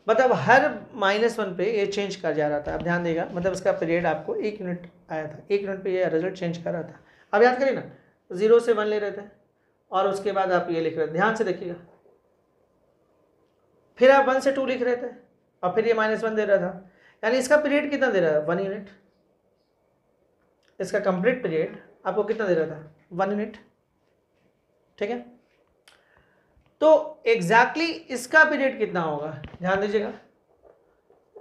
मतलब हर -1 पे ये चेंज कर जा रहा था। अब ध्यान देगा, मतलब इसका पीरियड आपको 1 यूनिट आया था, 1 यूनिट पे ये रिजल्ट चेंज कर रहा था। अब याद करिए ना, 0 से 1 ले रहे थे और उसके बाद आप ये लिख रहे थे, ध्यान से देखिएगा, फिर आप 1 से 2 लिख रहे थे और फिर ये -1 दे रहा था, यानी इसका पीरियड कितना दे रहा है, 1 यूनिट। इसका कंप्लीट पीरियड आपको कितना दे रहा था, 1 यूनिट, ठीक है। तो एग्जैक्टली इसका पीरियड कितना होगा, ध्यान दीजिएगा,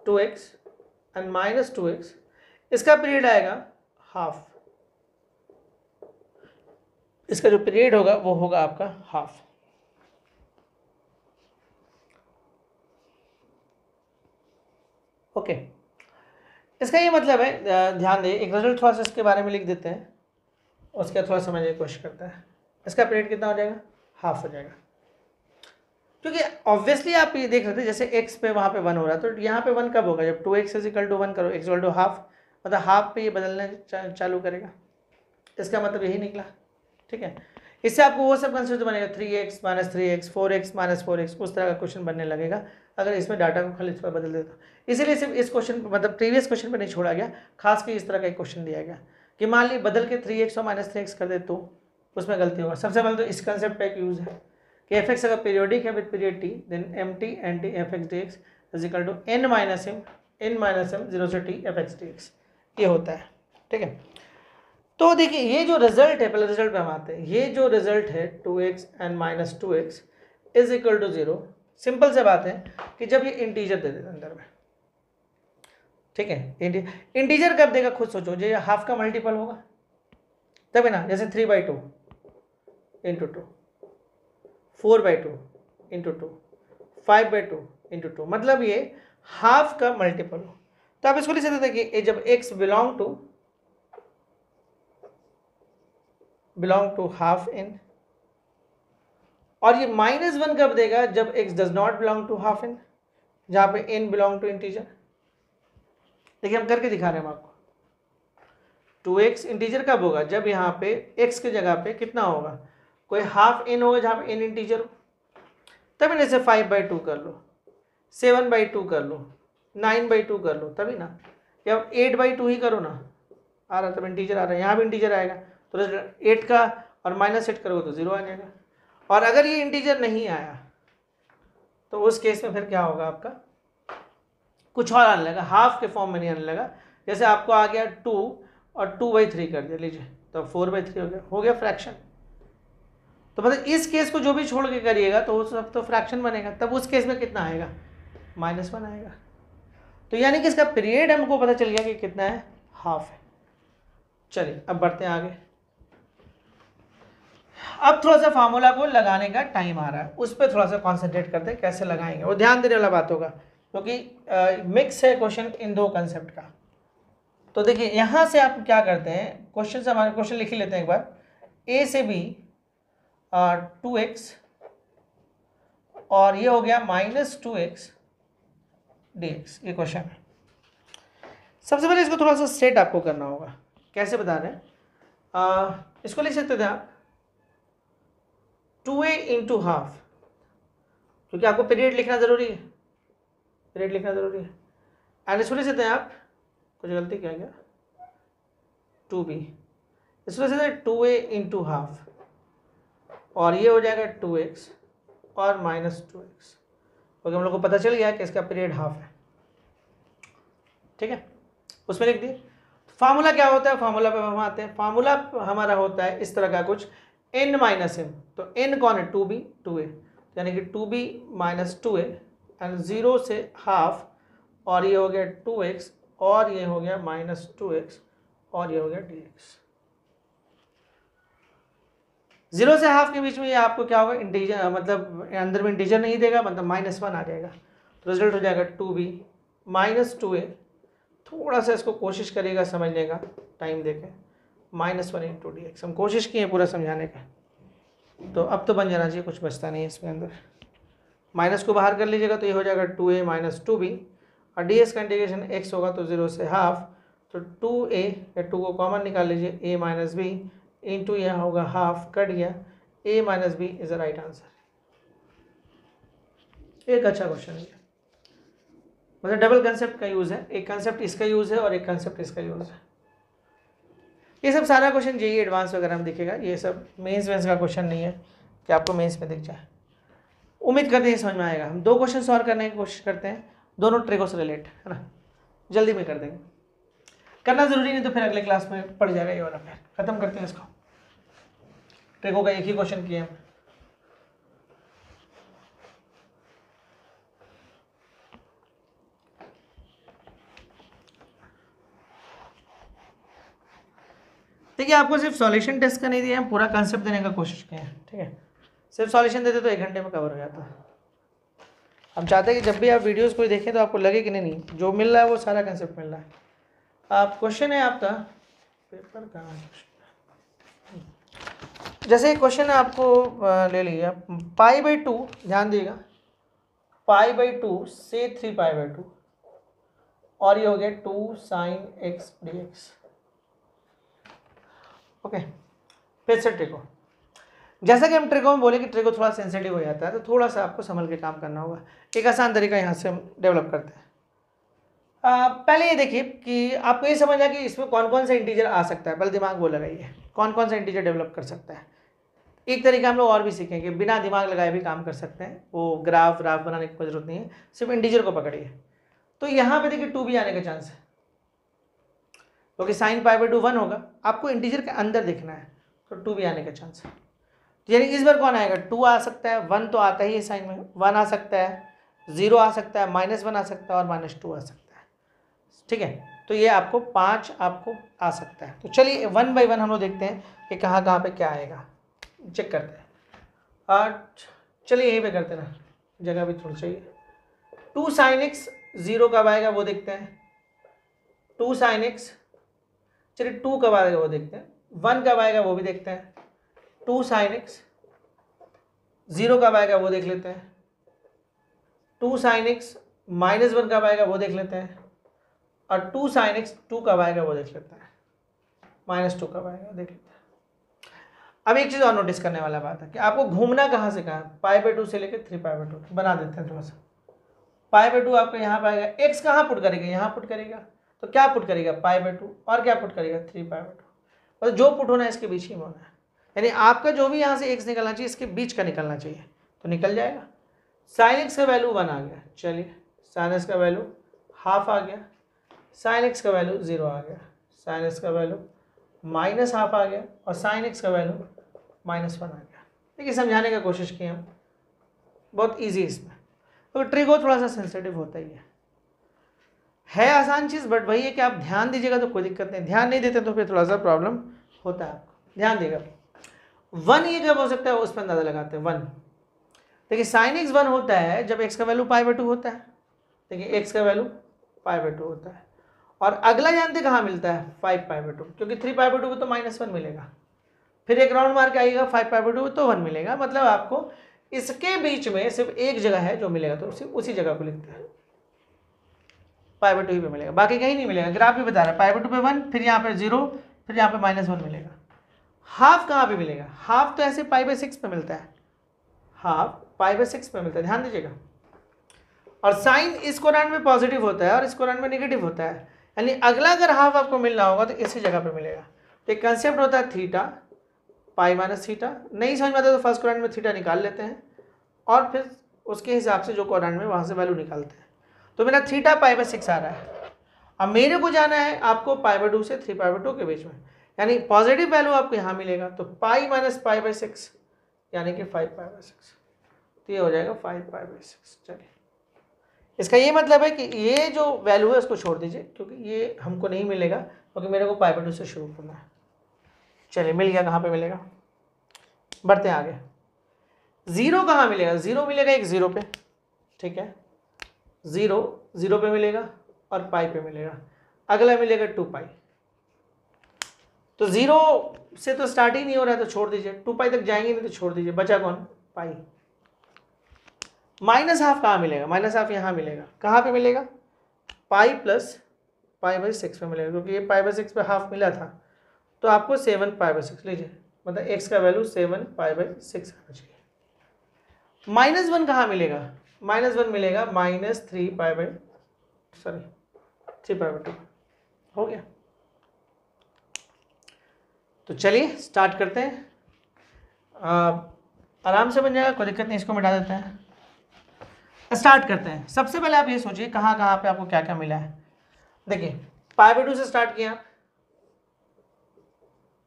2x एंड -2x, इसका पीरियड आएगा हाफ, इसका जो पीरियड होगा वो होगा आपका हाफ, ओके। इसका ये मतलब है, ध्यान दें, एक रिजल्ट थोड़ा सा इसके बारे में लिख देते हैं, उसके थोड़ा समझने की कोशिश करता है। इसका पीरियड कितना हो जाएगा, हाफ हो जाएगा, क्योंकि ऑब्वियसली आप ये देख रहे थे जैसे x पे वहाँ पे 1 हो रहा है, तो यहाँ पे 1 कब होगा, जब 2x = 1 करो, x = हाफ, मतलब हाफ पे ये बदलने चालू करेगा, इसका मतलब यही निकला, ठीक है। इससे आपको वो सब कंसेप्ट बनेगा, 3x - 3x 4x - 4x, उस तरह का क्वेश्चन बनने लगेगा अगर इसमें डाटा को खाली इस पर बदल देता। इसीलिए सिर्फ इस क्वेश्चन मतलब प्रीवियस क्वेश्चन पर नहीं छोड़ा गया, खास कर इस तरह का एक क्वेश्चन दिया गया कि मान ली बदल के 3x और -3x कर दे तो उसमें गलती होगा। सबसे पहले तो इस कंसेप्ट का एक यूज़ है कि f(x) अगर पीरियोडिक है with period t, then mt nt fx dx = n - m 0 से t fx dx, ये होता है, ठीक है। तो देखिए ये जो रिजल्ट है, पहले रिजल्ट पे हम आते हैं, ये जो रिजल्ट है 2x एंड -2x = 0, सिंपल से बात है कि जब ये इंटीजर दे देता अंदर में, ठीक है। इंटीजर कब देगा खुद सोचो, जो ये हाफ का मल्टीपल होगा तभी ना, जैसे 3/2 इंटू 2, 4/2 इंटू 2, 5/2 इंटू 2, मतलब ये हाफ का मल्टीपल हो। तो आप इसको लिख सकते थे कि जब x belong to half n, और ये -1 कब देगा, जब x does not belong to half n, जहां पे n बिलोंग टू इंटीजर। देखिए हम करके दिखा रहे हैं आपको। 2x इंटीजर कब होगा, जब यहाँ पे x की जगह पे कितना होगा, कोई हाफ n होगा जहाँ पे n इंटीजर हो। तभी जैसे 5/2 कर लो, 7/2 कर लो, 9/2 कर लो, तभी ना, या 8/2 ही करो ना, आ रहा तब इंटीजर आ रहा है, यहाँ भी इंटीजर आएगा, तो 8 का और -8 करोगे तो 0 आ जाएगा। और अगर ये इंटीजर नहीं आया तो उस केस में फिर क्या होगा, आपका कुछ और आने लगा, हाफ के फॉर्म में नहीं आने लगा। जैसे आपको आ गया 2 और 2/3 कर दिया, लीजिए तो 4/3 हो गया फ्रैक्शन। तो मतलब इस केस को जो भी छोड़ के करिएगा तो वो सब तो फ्रैक्शन बनेगा, तब उस केस में कितना आएगा, -1 आएगा। तो यानी कि इसका पीरियड हमको पता चल गया कि कितना है, हाफ है। चलिए अब बढ़ते हैं आगे। अब थोड़ा सा फार्मूला को लगाने का टाइम आ रहा है, उस पर थोड़ा सा कॉन्सेंट्रेट करते हैं, कैसे लगाएंगे वो ध्यान देने वाला बात होगा, क्योंकि मिक्स है क्वेश्चन इन दो कंसेप्ट का। तो देखिए यहाँ से आप क्या करते हैं, क्वेश्चन से हमारे क्वेश्चन लिख ही लेते हैं एक बार। a से b 2x और ये हो गया -2x dx, ये क्वेश्चन है। सबसे पहले इसको थोड़ा सा सेट आपको करना होगा, कैसे बता रहे हैं, इसको लिख सकते थे आप 2a इंटू हाफ, क्योंकि आपको पीरियड लिखना जरूरी है, पीरियड लिखना जरूरी है। एंड इसको लिख सकते हैं आप, कुछ गलती क्या गया, 2b, इसको लिख सकते हैं 2a इंटू हाफ, और ये हो जाएगा 2x और -2x, क्योंकि हम लोग को पता चल गया कि इसका पीरियड हाफ है। ठीक है, उसमें लिख दिए। फार्मूला क्या होता है, फार्मूला पे हम आते हैं। फार्मूला हमारा होता है इस तरह का कुछ, n माइनस m, तो n कौन है, 2b 2a, यानी कि 2b - 2a एंड 0 से हाफ, और ये हो गया 2x और ये हो गया -2x और ये हो गया dx। 0 से हाफ के बीच में ये आपको क्या होगा, इंटीजर, मतलब अंदर में इंटीजर नहीं देगा, मतलब -1 आ जाएगा, तो रिजल्ट हो जाएगा 2b - 2a। थोड़ा सा इसको कोशिश करिएगा समझने का, टाइम देके, -1 इंटू dx। हम कोशिश किए पूरा समझाने का, तो अब तो बन जाना चाहिए, कुछ बचता नहीं है इसमें अंदर। माइनस को बाहर कर लीजिएगा तो ये हो जाएगा 2a - 2b, और dx का इंटीग्रेशन x होगा तो 0 से हाफ, तो 2a या 2 को कॉमन निकाल लीजिए, a - b इंटू यह होगा हाफ, कट गया, a - b is the right answer. एक अच्छा क्वेश्चन है, मतलब डबल कंसेप्ट का यूज़ है, एक कंसेप्ट इसका यूज़ है और एक कंसेप्ट इसका यूज़ है। ये सब सारा क्वेश्चन जेईई एडवांस वगैरह में दिखेगा, ये सब मेंस वेंस का क्वेश्चन नहीं है कि आपको मेंस में दिख जाए। उम्मीद करते हैं समझ में आएगा। हम 2 क्वेश्चन सॉल्व करने की कोशिश करते हैं, दोनों ट्रिको से रिलेट है ना, जल्दी में कर देंगे, करना ज़रूरी नहीं तो फिर अगले क्लास में पड़ जाएगा ये वाला। फिर ख़त्म करते हैं इसको, ट्रिको का एक ही क्वेश्चन किए हम। देखिए आपको सिर्फ सॉल्यूशन टेस्ट का नहीं दिया, हम पूरा कंसेप्ट देने का कोशिश किए हैं। ठीक है, सिर्फ सॉल्यूशन देते तो 1 घंटे में कवर हो जाता। हम चाहते हैं कि जब भी आप वीडियोस को देखें तो आपको लगे कि नहीं जो मिल रहा है वो सारा कंसेप्ट मिल रहा है। आप क्वेश्चन है आपका, पेपर कहाँ है, जैसे क्वेश्चन आपको ले लिया π/2, ध्यान दिएगा, π/2 से 3π/2, और ये हो गया 2 sin x dx। ओके, फिर से ट्रिको, जैसा कि हम ट्रिको में बोले कि ट्रिको थोड़ा सेंसिटिव हो जाता है, तो थोड़ा सा आपको संभल के काम करना होगा। एक आसान तरीका यहाँ से हम डेवलप करते हैं। पहले ये देखिए कि आपको ये समझना कि इसमें कौन कौन सा इंटीजर आ सकता है, पहले दिमाग वो लगाइए, कौन कौन सा इंटीजर डेवलप कर सकता है। एक तरीका हम लोग और भी सीखेंगे, बिना दिमाग लगाए भी काम कर सकते हैं, वो ग्राफ बनाने की कोई जरूरत नहीं है, सिर्फ इंटीजर को पकड़िए। तो यहाँ पे देखिए 2 भी आने का चांस है, क्योंकि साइन π/2 1 होगा, आपको इंटीजर के अंदर देखना है, तो 2 भी आने का चांस है। यानी इस बार कौन आएगा, 2 आ सकता है, 1 तो आता ही है साइन में, 1 आ सकता है, 0 आ सकता है, -1 आ सकता है और -2 आ सकता है। ठीक है, तो ये आपको 5 आपको आ सकता है। तो चलिए 1 बाई 1 हम लोग देखते हैं कि कहाँ कहाँ पे क्या आएगा, चेक करते हैं। और चलिए यहीं पे करते हैं ना, जगह भी थोड़ी चाहिए। 2 sin x 0 कब आएगा वो देखते हैं। 2 sin x, चलिए 2 कब आएगा वो देखते हैं। 1 कब आएगा वो भी देखते हैं। 2 sin x 0 कब आएगा वो देख लेते हैं। 2 sin x -1 कब आएगा वो देख लेते हैं। और 2 sin x 2 कब आएगा वो देख लेते हैं। -2 कब आएगा देख लेते हैं। अब एक चीज़ और नोटिस करने वाला बात है कि आपको घूमना कहाँ से कहाँ, π/2 से लेकर 3π/2 बना देते हैं थोड़ा सा। π/2 आपको यहाँ पे आएगा, x कहाँ पुट करेगा, यहाँ पुट करेगा, तो क्या पुट करेगा π/2, और क्या पुट करेगा 3π/2। मतलब जो पुट होना है इसके बीच ही में होना है, यानी आपका जो भी यहाँ से x निकलना चाहिए इसके बीच का निकलना चाहिए, तो निकल जाएगा। sin x का वैल्यू 1 आ गया, चलिए sin x का वैल्यू हाफ आ गया, sin x का वैल्यू 0 आ गया, sin x का वैल्यू -½ आ गया, और sin x का वैल्यू -1 आ गया। देखिए समझाने का कोशिश की हम, बहुत इजी इसमें, तो ट्रिगो थोड़ा सा सेंसिटिव होता ही है आसान चीज़, बट वही है कि आप ध्यान दीजिएगा तो कोई दिक्कत नहीं, ध्यान नहीं देते तो फिर थोड़ा सा प्रॉब्लम होता है आपको। ध्यान देगा 1 ये कब हो सकता है उस पर अंदाजा लगाते हैं। 1 देखिए sin x 1 होता है जब x का वैल्यू π/2 होता है। देखिए x का वैल्यू π/2 होता है, और अगला जानते कहाँ मिलता है 5π/2, क्योंकि 3π/2 को तो -1 मिलेगा, फिर एक राउंड मार के आइएगा 5π/2 तो 1 मिलेगा। मतलब आपको इसके बीच में सिर्फ एक जगह है जो मिलेगा, तो सिर्फ उसी जगह को लिखते हैं, π/2 ही पे मिलेगा, बाकी कहीं नहीं मिलेगा। ग्राफ भी बता रहा है π/2 पे 1, फिर यहाँ पे 0, फिर यहाँ पे -1 मिलेगा। हाफ कहाँ पे मिलेगा, हाफ तो ऐसे π/6 पे मिलता है, हाफ π/6 पे मिलता है, ध्यान दीजिएगा। और साइन इस कोणांत में पॉजिटिव होता है और इस कोणांत में नेगेटिव होता है, यानी अगला अगर हाफ आपको मिलना होगा तो इसी जगह पे मिलेगा। तो एक कंसेप्ट होता है थीटा, पाई माइनस थीटा। नहीं समझ में आता तो फर्स्ट कोणांत में थीटा निकाल लेते हैं और फिर उसके हिसाब से जो कोणांत में वहाँ से वैल्यू निकालते हैं। तो मेरा थीटा π/6 आ रहा है। अब मेरे को जाना है आपको π/2 से 3π/2 के बीच में, यानी पॉजिटिव वैल्यू आपको यहाँ मिलेगा, तो पाई माइनस π/6 यानी कि 5π/6, तो ये हो जाएगा 5π/6। चलिए इसका ये मतलब है कि ये जो वैल्यू है उसको छोड़ दीजिए, क्योंकि ये हमको नहीं मिलेगा, क्योंकि मेरे को π/2 से शुरू करना है। चलिए मिल गया, कहाँ पे मिलेगा, बढ़ते हैं आगे। 0 कहाँ मिलेगा, 0 मिलेगा एक 0 पे, ठीक है, 0 पे मिलेगा और पाई पे मिलेगा, अगला मिलेगा 2π। तो 0 से तो स्टार्ट ही नहीं हो रहा है तो छोड़ दीजिए, 2π तक जाएंगे नहीं तो छोड़ दीजिए, बचा कौन, पाई। -½ कहाँ मिलेगा, -½ यहाँ मिलेगा, कहाँ पे मिलेगा, पाई प्लस π/6 पे मिलेगा, क्योंकि ये π/6 पे हाफ मिला था, तो आपको 7π/6 लीजिए, मतलब x का वैल्यू 7π/6 आना चाहिए। -1 कहाँ मिलेगा, -1 मिलेगा -3π/2 हो गया। तो चलिए स्टार्ट करते हैं, आराम से बन जाएगा, कोई दिक्कत नहीं, इसको मिटा देते हैं, स्टार्ट करते हैं। सबसे पहले आप ये सोचिए कहाँ कहाँ पे आपको क्या क्या मिला है। देखिए π/2 से स्टार्ट किया,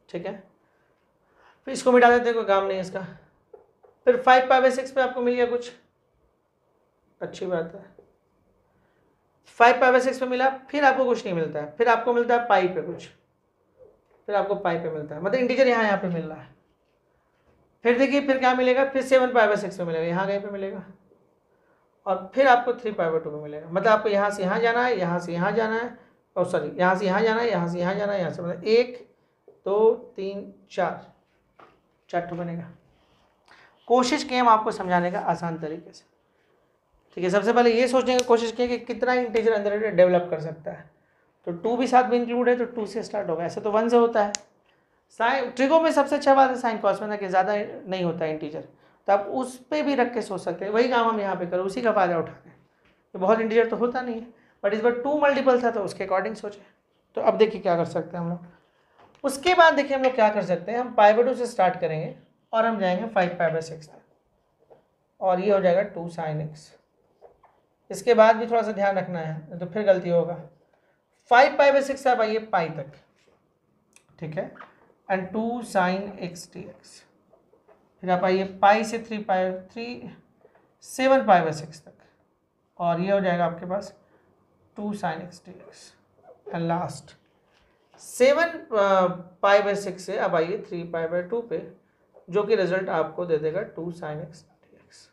ठीक है, फिर इसको मिटा देते हैं, कोई काम नहीं है इसका। फिर 5π/6 पे आपको मिल गया कुछ, अच्छी बात है, 5π/6 पे मिला, फिर आपको कुछ नहीं मिलता है, फिर आपको मिलता है पाई पे कुछ, फिर आपको पाई पे मिलता है, मतलब इंटीजर यहाँ पे मिल रहा है। फिर देखिए फिर क्या मिलेगा, फिर 7π/6 पे मिलेगा, यहाँ कहीं पे मिलेगा, और फिर आपको 3π/2 पे मिलेगा। मतलब आपको यहाँ से यहाँ जाना है, यहाँ से यहाँ जाना है, और सॉरी यहाँ से यहाँ जाना है, यहाँ से यहाँ जाना है, यहाँ से, मतलब 1 2 3 4 ठो बनेगा। कोशिश की हम आपको समझाने का आसान तरीके से, ठीक है। सबसे पहले ये सोचने की कोशिश की कि कितना इंटीजर अंदर डेवलप कर सकता है, तो 2 भी साथ में इंक्लूड है, तो 2 से स्टार्ट होगा, ऐसे तो 1 से होता है। साइन ट्रिगो में सबसे अच्छा बात है साइन कॉस में कि ज़्यादा नहीं होता है इंटीजर, तो आप उस पर भी रख के सोच सकते हैं, वही काम हम यहाँ पे करें, उसी का फ़ायदा उठा रहे हैं। तो बहुत इंटीजर तो होता नहीं है, बट इस बार 2 मल्टीपल था तो उसके अकॉर्डिंग सोचे। तो अब देखिए क्या कर सकते हैं हम लोग, उसके बाद देखिए हम लोग क्या कर सकते हैं, हम π/2 से स्टार्ट करेंगे और हम जाएंगे 5π/6 तक, और ये हो जाएगा 2 sin x। इसके बाद भी थोड़ा सा ध्यान रखना है, तो फिर गलती होगा। 5π/6 से आप आइए पाई तक, ठीक है, एंड 2 sin x dx। फिर आप आइए पाई से 7π/6 तक, और ये हो जाएगा आपके पास 2 sin x dx। And last 7 pi by 6 से अब आइए 3 पाई बाई 2 पे, जो कि रिजल्ट आपको दे देगा 2 sin x dx।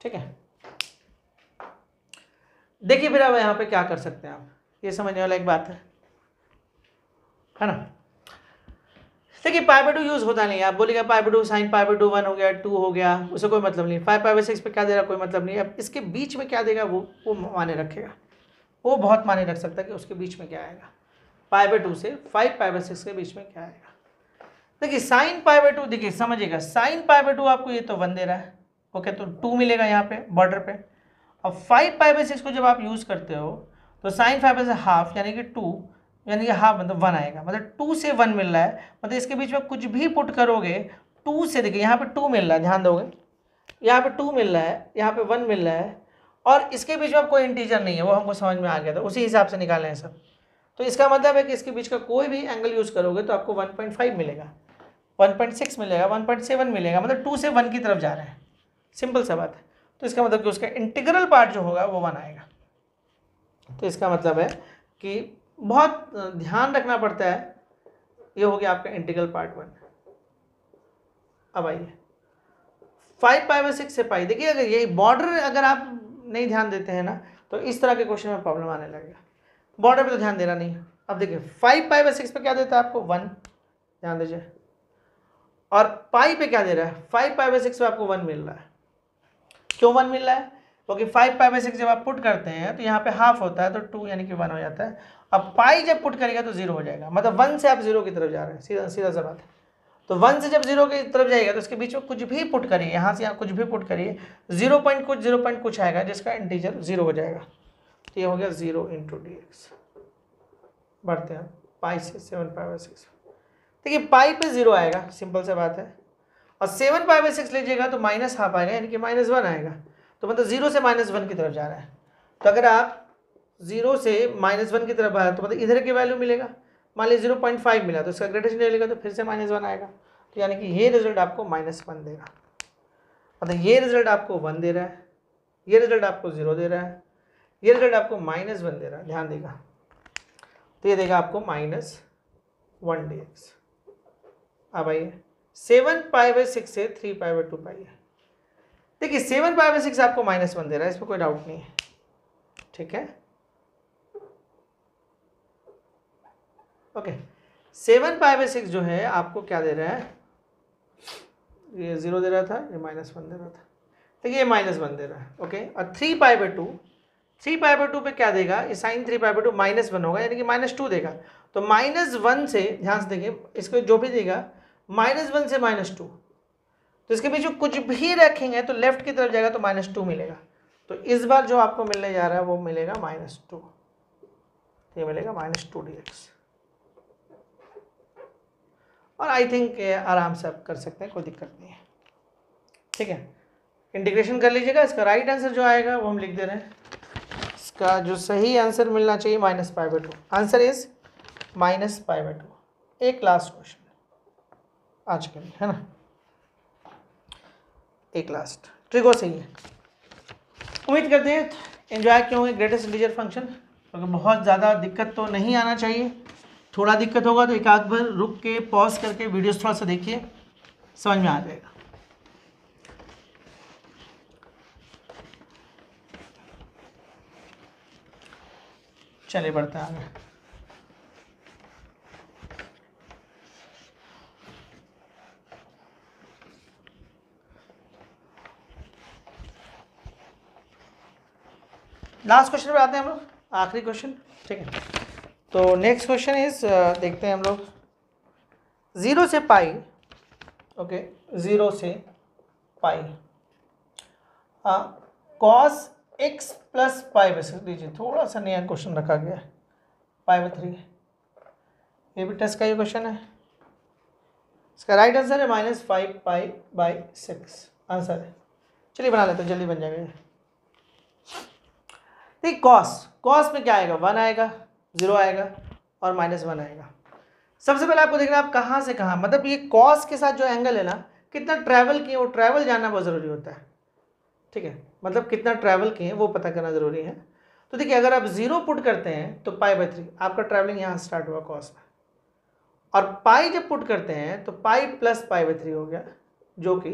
ठीक है, देखिए फिर अब यहाँ पे क्या कर सकते हैं आप, ये समझने वाला एक बात है ना। देखिए पाई बाई 2 यूज होता नहीं है, आप बोलिएगा pi by 2 sine pi by 2 1 हो गया 2 हो गया, उसे कोई मतलब नहीं। 5 पाई बाई 6 पे क्या दे रहा कोई मतलब नहीं है। अब इसके बीच में क्या देगा वो माने रखेगा, वो बहुत माने रख सकता है कि उसके बीच में क्या आएगा, पाई बाई 2 से 5 पाई बाई 6 के बीच में क्या आएगा। देखिए साइन पाई बाई 2, देखिए समझिएगा, साइन पाई बाई 2 आपको ये तो 1 दे रहा है, ओके, तो 2 मिलेगा यहाँ पे बॉर्डर पे। अब 5 पाई बाई 6 को जब आप यूज़ करते हो तो साइन 5 बाई से हाफ यानी कि 2, यानी कि हाफ मतलब 1 आएगा, मतलब 2 से 1 मिल रहा है, मतलब इसके बीच में कुछ भी पुट करोगे 2 से, देखिए यहाँ पे 2 मिल रहा है, ध्यान दोगे, यहाँ पे 2 मिल रहा है, यहाँ पे 1 मिल रहा है, और इसके बीच में अब कोई इंटीजर नहीं है, वो हमको समझ में आ गया था, उसी हिसाब से निकाले हैं सब। तो इसका मतलब है कि इसके बीच का कोई भी एंगल यूज़ करोगे तो आपको 1.5 मिलेगा, 1.6 मिलेगा, 1.7 मिलेगा, मतलब 2 से 1 की तरफ जा रहे हैं, सिंपल सा बात है। तो इसका मतलब कि उसका इंटीग्रल पार्ट जो होगा वो 1 आएगा। तो इसका मतलब है कि बहुत ध्यान रखना पड़ता है, ये हो गया आपका इंटीग्रल पार्ट 1। अब आइए 5 पाई बाई 6 से पाई, देखिए अगर ये बॉर्डर अगर आप नहीं ध्यान देते हैं ना तो इस तरह के क्वेश्चन में प्रॉब्लम आने लगेगा। बॉर्डर पे तो ध्यान देना नहीं है। अब देखिए 5 पाई बाई 6 पे क्या देता है आपको 1, ध्यान दीजिए, और पाई पे क्या दे रहा है 5 पाई बाई 6 पे आपको 1 मिल रहा है। क्यों 1 मिल रहा है, क्योंकि 5 पाई बाई 6 जब आप पुट करते हैं तो यहाँ पे हाफ होता है, तो 2 यानी कि 1 हो जाता है। अब पाई जब पुट करेगा तो 0 हो जाएगा, मतलब 1 से आप 0 की तरफ जा रहे हैं, सीधा सीधा सा बात है। तो 1 से जब 0 की तरफ जाएगा तो इसके बीच में कुछ भी पुट करिए, यहाँ से यहाँ कुछ भी पुट करिए, 0 पॉइंट कुछ आएगा जिसका इंटीजर 0 हो जाएगा। तो ये हो गया 0 इंटू डी एक्स। बढ़ते हैं पाई से 7 पाई बाई 6, देखिए पाई पे 0 आएगा, सिंपल सा बात है, और 7 पाई बाई 6 लीजिएगा तो माइनस हाफ आएगा, यानी कि -1 आएगा, तो मतलब 0 से -1 की तरफ जा रहा है। तो अगर आप 0 से -1 की तरफ आया तो मतलब इधर की वैल्यू मिलेगा, मान लीजिए 0.5 मिला तो इसका ग्रेटेस्ट ले लेगा तो फिर से -1 आएगा, तो यानी कि ये रिजल्ट आपको -1 देगा, मतलब ये रिजल्ट आपको 1 दे रहा है, ये रिजल्ट आपको 0 दे रहा है, ये रिजल्ट आपको -1 दे रहा है, ध्यान देगा, तो ये देगा आपको -1 dx। अब आइए 7 पाई बाई 6 से 3 पाई बाई 2 पाई है, देखिए 7 पाई बाई 6 आपको -1 दे रहा है, इसमें कोई डाउट नहीं है, ठीक है, ओके। 7 पाई बाई 6 जो है आपको क्या दे रहा है, ये 0 दे रहा था, ये -1 दे रहा था, देखिए ये -1 दे रहा है, ओके। और 3 पाई बाई 2, 3 पाई बाई 2 पे क्या देगा, ये साइन 3 पाई बाई 2 -1 होगा, यानी कि -2 देगा, तो -1 से, ध्यान से देखिए इसको जो भी देगा -1 से -2, तो इसके बीच में कुछ भी रखेंगे तो लेफ्ट की तरफ जाएगा तो -2 मिलेगा, तो इस बार जो आपको मिलने जा रहा है वो मिलेगा -2, ये मिलेगा -2 dx। और आई थिंक आराम से आप कर सकते हैं, कोई दिक्कत नहीं है, ठीक है। इंटीग्रेशन कर लीजिएगा, इसका राइट आंसर जो आएगा वो हम लिख दे रहे हैं, इसका जो सही आंसर मिलना चाहिए -π/2, आंसर इज -π/2। एक लास्ट क्वेश्चन आज के लिए, है ना, एक लास्ट ट्रिगो सही है। उम्मीद करते हैं एंजॉय किए होंगे ग्रेटेस्ट इंटीजर फंक्शन, क्योंकि बहुत ज़्यादा दिक्कत तो नहीं आना चाहिए, थोड़ा दिक्कत होगा तो एक आध बार रुक के पॉज करके वीडियोस थोड़ा सा देखिए, समझ में आ जाएगा। चलिए बढ़ते हैं आगे। लास्ट क्वेश्चन पे आते हैं हम लोग, आखिरी क्वेश्चन, ठीक है। तो नेक्स्ट क्वेश्चन इज, देखते हैं हम लोग 0 से पाई, ओके, 0 से पाई, cos x plus pi by 6 लीजिए, थोड़ा सा नया क्वेश्चन रखा गया है, पाई बाई 3, ये भी टेस्ट का ये क्वेश्चन है, इसका राइट आंसर है -5 पाई बाई 6 आंसर है। चलिए बना लेते हैं, जल्दी बन जाएगा। देखिए कॉस में क्या आएगा, 1 आएगा, 0 आएगा और -1 आएगा। सबसे पहले आपको देखना आप कहाँ से कहाँ, मतलब ये कॉस के साथ जो एंगल है ना, कितना ट्रैवल किए, वो ट्रैवल जानना बहुत ज़रूरी होता है, ठीक है, मतलब कितना ट्रैवल किए वो पता करना ज़रूरी है। तो देखिए अगर आप 0 पुट करते हैं तो π/3 आपका ट्रैवलिंग यहाँ स्टार्ट हुआ कॉस में, और पाई जब पुट करते हैं तो पाई प्लस π/3 हो गया जो कि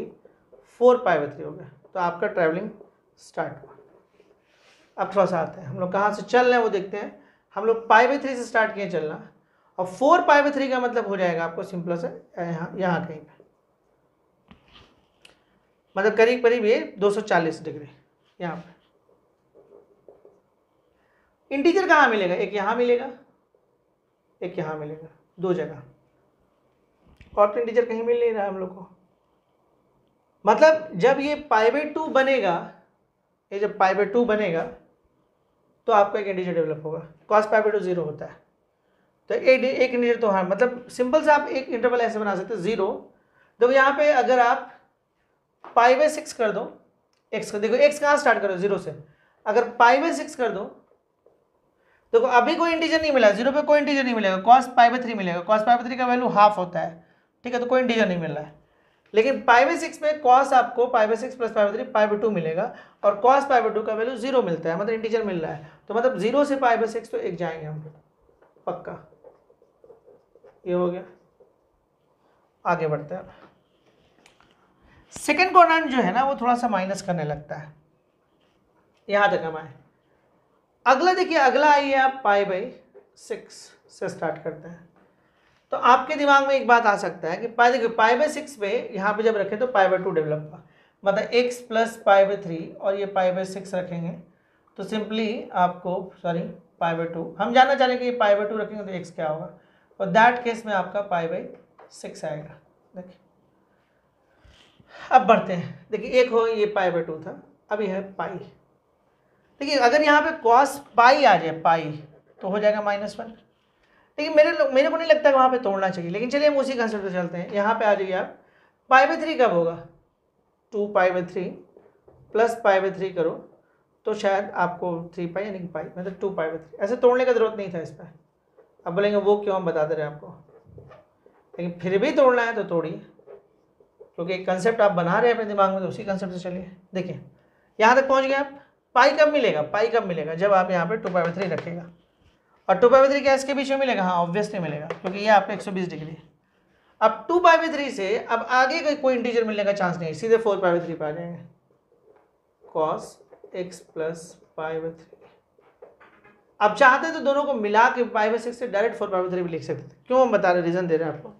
4π/3 हो गया, तो आपका ट्रैवलिंग स्टार्ट हुआ। अब थोड़ा सा आते हैं, हम लोग कहाँ से चल रहे हैं वो देखते हैं। हम लोग π/3 से स्टार्ट किए चलना, और 4π/3 का मतलब हो जाएगा आपको सिंपल से यहाँ कहीं पे, मतलब करीब करीब ये 240 डिग्री यहाँ पे। इंटीजर कहाँ मिलेगा, एक यहाँ मिलेगा एक यहाँ मिलेगा, दो जगह, और तो इंटीजर कहीं मिल नहीं रहा हम लोग को। मतलब जब ये π/2 बनेगा, ये जब π/2 बनेगा तो आपका एक इंटीजर डेवलप होगा। cos π/2 0 होता है, तो एक इंटीजर तो हाँ, मतलब सिंपल से आप एक इंटरवल ऐसे बना सकते हैं 0। देखो यहाँ पे अगर आप π/6 कर दो x को, देखो x कहाँ स्टार्ट करो 0 से, अगर π/6 कर दो, देखो अभी कोई इंटीजर नहीं मिला, 0 पे कोई इंटीजर नहीं मिलेगा, cos π/3 मिलेगा। cos π/3 का वैल्यू हाफ होता है, ठीक है, तो कोई इंटीजर नहीं मिल रहा है। लेकिन π/6 में cos आपको π/6 प्लस π/3 π/2 मिलेगा, और cos π/2 का वैल्यू 0 मिलता है, मतलब इंटीजर मिल रहा है। तो मतलब 0 से π/6 तो एक जाएंगे हम पक्का, ये हो गया। आगे बढ़ते हैं, सेकेंड कोऑर्डिनेट जो है ना वो थोड़ा सा माइनस करने लगता है, यहाँ तक हम आए। अगला देखिए, अगला आइए आप π/6 से स्टार्ट करते हैं। तो आपके दिमाग में एक बात आ सकता है कि देखिए π/6 पे यहाँ पे जब रखें तो π/2 डेवलप हुआ, मतलब x प्लस π/3 और ये π/6 रखेंगे तो सिंपली आपको π/2, हम जानना चाह रहे हैं कि ये π/2 रखेंगे तो x क्या होगा, और दैट केस में आपका π/6 आएगा। देखिए अब बढ़ते हैं, देखिए एक हो ये π/2 था, अब यह है पाई। देखिए अगर यहाँ पे cos पाई आ जाए पाई तो हो जाएगा -1, लेकिन मेरे को नहीं लगता कि वहाँ पे तोड़ना चाहिए, लेकिन चलिए हम उसी कंसेप्ट पे चलते हैं। यहाँ पे आ जाइए आप, π/3 कब होगा, 2π/3 प्लस π/3 करो तो शायद आपको 3π यानी कि पाई मतलब 2π/3, ऐसे तोड़ने का जरूरत नहीं था इस पर। अब बोलेंगे वो क्यों, हम बता दे रहे हैं आपको, लेकिन फिर भी तोड़ना है तो तोड़िए, क्योंकि एक कंसेप्ट आप बना रहे हैं अपने दिमाग में, तो उसी कंसेप्ट से चलिए। देखिए यहाँ तक पहुँच गए आप, पाई कब मिलेगा, पाई कब मिलेगा, जब आप यहाँ पे 2π/3 रखेगा, और 2π/3 क्या इसके बीच में मिलेगा, हाँ ऑब्वियसली मिलेगा, क्योंकि ये आपका 120 डिग्री है। अब 2π/3 से अब आगे का कोई इंटीजर मिलने का चांस नहीं, सीधे 4π/3 पे आ जाएंगे, cos x प्लस π/3। अब चाहते तो दोनों को मिला के π/6 से डायरेक्ट 4π/3 भी लिख सकते थे, क्यों हम बता रहे, रीजन दे रहे हैं आपको।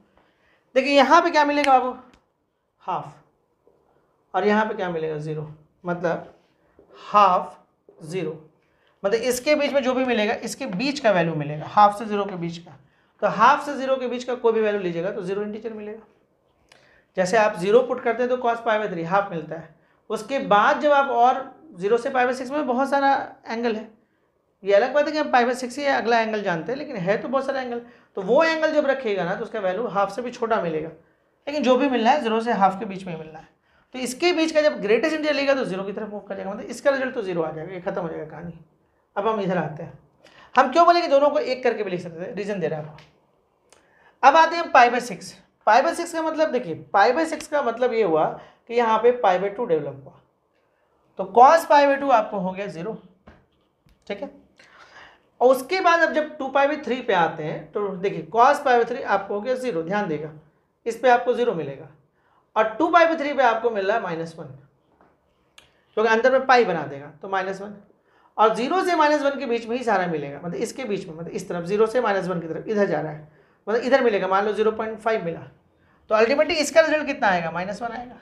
देखिए यहाँ पे क्या मिलेगा बाबू, हाफ, और यहाँ पे क्या मिलेगा 0, मतलब हाफ 0, मतलब इसके बीच में जो भी मिलेगा इसके बीच का वैल्यू मिलेगा, हाफ से 0 के बीच का। तो हाफ से 0 के बीच का कोई भी वैल्यू लीजिएगा तो 0 इंटीजर मिलेगा। जैसे आप 0 पुट करते हैं तो cos π/3 हाफ मिलता है, उसके बाद जब आप और 0 से π/6 में बहुत सारा एंगल है, ये अलग बात है कि हम π/6 से अगला एंगल जानते हैं, लेकिन है तो बहुत सारा एंगल, तो वो एंगल जब रखिएगा ना तो उसका वैल्यू हाफ से भी छोटा मिलेगा, लेकिन जो भी मिलना है 0 से हाफ के बीच में मिलना है। तो इसके बीच का जब ग्रेटेस्ट इंटीजर लेगा तो 0 की तरफ मूव कर जाएगा, मतलब इसका रिजल्ट तो 0 आ जाएगा, ये खत्म हो जाएगा कहानी। अब हम इधर आते हैं, हम क्यों बोले कि दोनों को एक करके भी लिख सकते थे, रीजन दे रहा है आपको। अब आते हैं π/6। π/6 का मतलब देखिए, π/6 का मतलब ये हुआ कि यहाँ पे π/2 डेवलप हुआ, तो cos π/2 आपको हो गया 0, ठीक है। और उसके बाद अब जब 2π/3 पे आते हैं तो देखिए cos π/3 आपको हो गया 0, ध्यान देगा इस पे आपको 0 मिलेगा, और 2π/3 पे आपको मिल रहा है -1, क्योंकि अंदर में पाई बना देगा तो -1, और 0 से -1 के बीच में ही सारा मिलेगा, मतलब इसके बीच में, मतलब इस तरफ 0 से -1 की तरफ इधर जा रहा है, मतलब इधर मिलेगा, मान लो 0.5 मिला, तो अल्टीमेटली इसका रिजल्ट कितना आएगा, -1 आएगा,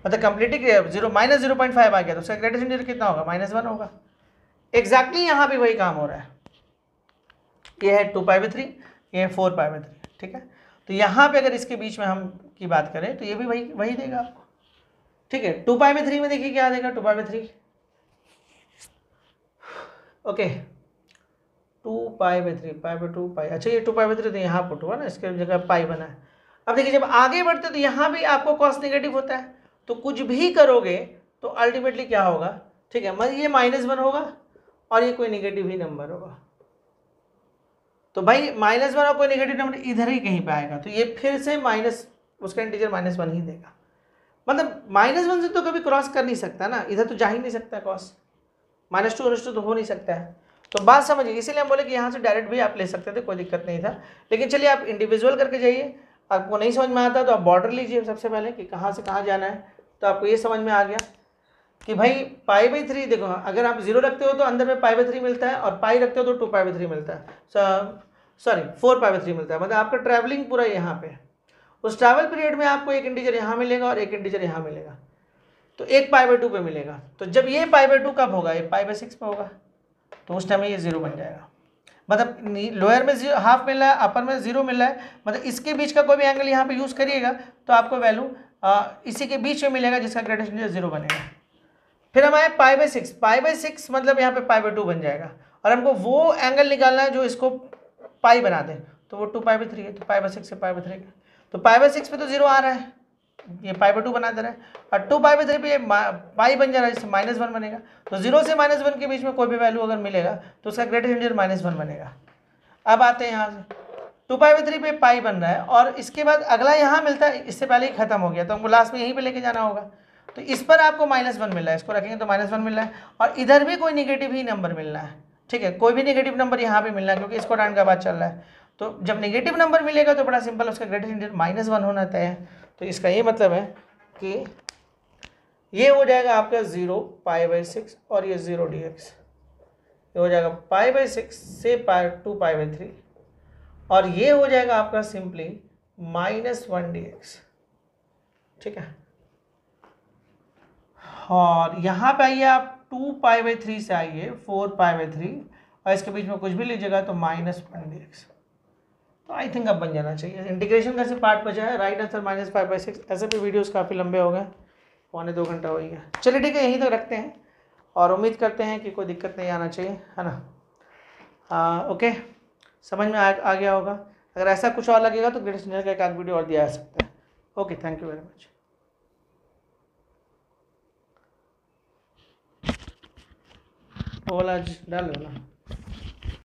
मतलब कंप्लीटली -0.5 आ गया तो उसका ग्रेटेस्ट इंटीजर कितना होगा, -1 होगा। एग्जैक्टली यहाँ भी वही काम हो रहा है, ये है 2π/3, ये है 4π/3, ठीक है। तो यहाँ पे अगर इसके बीच में हम की बात करें तो ये भी वही देगा आपको, ठीक है। 2π/3 में देखिए क्या देगा, 2π/3 ओके, 2π/3 π/2 पाई, अच्छा ये 2π/3 तो यहाँ पुट हुआ ना, इसके जगह पाई बना है। अब देखिए जब आगे बढ़ते तो यहाँ भी आपको कॉस नेगेटिव होता है, तो कुछ भी करोगे तो अल्टीमेटली क्या होगा, ठीक है, मतलब ये -1 होगा और ये कोई नेगेटिव ही नंबर होगा, तो भाई -1 और कोई नेगेटिव नंबर इधर ही कहीं पे आएगा, तो ये फिर से माइनस, उसका इंटीजर -1 ही देगा, मतलब -1 से तो कभी क्रॉस कर नहीं सकता ना, इधर तो जा ही नहीं सकता कॉस, -2 तो हो नहीं सकता है। तो बात समझिए, इसीलिए हम बोले कि यहाँ से डायरेक्ट भी आप ले सकते थे, कोई दिक्कत नहीं था। लेकिन चलिए आप इंडिविजुअल करके जाइए, आपको नहीं समझ में आता तो आप बॉर्डर लीजिए सबसे पहले कि कहाँ से कहाँ जाना है। तो आपको ये समझ में आ गया कि भाई π/3, देखो अगर आप 0 रखते हो तो अंदर में π/3 मिलता है, और पाई रखते हो तो 2π/3 मिलता है, सॉरी 4π/3 मिलता है। मतलब आपका ट्रैवलिंग पूरा यहाँ पे है। उस ट्रैवल पीरियड में आपको एक इंटीजर यहाँ मिलेगा और एक इंटीजर यहाँ मिलेगा, तो एक π/2 पे मिलेगा। तो जब ये π/2 कब होगा, ये π/6 पे होगा, तो उस टाइम में ये 0 बन जाएगा। मतलब लोअर में हाफ मिल रहा है, अपर में 0 मिल रहा है, मतलब इसके बीच का कोई भी एंगल यहाँ पे यूज़ करिएगा तो आपको वैल्यू इसी के बीच में मिलेगा जिसका ग्रेटेस्ट इंटीजर 0 बनेगा। फिर हम आए π/6, π/6 मतलब यहाँ पे π/2 बन जाएगा, और हमको वो एंगल निकालना है जो इसको पाई बना दे, तो वो 2π/3 है। तो π/6 से π/3 तो π/6 पे तो 0 आ रहा है, ये π/2 बना दे रहा है, और 2π/3 पे ये पाई बन जा रहा है, जिससे -1 बनेगा। तो 0 से -1 के बीच में कोई भी वैल्यू अगर मिलेगा तो उसका ग्रेटेस्ट इंटीजर -1 बनेगा। अब आते हैं यहाँ से 2π/3 पे पाई बन रहा है, और इसके बाद अगला यहाँ मिलता है, इससे पहले ही खत्म हो गया, तो हमको लास्ट में यहीं पे लेके जाना होगा। तो इस पर आपको -1 मिल रहा है, इसको रखेंगे तो -1 मिल रहा है, और इधर भी कोई निगेटिव ही नंबर मिलना है, ठीक है, कोई भी निगेटिव नंबर यहाँ पे मिलना है, क्योंकि इसको डांड का बात चल रहा है। तो जब नेगेटिव नंबर मिलेगा तो बड़ा सिंपल, उसका ग्रेटेस्ट इंटीजर -1 होना तय है। तो इसका ये मतलब है कि ये हो जाएगा आपका 0 π/6 और ये 0 dx, ये हो जाएगा π/6 से 2π/3, और ये हो जाएगा आपका सिंपली -1 dx, ठीक है। और यहाँ पे आइए आप 2π/3 से आइए 4π/3, और इसके बीच में कुछ भी लीजिएगा तो -1 dx। तो आई थिंक अब बन जाना चाहिए। इंटीग्रेशन का सिर्फ पार्ट बचा है, राइट आंसर -5/6। ऐसे भी वीडियोस काफ़ी लंबे हो गए, 1.25 घंटा हो गया। चलिए ठीक है, यहीं तक रखते हैं, और उम्मीद करते हैं कि कोई दिक्कत नहीं आना चाहिए, है ना। ओके, समझ में आ गया होगा। अगर ऐसा कुछ और लगेगा तो ग्रेटेस्ट इंटीजर का एक आध वीडियो और दिया जा सकता है। ओके, थैंक यू वेरी मच। ओला डाल लो ना।